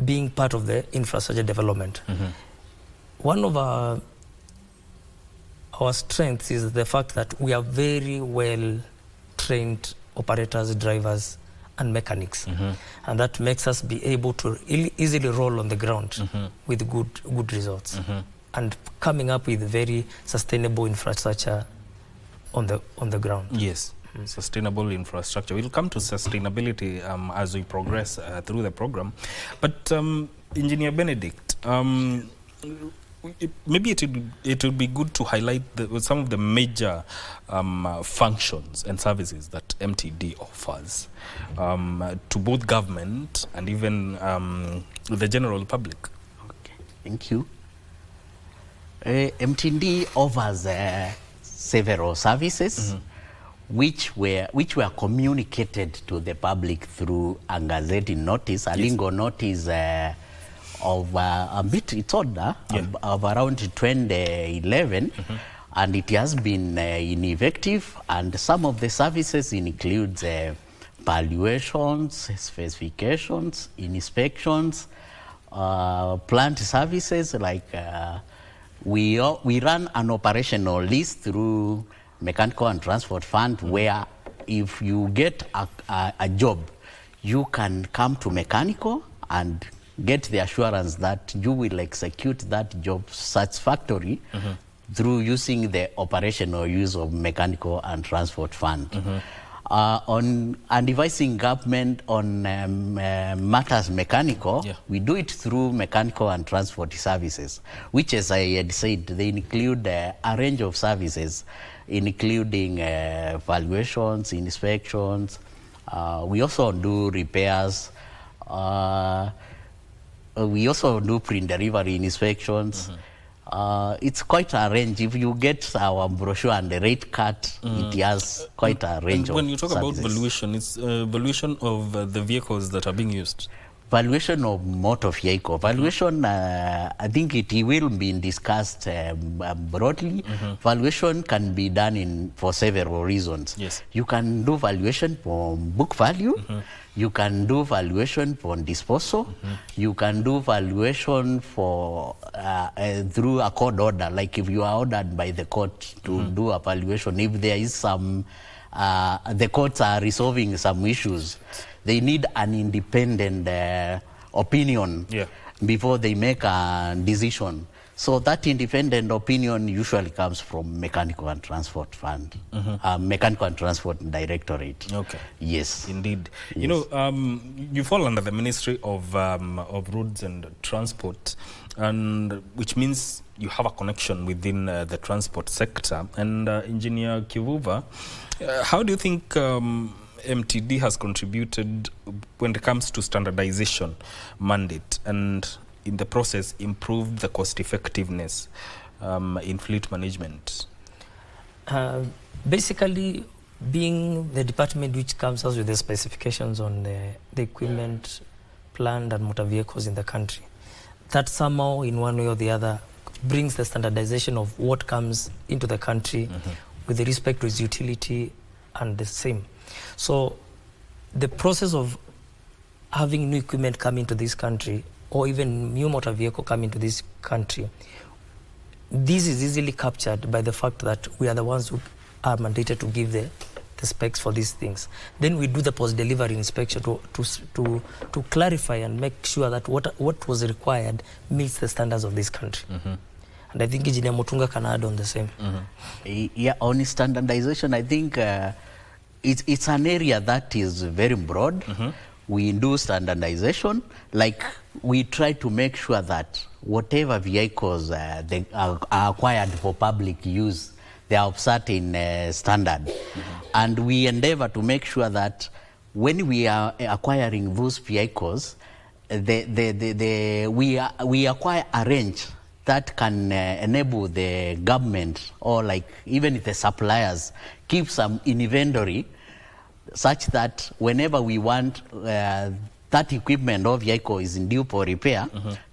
being part of the infrastructure development. One of our strengths is the fact that we are very well trained operators, drivers and mechanics, and that makes us be able to easily roll on the ground with good results and coming up with very sustainable infrastructure on the ground. Yes. Sustainable infrastructure. We'll come to sustainability as we progress through the program. But Engineer Benedict, maybe it would be good to highlight some of the major functions and services that MTD offers to both government and even the general public. Okay, thank you. MTD offers several services which were communicated to the public through a gazette notice, a lingo notice of a bit older, of around 2011, and it has been ineffective. And some of the services includes valuations, specifications, inspections, plant services like we run an operational list through Mechanical and Transport Fund, where if you get a job, you can come to Mechanical and get the assurance that you will execute that job satisfactorily through using the operational use of Mechanical and Transport Fund. On advising government on matters mechanical, we do it through Mechanical and Transport Services, which, as I had said, they include a range of services, including valuations, inspections. We also do repairs. We also do pre-delivery inspections. It's quite a range. If you get our brochure and the rate card, it has quite a range of When you talk services. about valuation, it's valuation of the vehicles that are being used. Valuation of motor vehicle. Valuation, I think it will be discussed broadly. Valuation can be done for several reasons. Yes. You can do valuation for book value. You can do valuation for disposal. You can do valuation for through a court order, like if you are ordered by the court to do a valuation. If there is some, the courts are resolving some issues, they need an independent opinion before they make a decision. So that independent opinion usually comes from Mechanical and Transport Fund, Mechanical and Transport Directorate. Okay. Yes. Indeed. Yes. You know, you fall under the Ministry of Roads and Transport, and which means you have a connection within the transport sector. And Engineer Kivuva, how do you think MTD has contributed when it comes to standardization mandate and in the process improved the cost effectiveness in fleet management? Basically, being the department which comes out with the specifications on the equipment, plant and motor vehicles in the country, that somehow in one way or the other brings the standardization of what comes into the country with respect to its utility and the same. So the process of having new equipment come into this country or even new motor vehicle come into this country, this is easily captured by the fact that we are the ones who are mandated to give the specs for these things. Then we do the post-delivery inspection to clarify and make sure that what was required meets the standards of this country. And I think Engineer Mutunga can add on the same. Yeah, on standardization, I think it's an area that is very broad. We do standardization, like we try to make sure that whatever vehicles they are acquired for public use, they are of certain standard. And we endeavor to make sure that when we are acquiring those vehicles, we acquire a range that can enable the government or like even the suppliers keep some inventory such that whenever we want that equipment or vehicle is due for repair,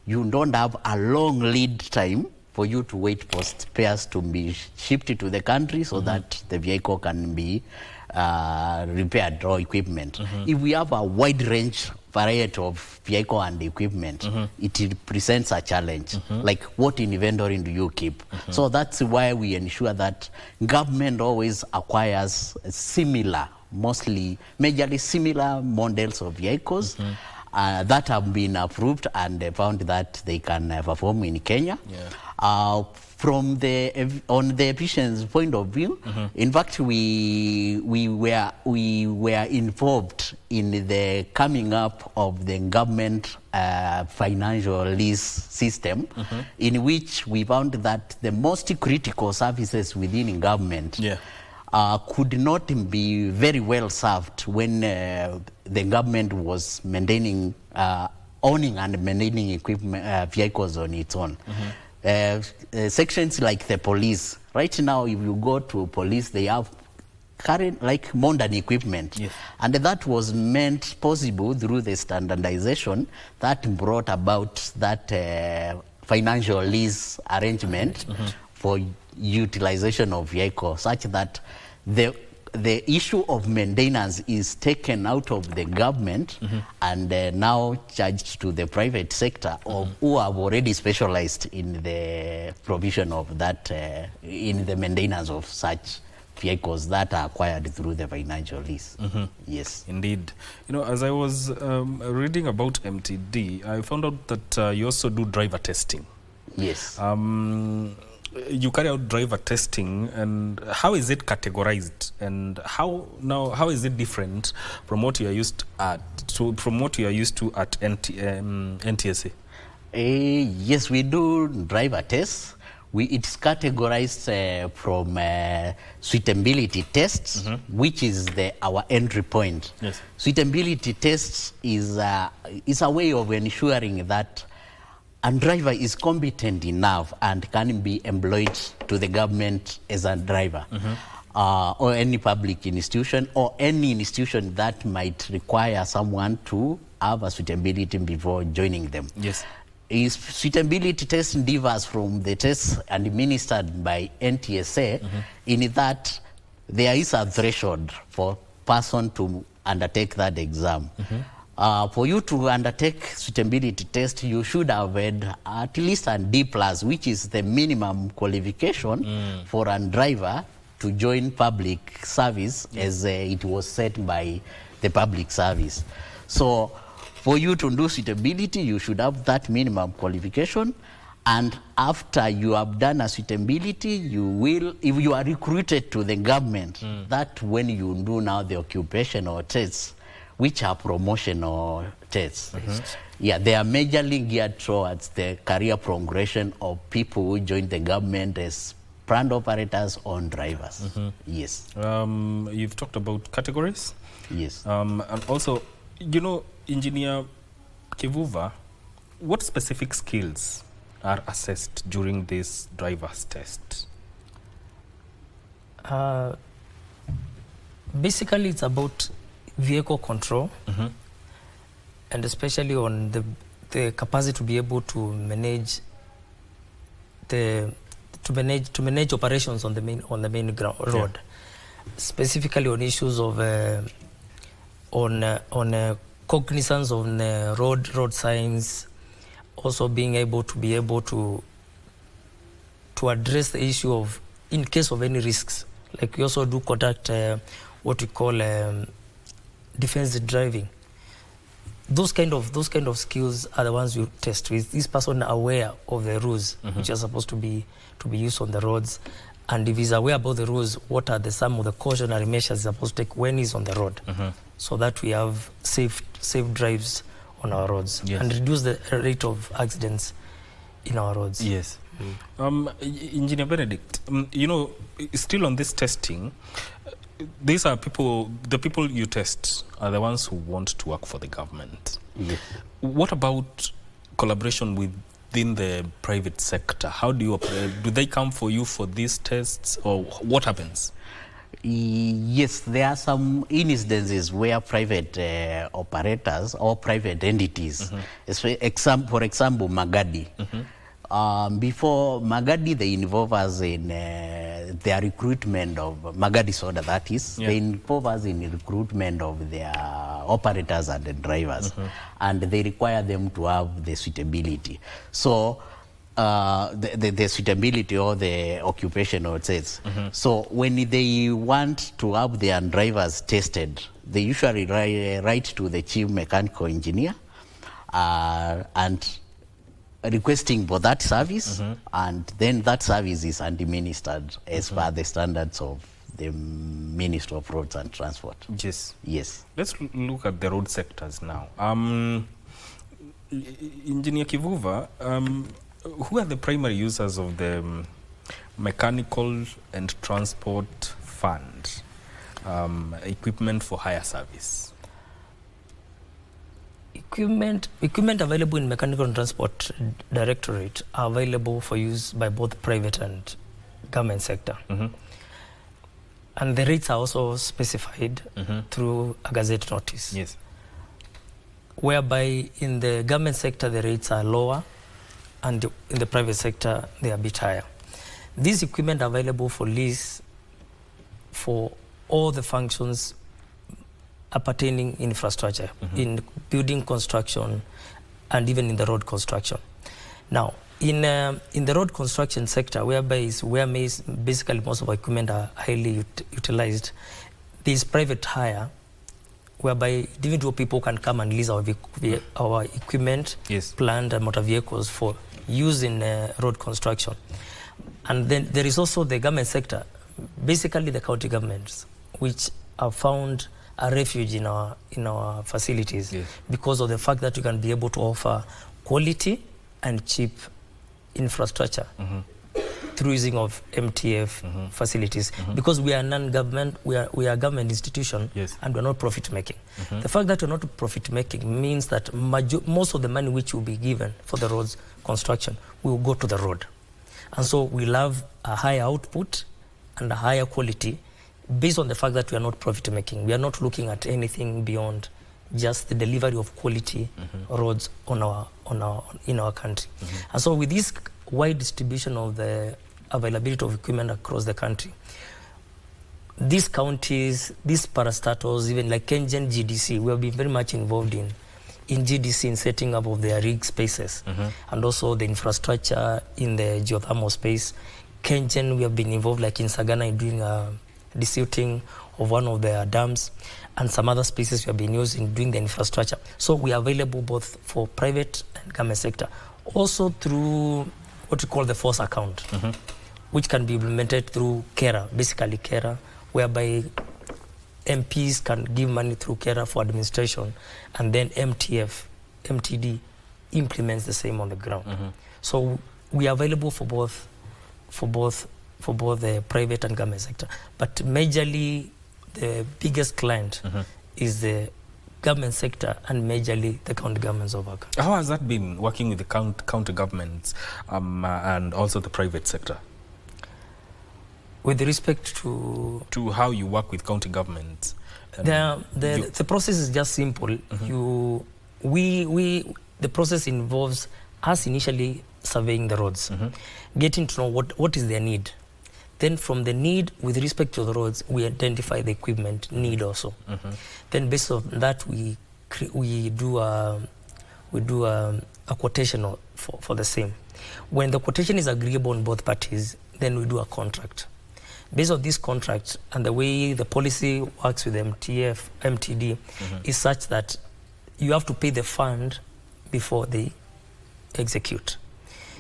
you don't have a long lead time for you to wait for spares to be shipped to the country so that the vehicle can be repaired or equipment. If we have a wide range variety of vehicle and equipment, it presents a challenge. Like what inventory do you keep? So that's why we ensure that government always acquires similar, majorly similar models of vehicles that have been approved and found that they can perform in Kenya. From on the efficiency point of view, in fact, we were involved in the coming up of the government financial lease system, in which we found that the most critical services within government could not be very well served when the government was maintaining, owning and maintaining equipment vehicles on its own. Sections like the police, right now if you go to police, they have current like modern equipment, and that was meant possible through the standardization that brought about that financial lease arrangement for utilization of vehicles, such that the issue of maintenance is taken out of the government and now charged to the private sector who have already specialized in the provision of that, in the maintenance of such vehicles that are acquired through the financial lease. Yes. Indeed. You know, as I was reading about MTD, I found out that you also do driver testing. Yes. You carry out driver testing, and how is it categorized, and how is it different from what you are used at NTSA? Yes, we do driver tests. It's categorized from suitability tests, which is our entry point. Yes. Suitability tests is a way of ensuring that a driver is competent enough and can be employed to the government as a driver, or any public institution, or any institution that might require someone to have a suitability before joining them. Yes. Is suitability test differs from the tests administered by NTSA in that there is a threshold for person to undertake that exam. For you to undertake suitability test, you should have had at least a D+, which is the minimum qualification for a driver to join public service as it was set by the public service. So for you to do suitability, you should have that minimum qualification. And after you have done a suitability, you will, if you are recruited to the government, that when you do now the occupational tests, which are promotional tests. Yeah, they are majorly geared towards the career progression of people who join the government as plant operators or drivers. Yes. You've talked about categories. Yes. And also, you know, Engineer Kivuva, what specific skills are assessed during this driver's test? Basically, it's about vehicle control, and especially on the capacity to be able to manage to manage operations on the main road, specifically on issues of on cognizance on road signs, also being able to address the issue of in case of any risks. Like we also do conduct what we call defensive driving. Those kind of skills are the ones you test with. This person aware of the rules which are supposed to be used on the roads, and if he's aware about the rules, what are some of the cautionary measures he's supposed to take when he's on the road, so that we have safe drives on our roads and reduce the rate of accidents in our roads. Yes. Engineer Benedict, you know, still on this testing, these are the people you test are the ones who want to work for the government. Yes. What about collaboration within the private sector? How do you operate? Do they come for you for these tests, or what happens? Yes, there are some instances where private operators or private entities, for example, Magadi. Before Magadi, they involve us in their recruitment of Magadi Soda, that is. They involve us in recruitment of their operators and the drivers, and they require them to have the suitability. So the suitability or the occupational tests. So when they want to have their drivers tested, they usually write to the chief mechanical engineer and requesting for that service, and then that service is administered as per the standards of the Ministry of Roads and Transport. Yes. Yes. Let's look at the road sectors now. Engineer Kivuva, who are the primary users of the mechanical and transport fund, equipment for hire service? Equipment available in Mechanical and Transport Directorate are available for use by both private and government sector. And the rates are also specified through a gazette notice. Yes. Whereby in the government sector the rates are lower, and in the private sector they are a bit higher. This equipment available for lease for all the functions appertaining infrastructure, in building construction, and even in the road construction. Now, in the road construction sector, where basically most of our equipment are highly utilized, there is private hire, whereby individual people can come and lease our equipment, plant and motor vehicles for use in road construction. And then there is also the government sector, basically the county governments, which have found a refuge in our facilities because of the fact that we can be able to offer quality and cheap infrastructure through using of MTF facilities, because we are non-government, we are a government institution, and we are not profit making. The fact that we are not profit making means that most of the money which will be given for the roads construction will go to the road, and so we'll have a higher output and a higher quality based on the fact that we are not profit making. We are not looking at anything beyond just the delivery of quality roads in our country. And so with this wide distribution of the availability of equipment across the country, these counties, these parastatals, even like Kenyan GDC, we have been very much involved in GDC in setting up of their rig spaces and also the infrastructure in the geothermal space. Kenyan, we have been involved like in Sagana in doing desilting of one of their dams, and some other spaces we have been using doing the infrastructure. So we are available both for private and government sector. Also through what we call the force account, which can be implemented through KERA, basically KERA, whereby MPs can give money through KERA for administration, and then MTD implements the same on the ground. So we are available for both the private and government sector. But majorly, the biggest client is the government sector and majorly the county governments of our country. How has that been working with the county governments and also the private sector? With respect to how you work with county governments? The process is just simple. The process involves us initially surveying the roads, getting to know what is their need. Then from the need with respect to the roads, we identify the equipment need also. Then based on that, we do a quotation for the same. When the quotation is agreeable on both parties, then we do a contract. Based on this contract and the way the policy works with MTD is such that you have to pay the fund before they execute.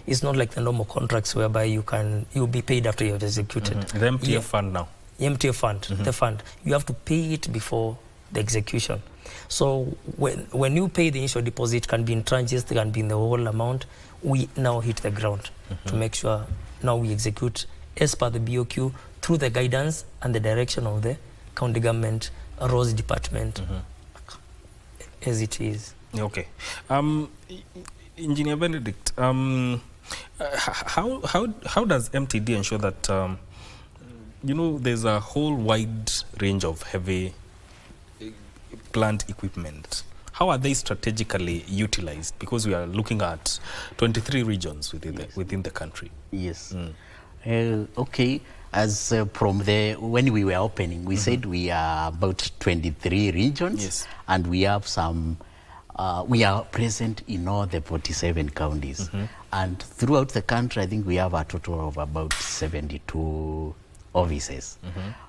It's not like the normal contracts whereby you'll be paid after you have executed. The MTF fund now. The MTF fund, the fund. You have to pay it before the execution. So when you pay the initial deposit, it can be in tranches, it can be in the whole amount. We now hit the ground to make sure now we execute as per the BOQ through the guidance and the direction of the county government, roads department, as it is. Okay. Engineer Benedict, how does MTD ensure that there's a whole wide range of heavy plant equipment? How are they strategically utilized? Because we are looking at 23 regions within the country. Yes. Okay. As from when we were opening, we said we are about 23 regions, and we have some. We are present in all the 47 counties, and throughout the country, I think we have a total of about 72 offices.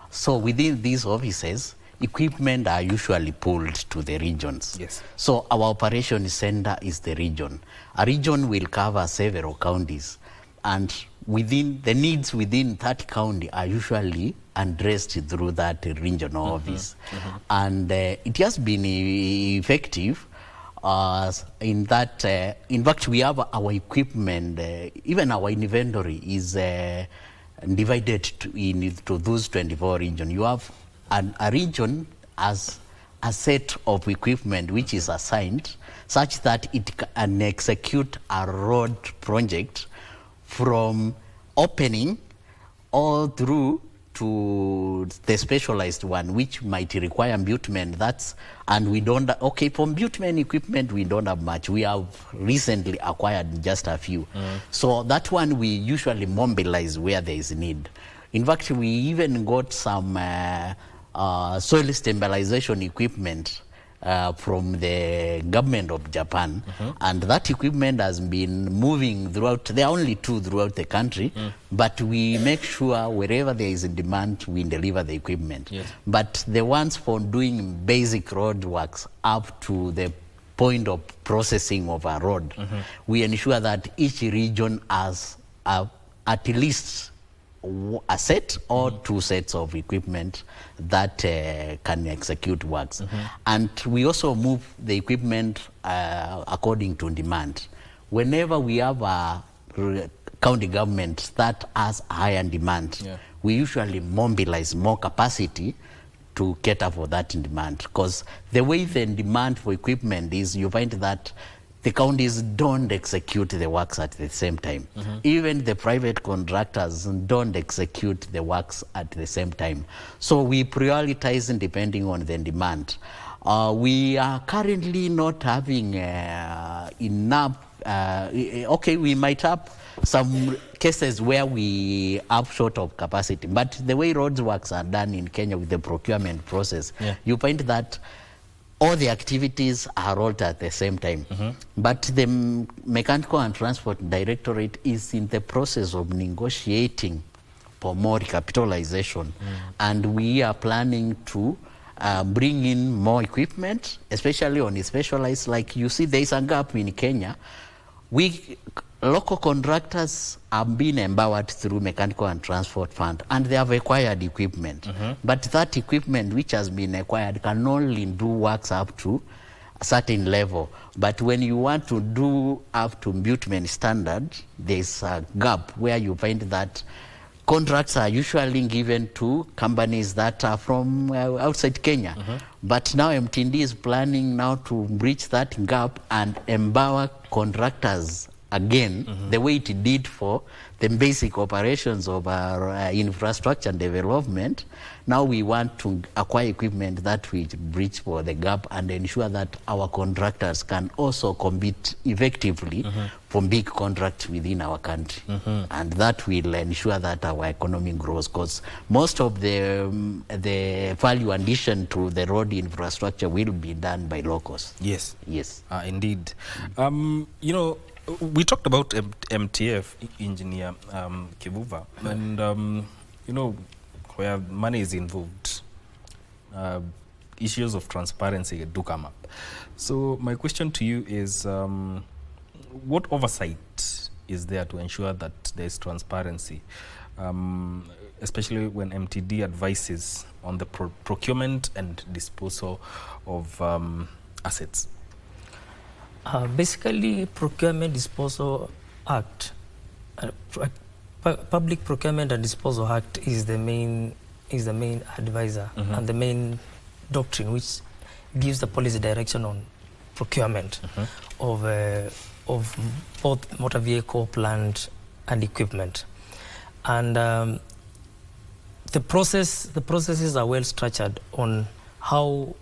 So within these offices, equipment are usually pulled to the regions. So our operation center is the region. A region will cover several counties, and within the needs within that county are usually addressed through that regional office, and it has been effective. In that, in fact, we have our equipment, even our inventory is divided into those 24 regions. You have a region as a set of equipment which is assigned such that it can execute a road project from opening all through to the specialized one, which might require embutment. And we don't, okay, for embutment equipment, we don't have much. We have recently acquired just a few. So that one we usually mobilize where there is need. In fact, we even got some soil stabilization equipment from the government of Japan, and that equipment has been moving throughout. There are only 2 throughout the country, but we make sure wherever there is a demand, we deliver the equipment. But the ones for doing basic road works up to the point of processing of a road, we ensure that each region has at least a set or 2 sets of equipment that can execute works. And we also move the equipment according to demand. Whenever we have a county government that has higher demand, we usually mobilize more capacity to cater for that demand. Because the way the demand for equipment is, you find that the counties don't execute the works at the same time. Even the private contractors don't execute the works at the same time. So we prioritize depending on the demand. We are currently not having enough. Okay, we might have some cases where we are short of capacity, but the way roads works are done in Kenya with the procurement process, you find that all the activities are rolled at the same time. But the Mechanical and Transport Directorate is in the process of negotiating for more recapitalization, and we are planning to bring in more equipment, especially on the specialized. Like you see, there is a gap in Kenya. Local contractors are being empowered through Mechanical and Transport Fund, and they have acquired equipment. But that equipment which has been acquired can only do works up to a certain level. But when you want to do up to bitumen standard, there's a gap where you find that contracts are usually given to companies that are from outside Kenya. But now MTD is planning now to bridge that gap and empower contractors again, the way it did for the basic operations of our infrastructure development. Now we want to acquire equipment that will bridge for the gap and ensure that our contractors can also compete effectively for big contracts within our country. And that will ensure that our economy grows, because most of the value addition to the road infrastructure will be done by locals. Yes. Yes. Indeed. You know, we talked about MTF, Engineer Kivuva, and you know, where money is involved, issues of transparency do come up. So my question to you is, what oversight is there to ensure that there is transparency, especially when MTD advises on the procurement and disposal of assets? Basically, Procurement Disposal Act, Public Procurement and Disposal Act is the main advisor and the main doctrine which gives the policy direction on procurement of both motor vehicle, plant, and equipment. And the processes are well structured on how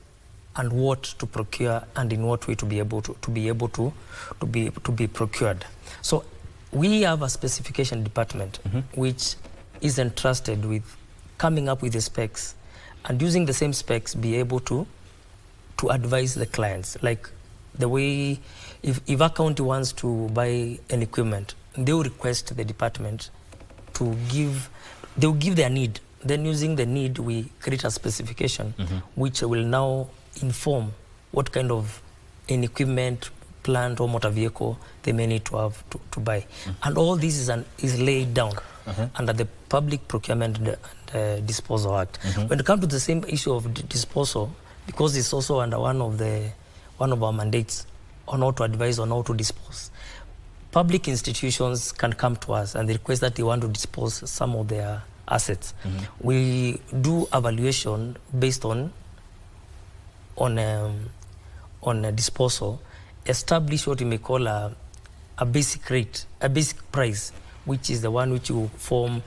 and what to procure and in what way to be able to be procured. So we have a specification department which is entrusted with coming up with the specs and using the same specs be able to advise the clients. Like the way if a county wants to buy an equipment, they will request the department to give their need. Then using the need, we create a specification which will now inform what kind of an equipment, plant or motor vehicle they may need to have to buy. And all this is laid down under the Public Procurement and Disposal Act. When it comes to the same issue of disposal, because it's also under one of our mandates on how to advise on how to dispose, public institutions can come to us and they request that they want to dispose some of their assets. We do evaluation based on a disposal, establish what you may call a basic rate, a basic price, which is the one which will form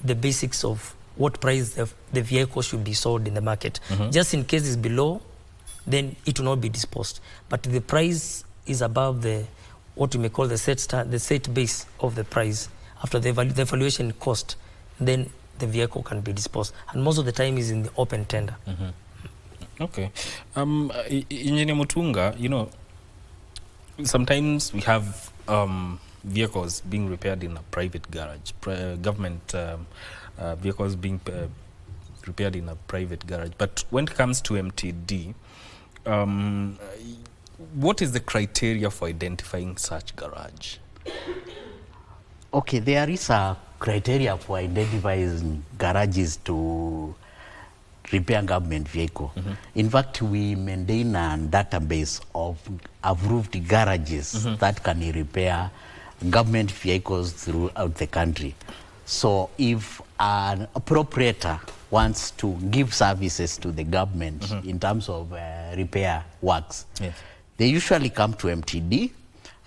the basics of what price the vehicle should be sold in the market. Just in case it's below, then it will not be disposed. But the price is above what you may call the set base of the price. After the evaluation cost, then the vehicle can be disposed. And most of the time is in the open tender. Okay. Engineer Mutunga, you know, sometimes we have vehicles being repaired in a private garage, government vehicles being repaired in a private garage. But when it comes to MTD, what is the criteria for identifying such garage? Okay, there is a criteria for identifying garages to repair government vehicle. In fact, we maintain a database of approved garages that can repair government vehicles throughout the country. So if an operator wants to give services to the government in terms of repair works, they usually come to MTD,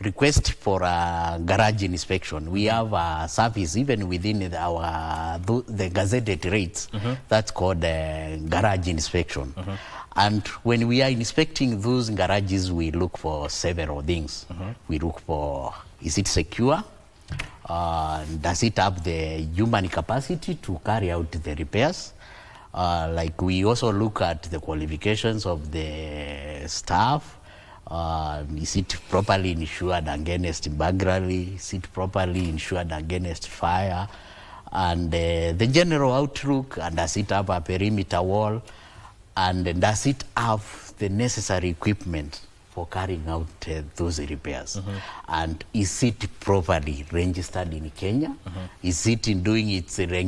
request for a garage inspection. We have a service even within the gazetted rates that's called garage inspection. And when we are inspecting those garages, we look for several things. We look for, is it secure? Does it have the human capacity to carry out the repairs? Like we also look at the qualifications of the staff. Is it properly insured against burglary? Is it properly insured against fire? And the general outlook, and does it have a perimeter wall? And does it have the necessary equipment for carrying out those repairs? And is it properly registered in Kenya? Is it in doing its statutory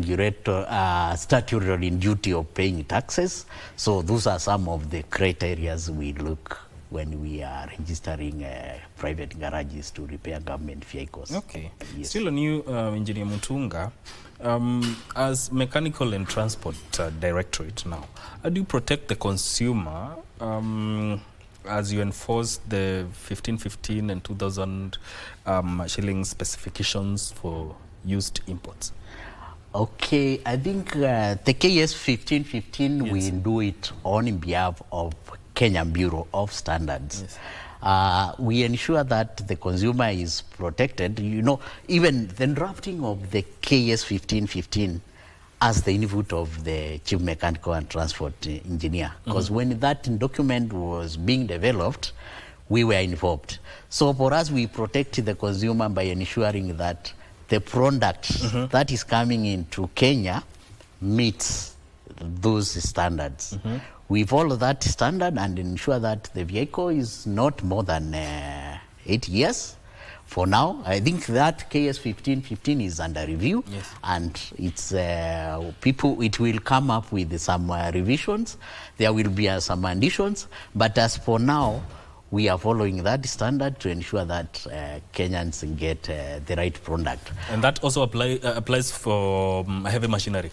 duty of paying taxes? So those are some of the criteria we look when we are registering private garages to repair government vehicles. Okay. Yes. Still on you, Engineer Mutunga. As Mechanical and Transport Directorate now, how do you protect the consumer as you enforce the 1515 and 2000 shilling specifications for used imports? Okay, I think the KS 1515, we do it on behalf of Kenyan Bureau of Standards. We ensure that the consumer is protected. You know, even the drafting of the KS 1515 as the input of the Chief Mechanical and Transport Engineer, because when that document was being developed, we were involved. So for us, we protect the consumer by ensuring that the product that is coming into Kenya meets those standards. We follow that standard and ensure that the vehicle is not more than 8 years. For now, I think that KS 1515 is under review, and it's it will come up with some revisions. There will be some additions, but as for now, we are following that standard to ensure that Kenyans get the right product. And that also applies for heavy machinery?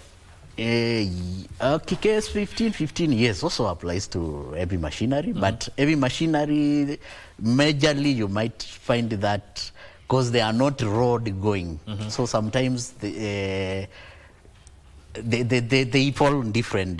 KS 1515, yes, also applies to heavy machinery, but heavy machinery, majorly you might find that because they are not road going, so sometimes they fall in different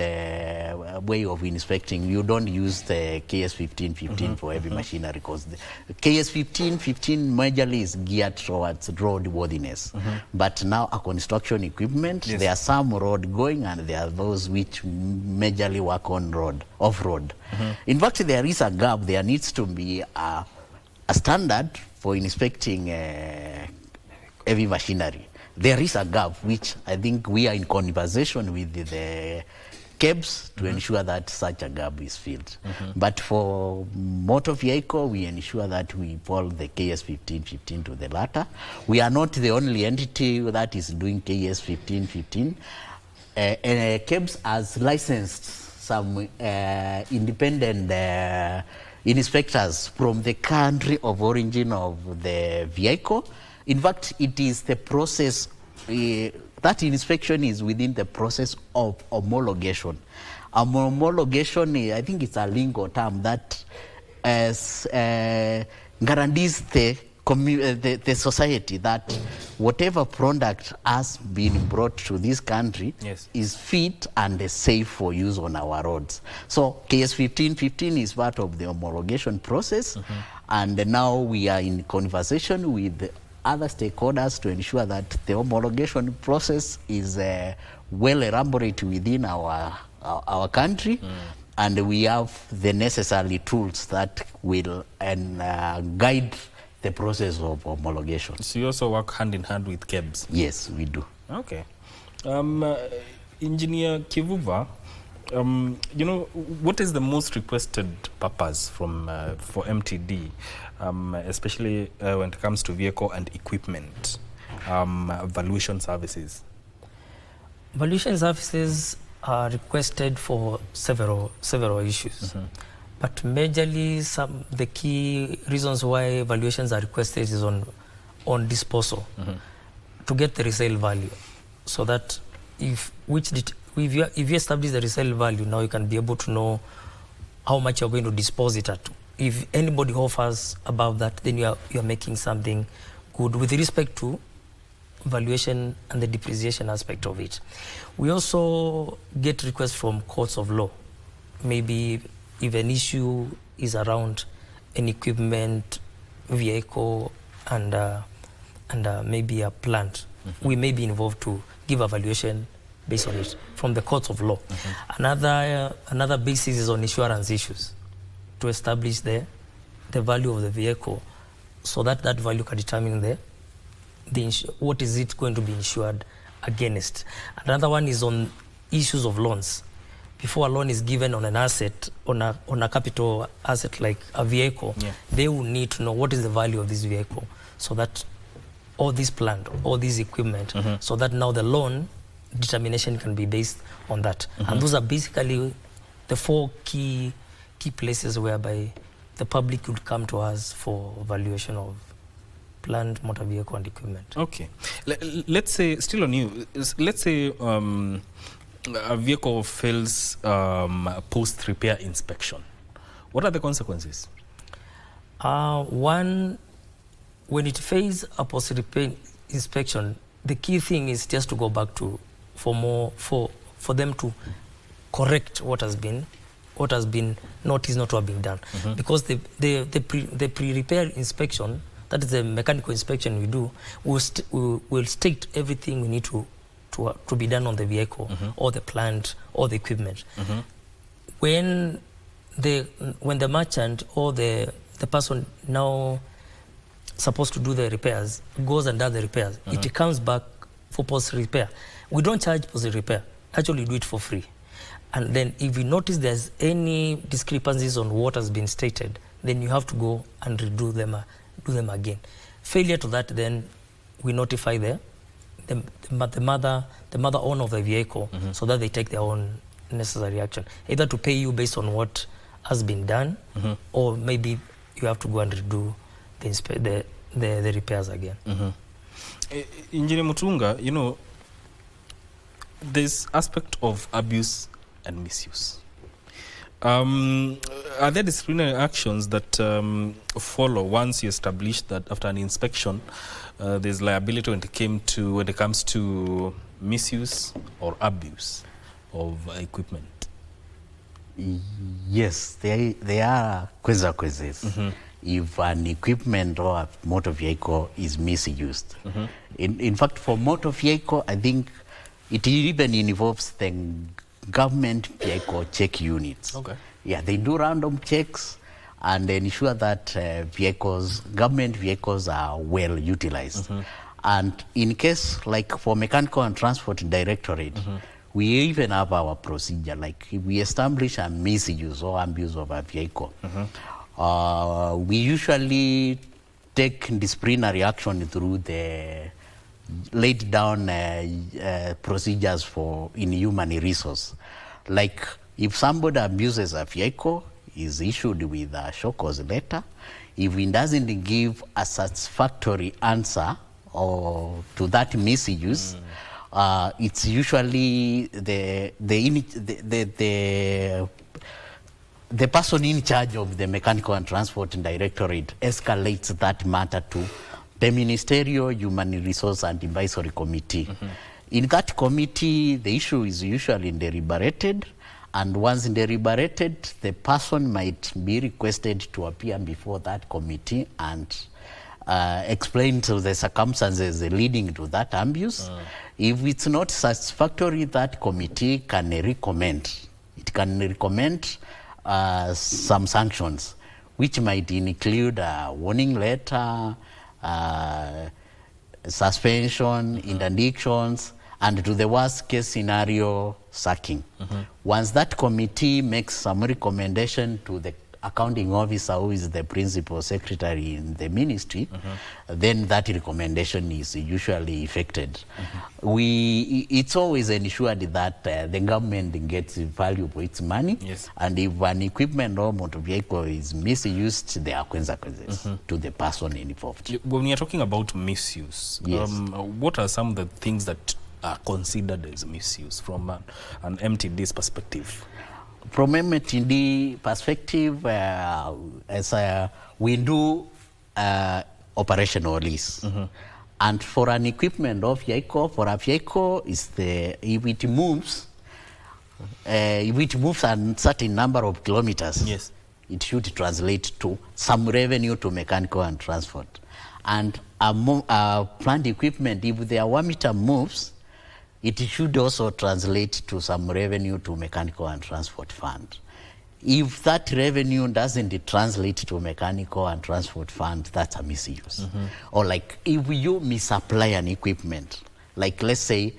way of inspecting. You don't use the KS 1515 for heavy machinery, because the KS 1515 majorly is geared towards roadworthiness. But now a construction equipment, there are some road going and there are those which majorly work on off-road. In fact, there is a gap. There needs to be a standard for inspecting heavy machinery. There is a gap, which I think we are in conversation with the KEBS to ensure that such a gap is filled. But for motor vehicle, we ensure that we follow the KS 1515 to the latter. We are not the only entity that is doing KS 1515. KEBS has licensed some independent inspectors from the country of origin of the vehicle. In fact, it is the process, that inspection is within the process of homologation. Homologation, I think it's a lingo term that guarantees the society that whatever product has been brought to this country is fit and safe for use on our roads. So KS 1515 is part of the homologation process, and now we are in conversation with other stakeholders to ensure that the homologation process is well elaborated within our country, and we have the necessary tools that will guide the process of homologation. So you also work hand in hand with KEBS? Yes, we do. Okay. Engineer Kivuva, you know, what is the most requested purpose from for MTD, especially when it comes to vehicle and equipment, valuation services? Valuation services are requested for several issues. But majorly, the key reasons why valuations are requested is on disposal, to get the resale value, so that if you establish the resale value, now you can be able to know how much you're going to dispose it at if anybody offers above that, then you are making something good with respect to valuation and the depreciation aspect of it. We also get requests from courts of law. Maybe if an issue is around an equipment, vehicle, and maybe a plant, we may be involved to give a valuation based on it from the courts of law. Another basis is on insurance issues, to establish the value of the vehicle, so that value can determine what is it going to be insured against. Another one is on issues of loans. Before a loan is given on an asset, on a capital asset like a vehicle, they will need to know what is the value of this vehicle, so that all this plant, all this equipment, so that now the loan determination can be based on that. And those are basically the 4 key places whereby the public would come to us for valuation of plant, motor vehicle, and equipment. Okay. Let's say, still on you, let's say a vehicle fails post-repair inspection. What are the consequences? One, when it fails a post-repair inspection, the key thing is just to go back to for them to correct what has been noticed not to have been done. Because the pre-repair inspection, that is the mechanical inspection we do, will state everything we need to be done on the vehicle, or the plant, or the equipment. When the merchant or the person now supposed to do the repairs goes and does the repairs, it comes back for post-repair. We don't charge post-repair. Actually, we do it for free. And then if you notice there's any discrepancies on what has been stated, then you have to go and redo them, do them again. Failure to that, then we notify the mother owner of the vehicle, so that they take their own necessary action, either to pay you based on what has been done, or maybe you have to go and redo the repairs again. Engineer Mutunga, you know, there's aspect of abuse and misuse. Are there disciplinary actions that follow once you establish that after an inspection there's liability when it comes to misuse or abuse of equipment? Yes, there are consequences if an equipment or a motor vehicle is misused. In fact, for motor vehicle, I think it even involves the government vehicle check units. Okay. Yeah, they do random checks and ensure that government vehicles are well utilized. And in case, like for Mechanical and Transport Directorate, we even have our procedure. Like if we establish a misuse or abuse of a vehicle, we usually take disciplinary action through the laid down procedures in human resource. Like if somebody abuses a vehicle, is issued with a show cause letter. If he doesn't give a satisfactory answer to that misuse, it's usually the person in charge of the Mechanical and Transport Directorate escalates that matter to the Ministerial Human Resource and Advisory Committee. In that committee, the issue is usually deliberated, and once deliberated, the person might be requested to appear before that committee and explain to the circumstances leading to that abuse. If it's not satisfactory, that committee can recommend. It can recommend some sanctions, which might include a warning letter, suspension, interdictions, and to the worst case scenario, sacking. Once that committee makes some recommendation to the accounting officer, who is the principal secretary in the ministry, then that recommendation is usually effected. It's always ensured that the government gets value for its money, and if an equipment or motor vehicle is misused, there are consequences to the person involved. When you're talking about misuse, what are some of the things that are considered as misuse from an MTD's perspective? from MTD perspective, as we do operational lease. And for an equipment of vehicle, for a vehicle, is if it moves a certain number of kilometers, yes, it should translate to some revenue to mechanical and transport. And a plant equipment, if the hour meter moves, it should also translate to some revenue to mechanical and transport fund. If that revenue doesn't translate to mechanical and transport fund, that's a misuse. Or like if you misapply an equipment, like let's say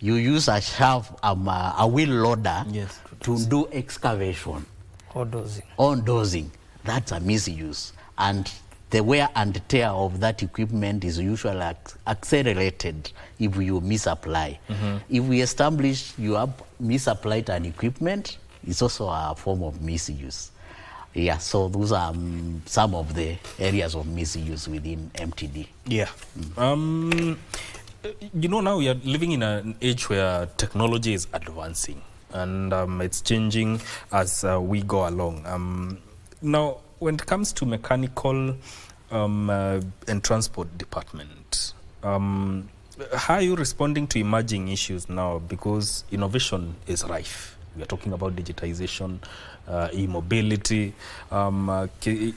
you use a shaft, a wheel loader, yes, to do excavation or dozing. On dozing, that's a misuse. And the wear and tear of that equipment is usually accelerated if you misapply. If we establish you have misapplied an equipment, it's also a form of misuse. Yeah, so those are some of the areas of misuse within MTD. Yeah. You know, now we are living in an age where technology is advancing and it's changing as we go along. Now, when it comes to mechanical and transport department, how are you responding to emerging issues now? Because innovation is rife. We are talking about digitization, e-mobility,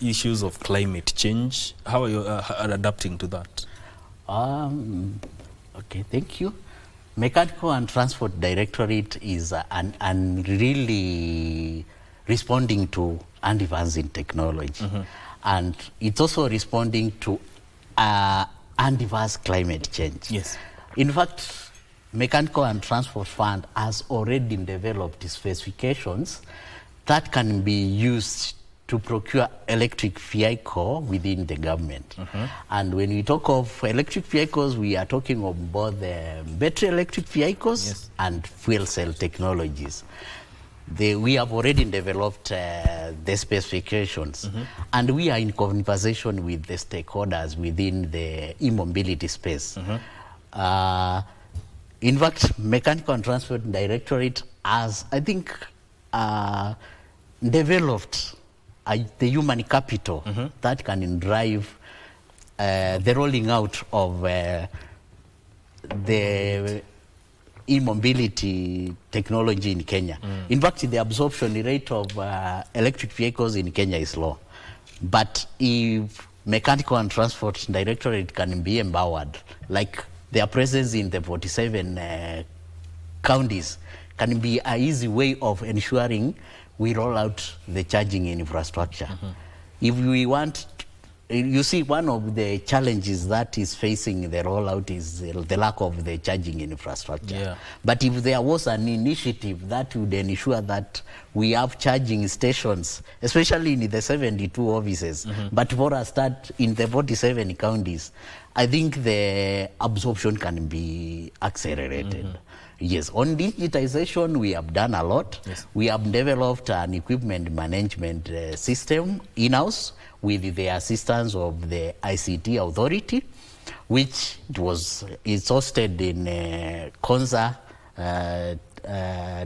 issues of climate change. How are you adapting to that? Okay, thank you. Mechanical and Transport Directorate is really responding to advancing technology. And it's also responding to adverse climate change. Yes. In fact, Mechanical and Transport Fund has already developed specifications that can be used to procure electric vehicle within the government. And when we talk of electric vehicles, we are talking of both battery electric vehicles, yes, and fuel cell technologies. We have already developed the specifications, and we are in conversation with the stakeholders within the e-mobility space. In fact, Mechanical and Transport Directorate has, I think, developed the human capital that can drive the rolling out of the e-mobility technology in Kenya. In fact, the absorption rate of electric vehicles in Kenya is low. But if Mechanical and Transport Directorate can be empowered, like their presence in the 47 counties can be an easy way of ensuring we roll out the charging infrastructure. If we want, you see, one of the challenges that is facing the rollout is the lack of the charging infrastructure. Yeah. But if there was an initiative that would ensure that we have charging stations, especially in the 72 offices, but for a start in the 47 counties, I think the absorption can be accelerated. Yes, on digitization, we have done a lot. Yes. We have developed an equipment management system in-house with the assistance of the ICT authority, which is hosted in Konza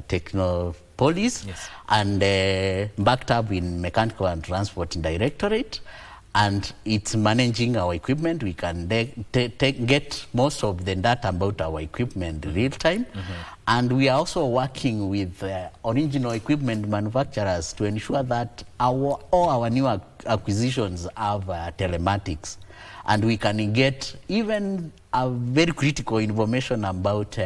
Technopolis, yes, and backed up in Mechanical and Transport Directorate. And it's managing our equipment. We can get most of the data about our equipment real time. And we are also working with original equipment manufacturers to ensure that all our new acquisitions have telematics. And we can get even very critical information about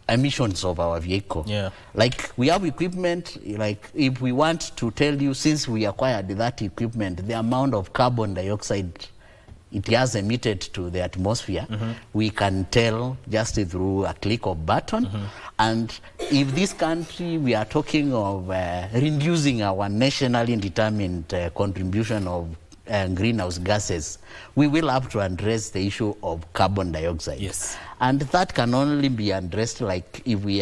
emissions of our vehicle. Yeah. Like we have equipment, like if we want to tell you, since we acquired that equipment, the amount of carbon dioxide it has emitted to the atmosphere, we can tell just through a click of button. And if this country, we are talking of reducing our nationally determined contribution of greenhouse gases, we will have to address the issue of carbon dioxide. Yes. And that can only be addressed like if we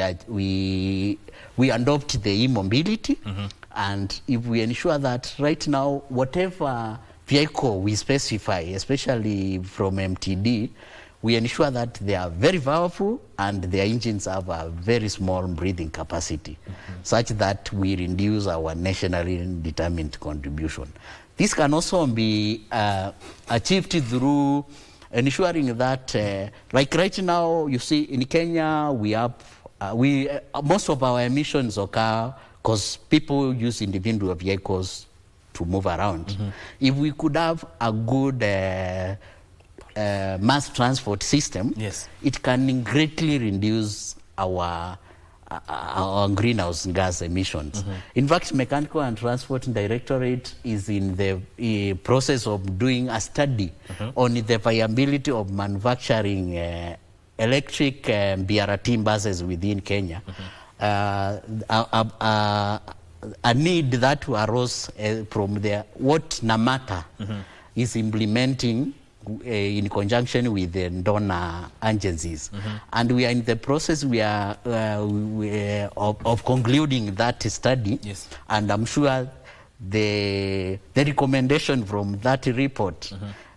adopt the e-mobility, and if we ensure that right now, whatever vehicle we specify, especially from MTD, we ensure that they are very powerful and their engines have a very small breathing capacity, such that we reduce our nationally determined contribution. This can also be achieved through ensuring that, like right now, you see in Kenya, we have, most of our emissions occur because people use individual vehicles to move around. If we could have a good mass transport system, it can greatly reduce our greenhouse gas emissions. In fact, Mechanical and Transport Directorate is in the process of doing a study on the viability of manufacturing electric BRT buses within Kenya. A need that arose from what Namata is implementing in conjunction with the donor agencies. And we are in the process of concluding that study. And I'm sure the recommendation from that report,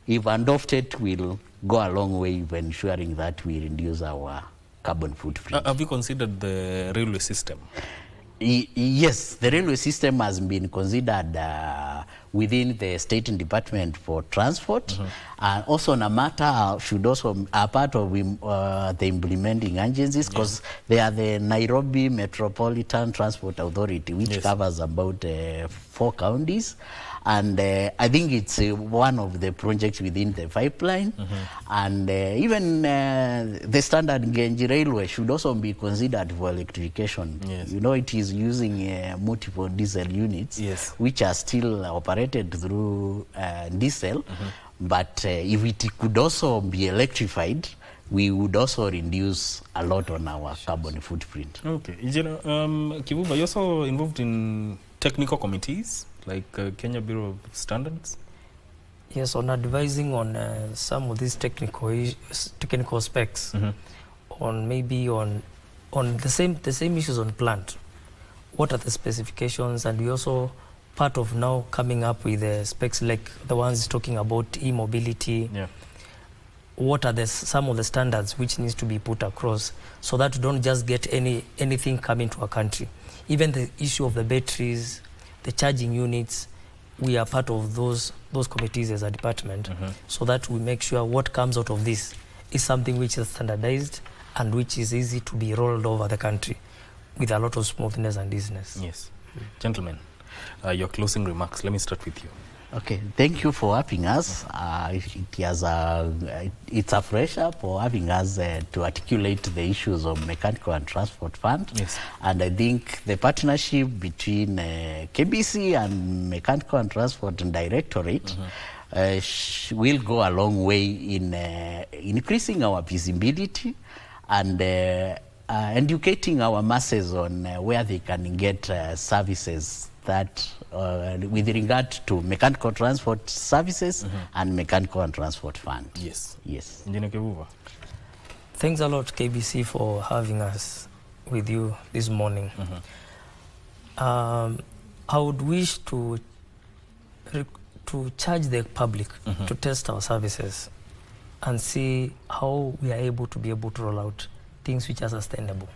if adopted, will go a long way in ensuring that we reduce our carbon footprint. Have you considered the railway system? Yes, the railway system has been considered within the State Department for Transport. And also Namata should also be a part of the implementing agencies, because they are the Nairobi Metropolitan Transport Authority, which covers about 4 counties. And I think it's one of the projects within the pipeline. And even the standard gauge railway should also be considered for electrification. You know, it is using multiple diesel units, which are still operated through diesel. But if it could also be electrified, we would also reduce a lot on our carbon footprint. Okay. Engineer Kivuva, you're also involved in technical committees, like Kenya Bureau of Standards? Yes, on advising on some of these technical specs, on maybe on the same issues on plant. What are the specifications? And we also part of now coming up with specs like the ones talking about e-mobility. What are some of the standards which needs to be put across, so that we don't just get anything coming to our country. Even the issue of the batteries, the charging units, we are part of those committees as a department, so that we make sure what comes out of this is something which is standardized and which is easy to be rolled over the country with a lot of smoothness and easiness. Yes. Gentlemen, your closing remarks. Let me start with you. Okay, thank you for having us. It's a pleasure for having us to articulate the issues of Mechanical and Transport Fund. And I think the partnership between KBC and Mechanical and Transport Directorate will go a long way in increasing our visibility and educating our masses on where they can get services that with regard to mechanical transport services and Mechanical and Transport Fund. Yes. Engineer Kivuva. Thanks a lot, KBC, for having us with you this morning. I would wish to charge the public to test our services and see how we are able to roll out things which are sustainable,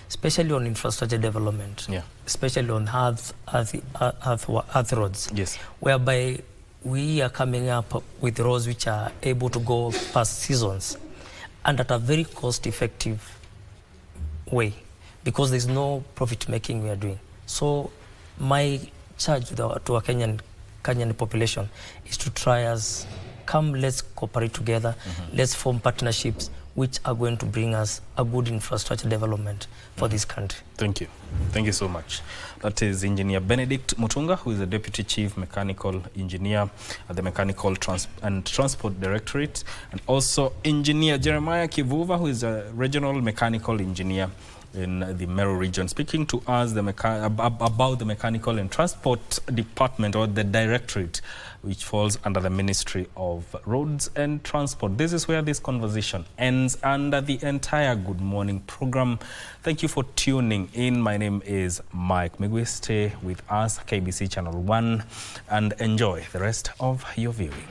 especially on infrastructure development, especially on earth roads, whereby we are coming up with roads which are able to go past seasons and at a very cost-effective way, because there's no profit making we are doing. So my charge to our Kenyan population is to try us, let's cooperate together, let's form partnerships which are going to bring us a good infrastructure development for this country. Thank you. Thank you so much. That is Engineer Benedict Mutunga, who is the Deputy Chief Mechanical Engineer at the Mechanical and Transport Directorate, and also Engineer Jeremiah Kivuva, who is a Regional Mechanical Engineer in the Meru region, speaking to us about the Mechanical and Transport Department, or the Directorate, which falls under the Ministry of Roads and Transport. This is where this conversation ends under the entire Good Morning program. Thank you for tuning in. My name is Mike Migwe. Stay with us, KBC Channel 1, and enjoy the rest of your viewing.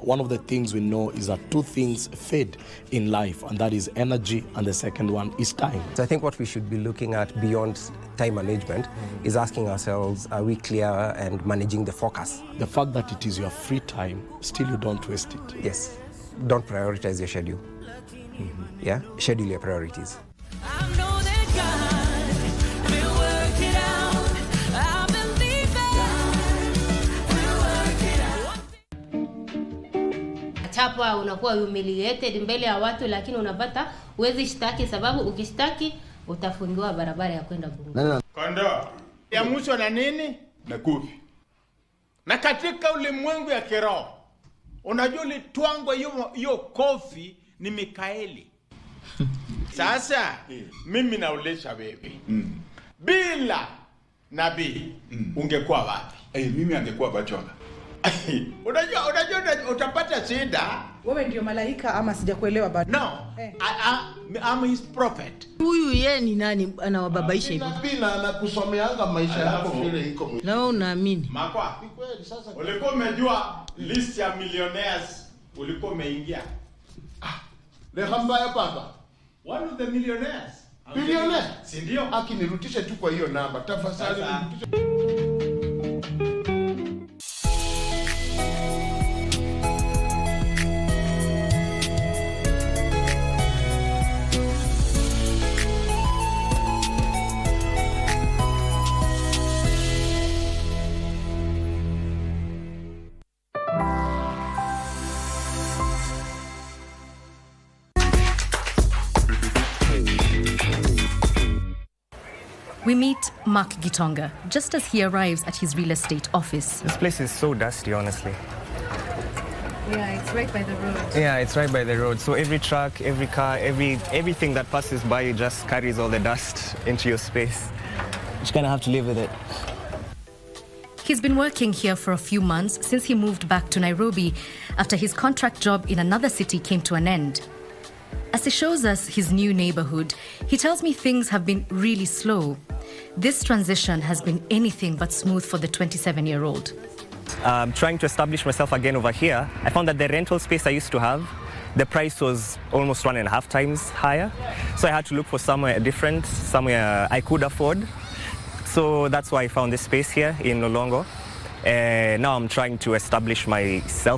one of the things we know is that two things fade in life, and that is energy, and the second one is time. So I think what we should be looking at beyond time management is asking ourselves, are we clear and managing the focus? The fact that it is your free time, still you don't waste it. Yes. Don't prioritize your schedule. Yeah? Schedule your priorities. Chapa unakuwa humiliated mbele ya watu, lakini unapata uwezi shtaki, sababu ukishtaki utafungiwa barabara ya kwenda bunge. Kondo ya mwisho na nini? Na kufi. Na katika ulimwengu ya kiroho, unajua litwangwa hiyo kofi ni Mikaeli. Sasa mimi nauliza wewe. Bila nabii ungekuwa wapi? Mimi angekuwa Bachola. Unajua utapata shida. Wewe ndio malaika ama sijakuelewa bado? No. I'm his prophet. Huyu yeye ni nani anawababaisha hivyo? Bila na kusomeanga maisha yako vile iko. Na wewe unaamini? Makwa. Ni kweli sasa. Ulikuwa umejua list ya millionaires ulikuwa umeingia. Le hambaya papa. One of the millionaires. Millionaire? Si ndio? Akinirutisha tu kwa hiyo namba. Tafadhali nirutishe. We meet Mark Gitonga just as he arrives at his real estate office. This place is so dusty, honestly. Yeah, it's right by the road. Yeah, it's right by the road. So every truck, every car, everything that passes by just carries all the dust into your space. You just kind of have to live with it. He's been working here for a few months since he moved back to Nairobi after his contract job in another city came to an end. As he shows us his new neighborhood, he tells me things have been really slow. This transition has been anything but smooth for the 27-year-old. Trying to establish myself again over here, I found that the rental space I used to have, the price was almost 1.5 times higher. So I had to look for somewhere different, somewhere I could afford. So that's why I found this space here in Lolongo. Now I'm trying to establish myself